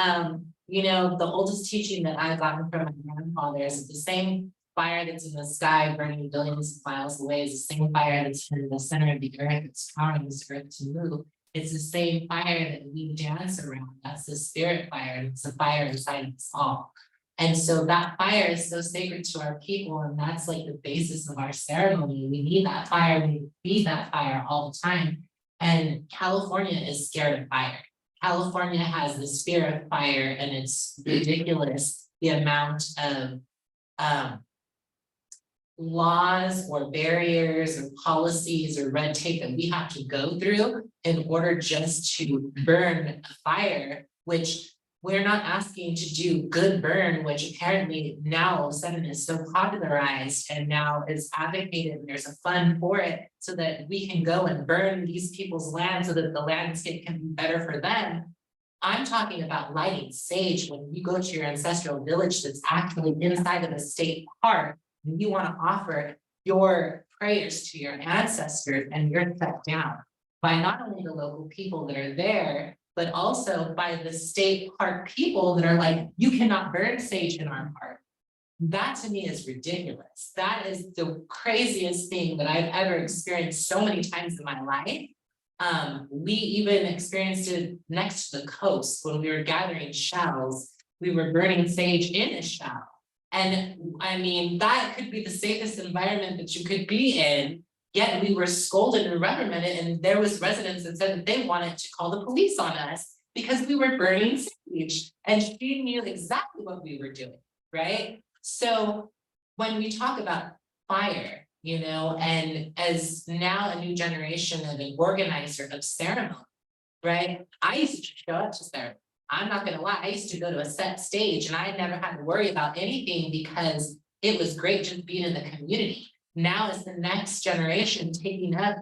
you know, the oldest teaching that I've gotten from my grandfather is the same fire that's in the sky burning billions of miles away is the same fire that's in the center of the earth that's powering this earth to move. It's the same fire that we dance around. That's the spirit fire, and it's the fire inside of us all. And so that fire is so sacred to our people, and that's like the basis of our ceremony. We need that fire, we feed that fire all the time. And California is scared of fire. California has the fear of fire, and it's ridiculous the amount of laws or barriers or policies or red tape that we have to go through in order just to burn a fire, which we're not asking to do good burn, which apparently now all of a sudden is so popularized and now is advocated. There's a fund for it so that we can go and burn these people's land so that the landscape can be better for them. I'm talking about lighting sage when you go to your ancestral village that's actually inside of a state park. And you want to offer your prayers to your ancestors, and you're shut down by not only the local people that are there, but also by the state park people that are like, you cannot burn sage in our park. That to me is ridiculous. That is the craziest thing that I've ever experienced so many times in my life. We even experienced it next to the coast when we were gathering shells. We were burning sage in a shell. And I mean, that could be the safest environment that you could be in. Yet we were scolded and reprimanded, and there was residents that said that they wanted to call the police on us because we were burning sage, and she knew exactly what we were doing, right? So when we talk about fire, you know, and as now a new generation of an organizer of ceremony, right? I used to show up to ceremony. I'm not gonna lie, I used to go to a set stage and I never had to worry about anything because it was great just being in the community. Now is the next generation taking up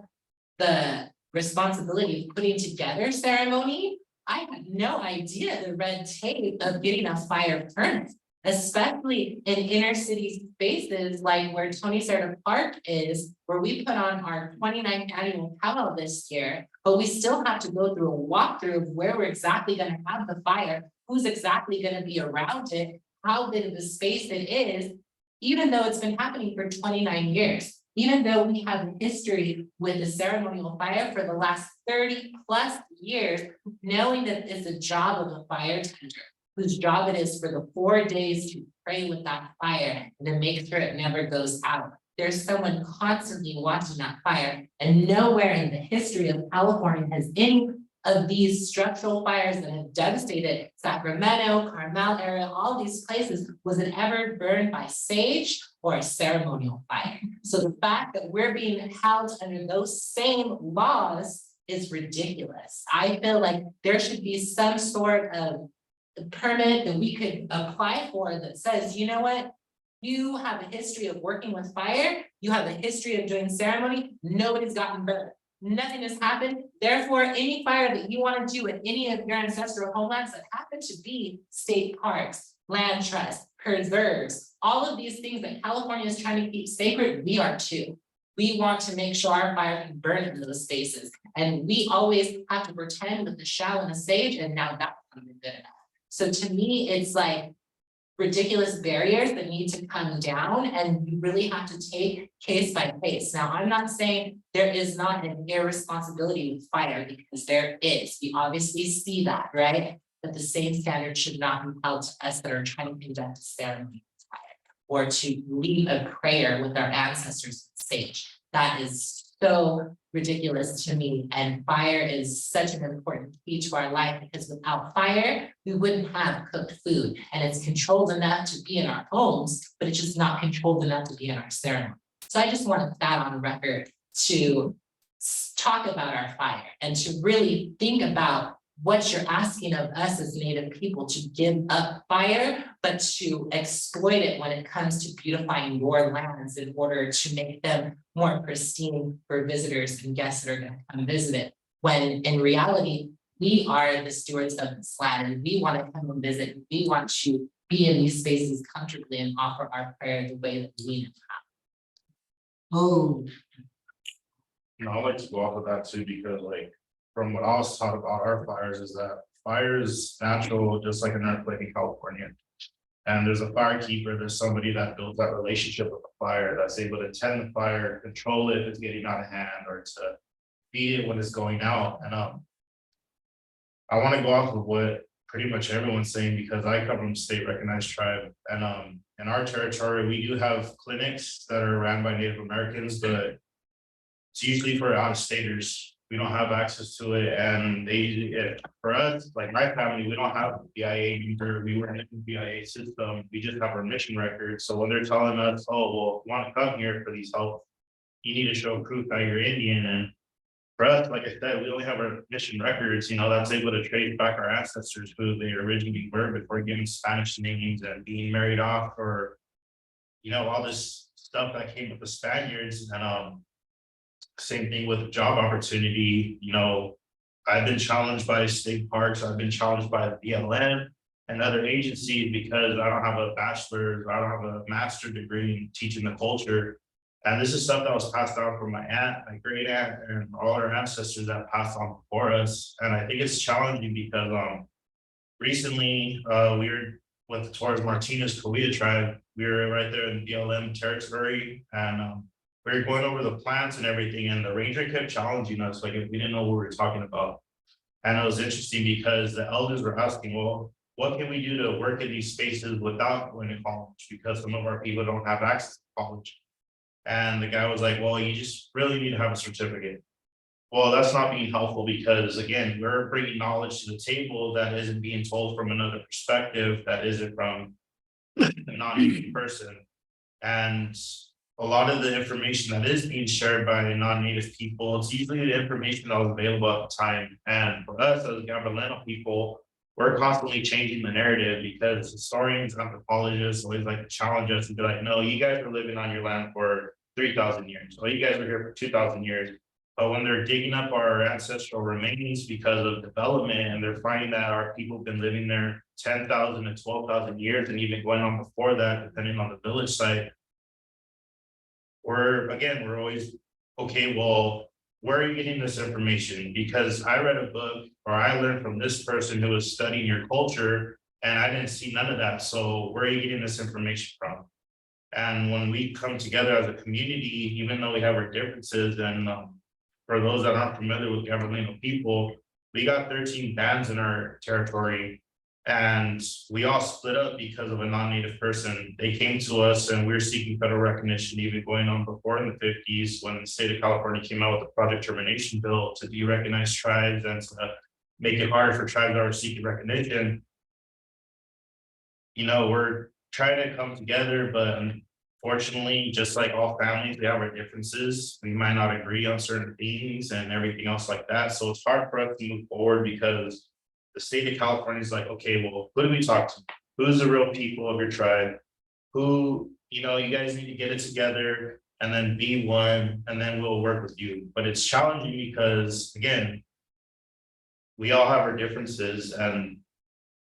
the responsibility of putting together ceremony. I had no idea the red tape of getting a fire permit, especially in inner city spaces like where Tony Serta Park is, where we put on our 29th annual powwow this year, but we still have to go through a walkthrough of where we're exactly going to have the fire, who's exactly going to be around it, how big of a space it is, even though it's been happening for 29 years, even though we have history with the ceremonial fire for the last 30+ years, knowing that it's a job of a fire tender, whose job it is for the 4 days to pray with that fire and to make sure it never goes out. There's someone constantly watching that fire, and nowhere in the history of California has any of these structural fires that have devastated Sacramento, Carmel area, all these places, was it ever burned by sage or a ceremonial fire. So the fact that we're being held under those same laws is ridiculous. I feel like there should be some sort of permit that we could apply for that says, you know what? You have a history of working with fire, you have a history of doing ceremony, nobody's gotten burned. Nothing has happened. Therefore, any fire that you want to do in any of your ancestral homelands that happen to be state parks, land trusts, preserves, all of these things that California is trying to keep sacred, we are too. We want to make sure our fire can burn in those spaces. And we always have to pretend with the shell and the sage, and now that's not good enough. So to me, it's like, ridiculous barriers that need to come down, and you really have to take case by case. Now, I'm not saying there is not an irresponsibility with fire, because there is. We obviously see that, right? But the same standard should not be held to us that are trying to conduct a ceremony with fire, or to lead a prayer with our ancestors on stage. That is so ridiculous to me, and fire is such an important key to our life, because without fire, we wouldn't have cooked food, and it's controlled enough to be in our homes, but it's just not controlled enough to be in our ceremony. So I just want to put that on record to talk about our fire, and to really think about what you're asking of us as Native people, to give up fire, but to exploit it when it comes to beautifying your lands in order to make them more pristine for visitors and guests that are going to come visit it. When in reality, we are the stewards of this land, and we want to come and visit. We want to be in these spaces comfortably and offer our prayer the way that we know how. Oh, And I like to go off of that too, because like, from what I was taught about our fires is that fire is natural, just like an earthquake in California. And there's a firekeeper, there's somebody that builds that relationship with the fire, that's able to tend the fire, control it if it's getting out of hand, or to feed it when it's going out. And I want to go off of what pretty much everyone's saying, because I come from a state recognized tribe, and in our territory, we do have clinics that are ran by Native Americans, but it's usually for out-of-staters. We don't have access to it, and for us, like my family, we don't have a BIA number. We weren't in the BIA system. We just have our mission record. So when they're telling us, oh, well, if you want to come here for these help, you need to show proof that you're Indian. And for us, like I said, we only have our mission records, that's able to trace back our ancestors, who they originally were before getting Spanish names and being married off, or, all this stuff that came with the Spaniards. And same thing with job opportunity. I've been challenged by state parks, I've been challenged by the BLM and other agencies, because I don't have a bachelor's, I don't have a master's degree in teaching the culture. And this is stuff that was passed down from my aunt, my great aunt, and all our ancestors that passed on before us. And I think it's challenging because recently we were with the Torres Martinez Coweta tribe. We were right there in the BLM territory, and we were going over the plants and everything, and the ranger kept challenging us, like if we didn't know what we were talking about. And it was interesting because the elders were asking, well, what can we do to work in these spaces without going to college? Because some of our people don't have access to college. And the guy was like, well, you just really need to have a certificate. Well, that's not being helpful, because again, we're bringing knowledge to the table that isn't being told from another perspective, that isn't from a non-native person. And a lot of the information that is being shared by non-native people, it's usually the information that was available at the time. And for us as Gabrielino people, we're constantly changing the narrative, because historians and anthropologists always like to challenge us and be like, no, you guys are living on your land for 3,000 years. Well, you guys are here for 2,000 years. But when they're digging up our ancestral remains because of development, and they're finding that our people have been living there 10,000 to 12,000 years, and even going on before that, depending on the village site, we're always, okay, well, where are you getting this information? Because I read a book, or I learned from this person who was studying your culture, and I didn't see none of that. So where are you getting this information from? And when we come together as a community, even though we have our differences, and for those that aren't familiar with Gabrielino people, we got 13 bands in our territory. And we all split up because of a non-native person. They came to us and we were seeking federal recognition, even going on before in the 50s, when the state of California came out with the Project Termination Bill to de-recognize tribes and to make it harder for tribes that are seeking recognition. We're trying to come together, but unfortunately, just like all families, we have our differences. We might not agree on certain things and everything else like that. So it's hard for us to move forward, because the state of California is like, okay, well, who do we talk to? Who's the real people of your tribe? Who, you guys need to get it together and then be one, and then we'll work with you. But it's challenging because, again, we all have our differences. And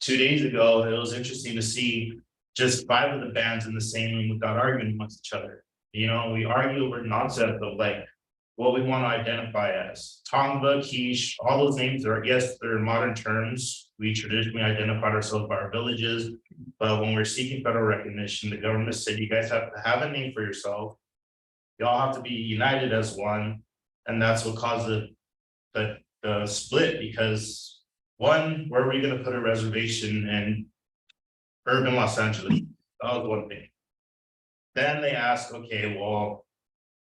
2 days ago, it was interesting to see just 5 of the bands in the same room without arguing amongst each other. We argue over nonsense of like, what we want to identify as. Tongva, quiche, all those names are, yes, they're modern terms. We traditionally identified ourselves by our villages. But when we're seeking federal recognition, the government said you guys have to have a name for yourself. Y'all have to be united as one. And that's what caused the split, because one, where are we gonna put a reservation in urban Los Angeles? That was one thing. Then they asked, okay, well,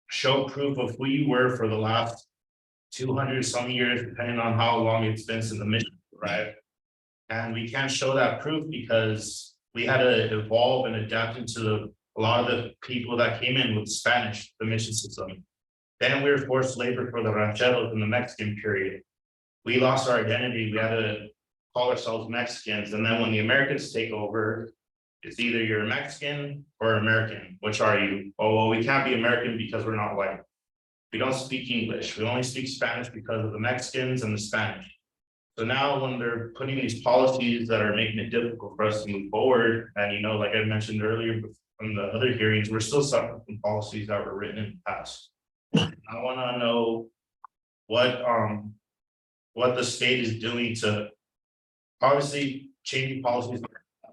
show proof of who you were for the last 200 some years, depending on how long it's been since the mission, right? And we can't show that proof because we had to evolve and adapt into a lot of the people that came in with Spanish, the mission system. Then we were forced labor for the rancheros in the Mexican period. We lost our identity. We had to call ourselves Mexicans. And then when the Americans take over, it's either you're a Mexican or American. Which are you? Oh, well, we can't be American because we're not white. We don't speak English. We only speak Spanish because of the Mexicans and the Spanish. So now when they're putting these policies that are making it difficult for us to move forward, and like I mentioned earlier from the other hearings, we're still suffering from policies that were written in the past. I want to know what the state is doing to obviously changing policies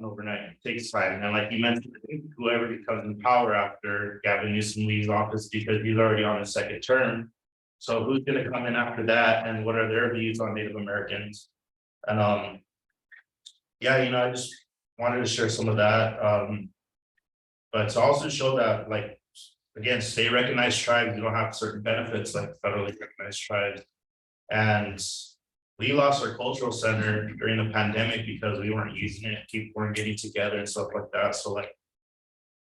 overnight. It takes time. And like you mentioned, I think whoever becomes in power after Gavin Newsom leaves office, because he's already on his second term. So who's going to come in after that, and what are their views on Native Americans? And yeah, I just wanted to share some of that. But to also show that, like, again, state recognized tribes, you don't have certain benefits like federally recognized tribes. And we lost our cultural center during the pandemic because we weren't using it. People weren't getting together and stuff like that. So like,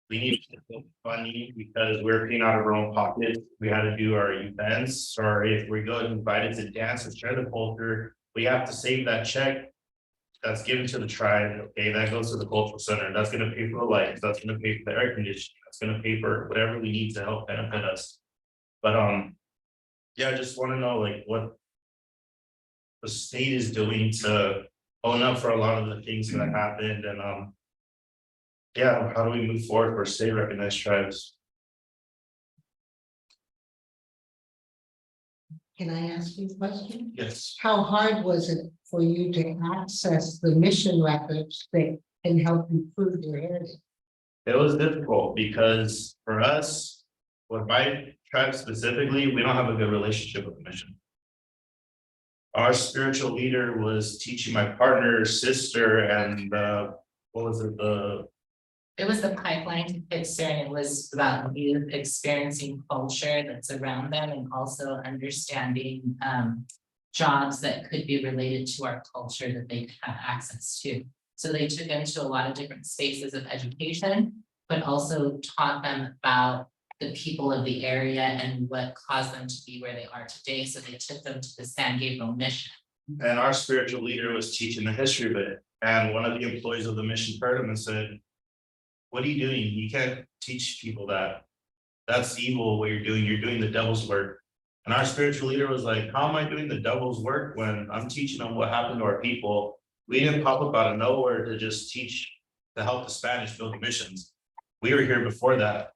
we need to get funding because we're paying out of our own pocket. We had to do our events, or if we go invited to dance and share the culture, we have to save that check that's given to the tribe. Okay, that goes to the cultural center. That's going to pay for the lights. That's going to pay for the air conditioning. That's going to pay for whatever we need to help benefit us. But yeah, I just want to know like what the state is doing to own up for a lot of the things that happened, and yeah, how do we move forward for state recognized tribes? Can I ask you a question? Yes. How hard was it for you to access the mission records that can help you prove your heritage? It was difficult because for us, with my tribe specifically, we don't have a good relationship with the mission. Our spiritual leader was teaching my partner's sister, and what was it? It was the pipeline to Pitzer, and it was about youth experiencing culture that's around them and also understanding jobs that could be related to our culture that they could have access to. So they took them to a lot of different spaces of education, but also taught them about the people of the area and what caused them to be where they are today. So they took them to the San Gabriel mission. And our spiritual leader was teaching the history of it. And one of the employees of the mission heard him and said, "What are you doing? You can't teach people that. That's evil what you're doing the devil's work." And our spiritual leader was like, "How am I doing the devil's work when I'm teaching them what happened to our people?" We didn't pop up out of nowhere to just teach to help the Spanish build the missions. We were here before that.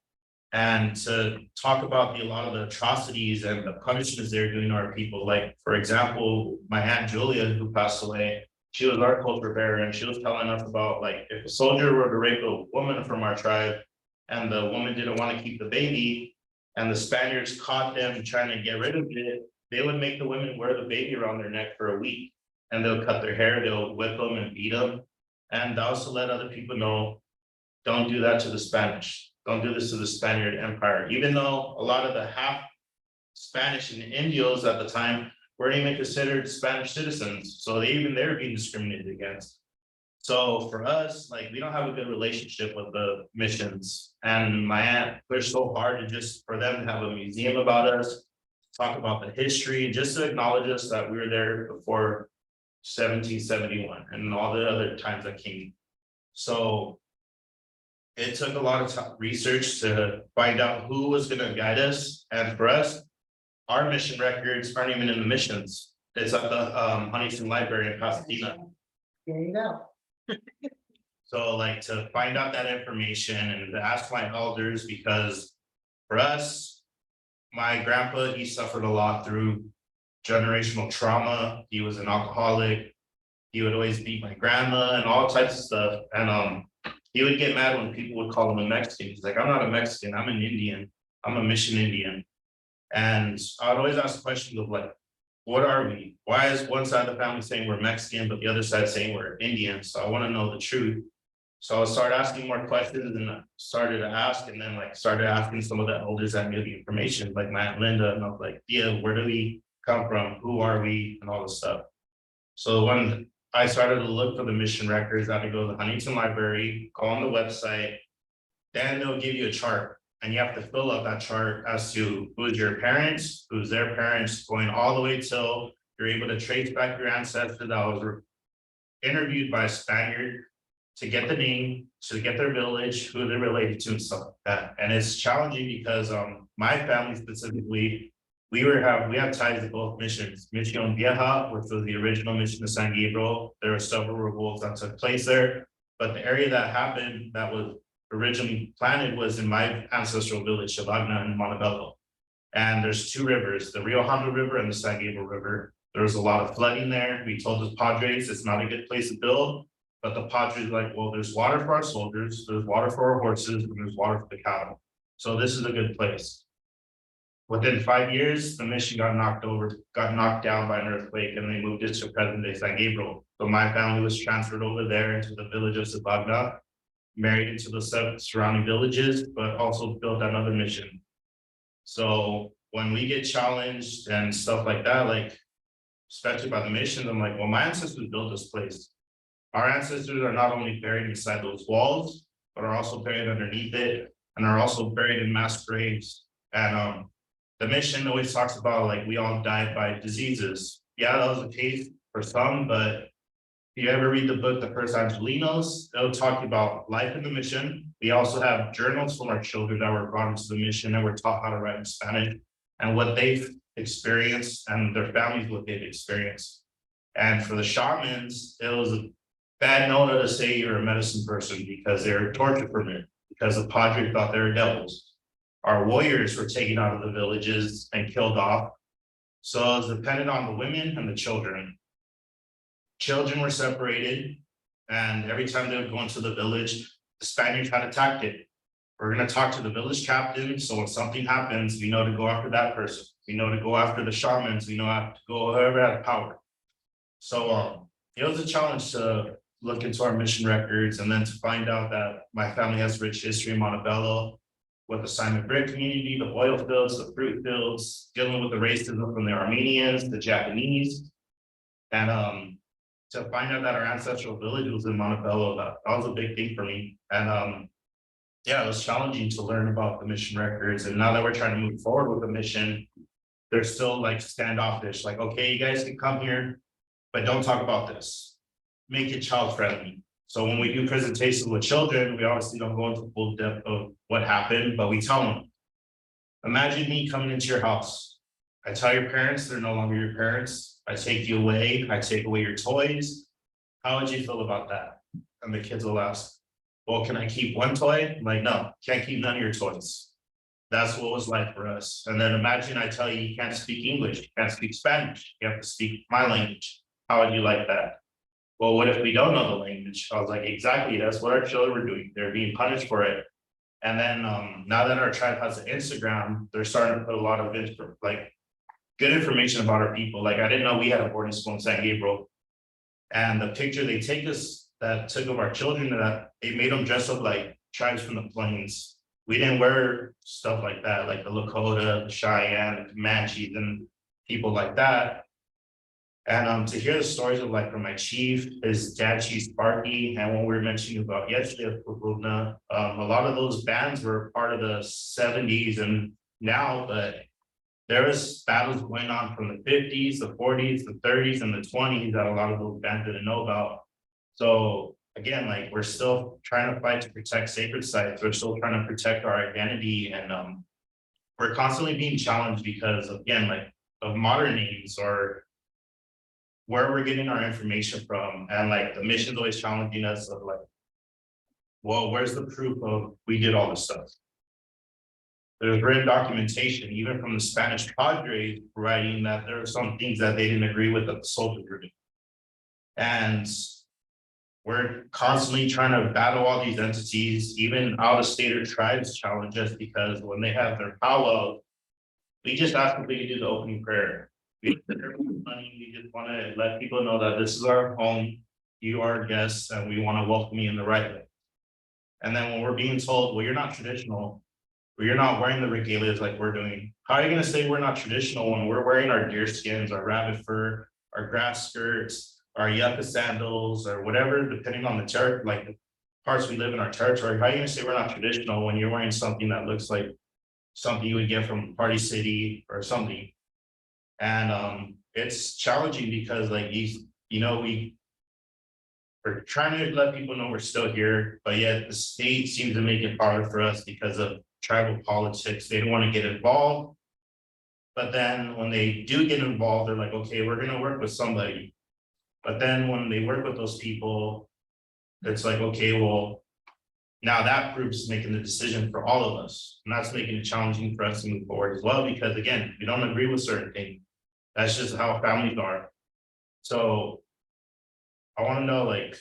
And to talk about a lot of the atrocities and the punishments they're doing to our people. Like, for example, my Aunt Julia, who passed away, she was our culture bearer, and she was telling us about, like, if a soldier were to rape a woman from our tribe and the woman didn't want to keep the baby, and the Spaniards caught them trying to get rid of it, they would make the women wear the baby around their neck for a week, and they'll cut their hair, they'll whip them and beat them. And also let other people know, don't do that to the Spanish. Don't do this to the Spaniard Empire. Even though a lot of the half Spanish and Indios at the time weren't even considered Spanish citizens. So they're being discriminated against. So for us, like, we don't have a good relationship with the missions. And my aunt pushed so hard for them to have a museum about us, talk about the history, just to acknowledge us that we were there before 1771 and all the other times that came. So it took a lot of research to find out who was going to guide us. And for us, our mission records aren't even in the missions. It's at the Huntington Library in Pasadena. There you go. So like, to find out that information and to ask my elders, because for us, my grandpa, he suffered a lot through generational trauma. He was an alcoholic. He would always beat my grandma and all types of stuff. And he would get mad when people would call him a Mexican. He's like, I'm not a Mexican, I'm an Indian. I'm a Mission Indian. And I would always ask questions of like, what are we? Why is one side of the family saying we're Mexican, but the other side saying we're Indian? So I want to know the truth. So I started asking more questions and I started to ask, and then like started asking some of the elders that knew the information, like my Aunt Linda, and I was like, yeah, where do we come from? Who are we? And all this stuff. So when I started to look for the mission records, I had to go to the Huntington Library, go on the website. Then they'll give you a chart, and you have to fill out that chart as to who's your parents, who's their parents, going all the way till you're able to trace back your ancestor that was interviewed by a Spaniard to get the name, to get their village, who they're related to, and stuff like that. And it's challenging because my family specifically, we have ties to both missions. Mission Vieja, which was the original mission of San Gabriel. There were several revolts that took place there, but the area that happened that was originally planted was in my ancestral village, Shavagna in Montebello. And there's two rivers, the Rio Hondo River and the San Gabriel River. There was a lot of flooding there. We told the Padres it's not a good place to build, but the Padres were like, well, there's water for our soldiers, there's water for our horses, and there's water for the cattle. So this is a good place. Within 5 years, the mission got knocked down by an earthquake, and they moved it to present day San Gabriel. So my family was transferred over there into the village of Sabagna, married into the 7 surrounding villages, but also built another mission. So when we get challenged and stuff like that, like especially by the mission, I'm like, well, my ancestors built this place. Our ancestors are not only buried inside those walls, but are also buried underneath it, and are also buried in mass graves. And the mission always talks about like we all died by diseases. Yeah, that was the case for some, but if you ever read the book, The First Angelinos, it'll talk about life in the mission. We also have journals from our children that were brought into the mission and were taught how to write in Spanish and what they've experienced and their families, what they've experienced. And for the shamans, it was a bad nona to say you're a medicine person because they're tortured from it, because the Padre thought they were devils. Our warriors were taken out of the villages and killed off. So it was dependent on the women and the children. Children were separated, and every time they would go into the village, the Spaniards had attacked it. We're going to talk to the village captain, so when something happens, we know to go after that person. We know to go after the shamans. We know how to go whoever has power. So it was a challenge to look into our mission records, and then to find out that my family has rich history in Montebello with the Simon Brick community, the oil fields, the fruit fields, dealing with the racism from the Armenians, the Japanese, and to find out that our ancestral village was in Montebello, that was a big thing for me. And yeah, it was challenging to learn about the mission records. And now that we're trying to move forward with the mission, they're still like standoffish, like, okay, you guys can come here, but don't talk about this. Make it child friendly. So when we do presentations with children, we obviously don't go into full depth of what happened, but we tell them, imagine me coming into your house. I tell your parents they're no longer your parents. I take you away. I take away your toys. How would you feel about that? And the kids will ask, well, can I keep one toy? I'm like, no, can't keep none of your toys. That's what it was like for us. And then imagine I tell you, you can't speak English, you can't speak Spanish, you have to speak my language. How would you like that? Well, what if we don't know the language? I was like, exactly, that's what our children were doing. They're being punished for it. And then now that our tribe has an Instagram, they're starting to put a lot of like good information about our people. Like I didn't know we had a boarding school in San Gabriel. And the picture they take us that took of our children, that they made them dress up like tribes from the plains. We didn't wear stuff like that, like the Lakota, the Cheyenne, the Comanches, and people like that. And to hear the stories of like from my chief, his dad, Chief Sparky, and when we were mentioning about yesterday, a lot of those bands were part of the 70s and now, but there was battles going on from the 50s, the 40s, the 30s, and the 20s that a lot of those bands didn't know about. So again, like we're still trying to fight to protect sacred sites. We're still trying to protect our identity, and we're constantly being challenged because again, like of modern names or where we're getting our information from. And like the mission's always challenging us of like, well, where's the proof of we did all this stuff? there's written documentation, even from the Spanish Padres, writing that there are some things that they didn't agree with at the social group. And we're constantly trying to battle all these entities, even out of state or tribes challenge us, because when they have their powwow, we just ask them to do the opening prayer. We just want to let people know that this is our home, you are guests, and we want to welcome you in the right way. And then when we're being told, well, you're not traditional, or you're not wearing the regalias like we're doing, how are you going to say we're not traditional when we're wearing our deer skins, our rabbit fur, our grass skirts, our yucca sandals, or whatever, depending on the territory, like the parts we live in our territory? How are you going to say we're not traditional when you're wearing something that looks like something you would get from Party City or something? And it's challenging because, like, we're trying to let people know we're still here, but yet the state seems to make it harder for us because of tribal politics. They don't want to get involved. But then when they do get involved, they're like, okay, we're going to work with somebody. But then when they work with those people, it's like, okay, well, now that group's making the decision for all of us. And that's making it challenging for us to move forward as well, because again, we don't agree with certain things. That's just how families are. So I want to know, like,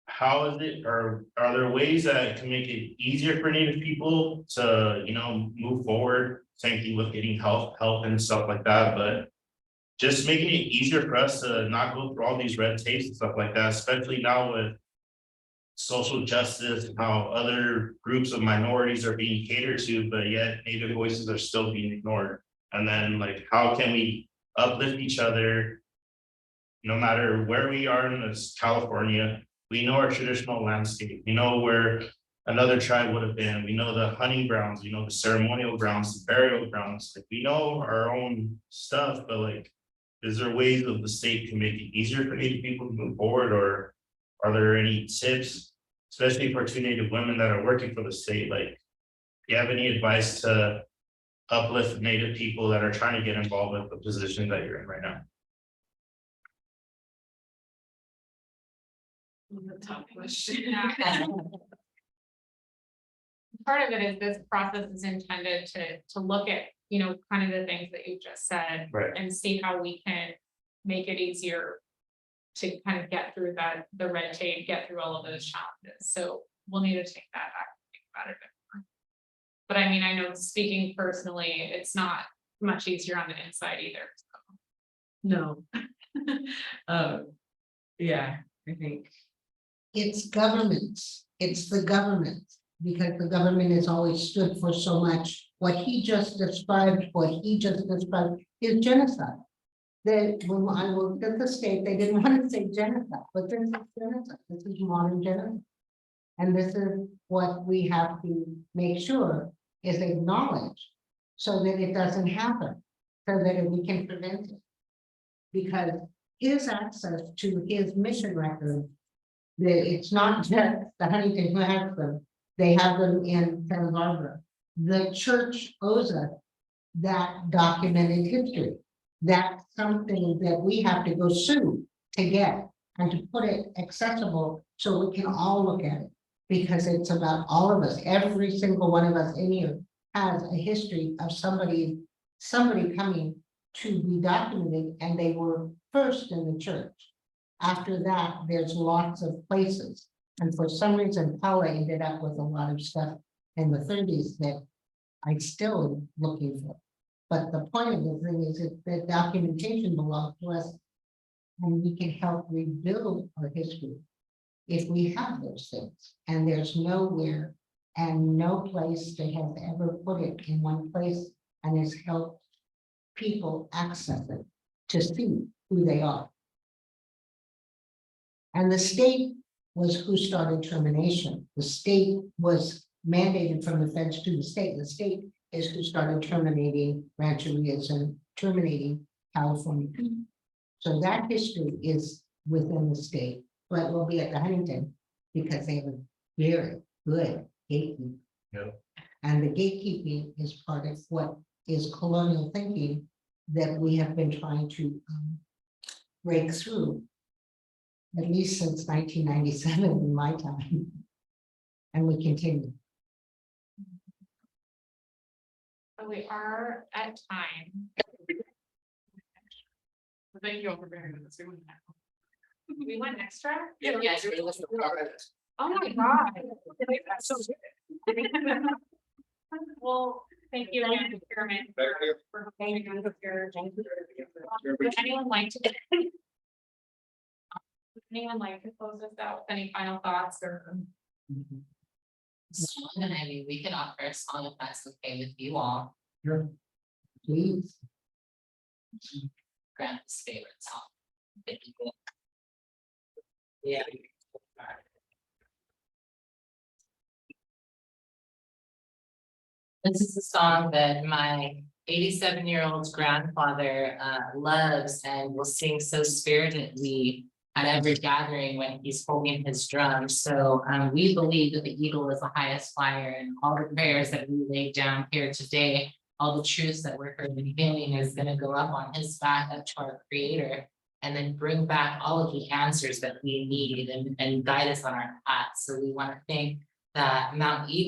how is it, or are there ways that can make it easier for Native people to, move forward? Same thing with getting help and stuff like that, but just making it easier for us to not go through all these red tapes and stuff like that, especially now with social justice and how other groups of minorities are being catered to, but yet Native voices are still being ignored. And then, like, how can we uplift each other? No matter where we are in this California, we know our traditional landscape. We know where another tribe would have been. We know the hunting grounds, we know the ceremonial grounds, the burial grounds. Like, we know our own stuff, but like, is there ways of the state can make it easier for Native people to move forward, or are there any tips, especially for two Native women that are working for the state? Like, do you have any advice to uplift Native people that are trying to get involved with the position that you're in right now? Tough question. Part of it is this process is intended to look at, kind of the things that you just said. Right. And see how we can make it easier to kind of get through the red tape, get through all of those challenges. So we'll need to take that back and think about it a bit more. But I mean, I know, speaking personally, it's not much easier on the inside either. So. No. Yeah, I think. It's governments, it's the government, because the government has always stood for so much. What he just described is genocide. That when I looked at the state, they didn't want to say genocide, but this is genocide, this is modern genocide. And this is what we have to make sure is acknowledged so that it doesn't happen, so that we can prevent it. Because his access to his mission record, it's not just the Huntington who has them, they have them in Santa Barbara. The church owes us that documented history. That's something that we have to go sue to get and to put it accessible so we can all look at it. Because it's about all of us, every single one of us in here has a history of somebody coming to be documented, and they were first in the church. After that, there's lots of places. And for some reason, Paula ended up with a lot of stuff in the 30s that I'm still looking for. But the point of the thing is that documentation belongs to us, and we can help rebuild our history if we have those things. And there's nowhere and no place that has ever put it in one place and has helped people access it to see who they are. And the state was who started termination. The state was mandated from the feds to the state. The state is who started terminating rancherias and terminating California people. So that history is within the state, but it will be at the Huntington because they have a very good gatekeeping. Yeah. And the gatekeeping is part of what is colonial thinking that we have been trying to break through, at least since 1997 in my time, and we continue. So we are at time. Thank you all for bearing with us. We went extra? Yes. Oh my god. That's so good. Well, thank you, Madam Chairman, for holding on to your. Would anyone like to? Would anyone like to close this out? Any final thoughts or? Song, and I mean, we could offer a song if that's okay with you all. Sure. Please. Grandpa's favorite song. Thank you. Yeah. This is a song that my 87-year-old grandfather loves and will sing so spiritedly at every gathering when he's holding his drum. So we believe that the eagle is the highest flyer, and all the prayers that we laid down here today, all the truths that we're heard in healing is going to go up on his back up to our creator, and then bring back all of the answers that we need and guide us on our path. So we want to thank that Mount Eagle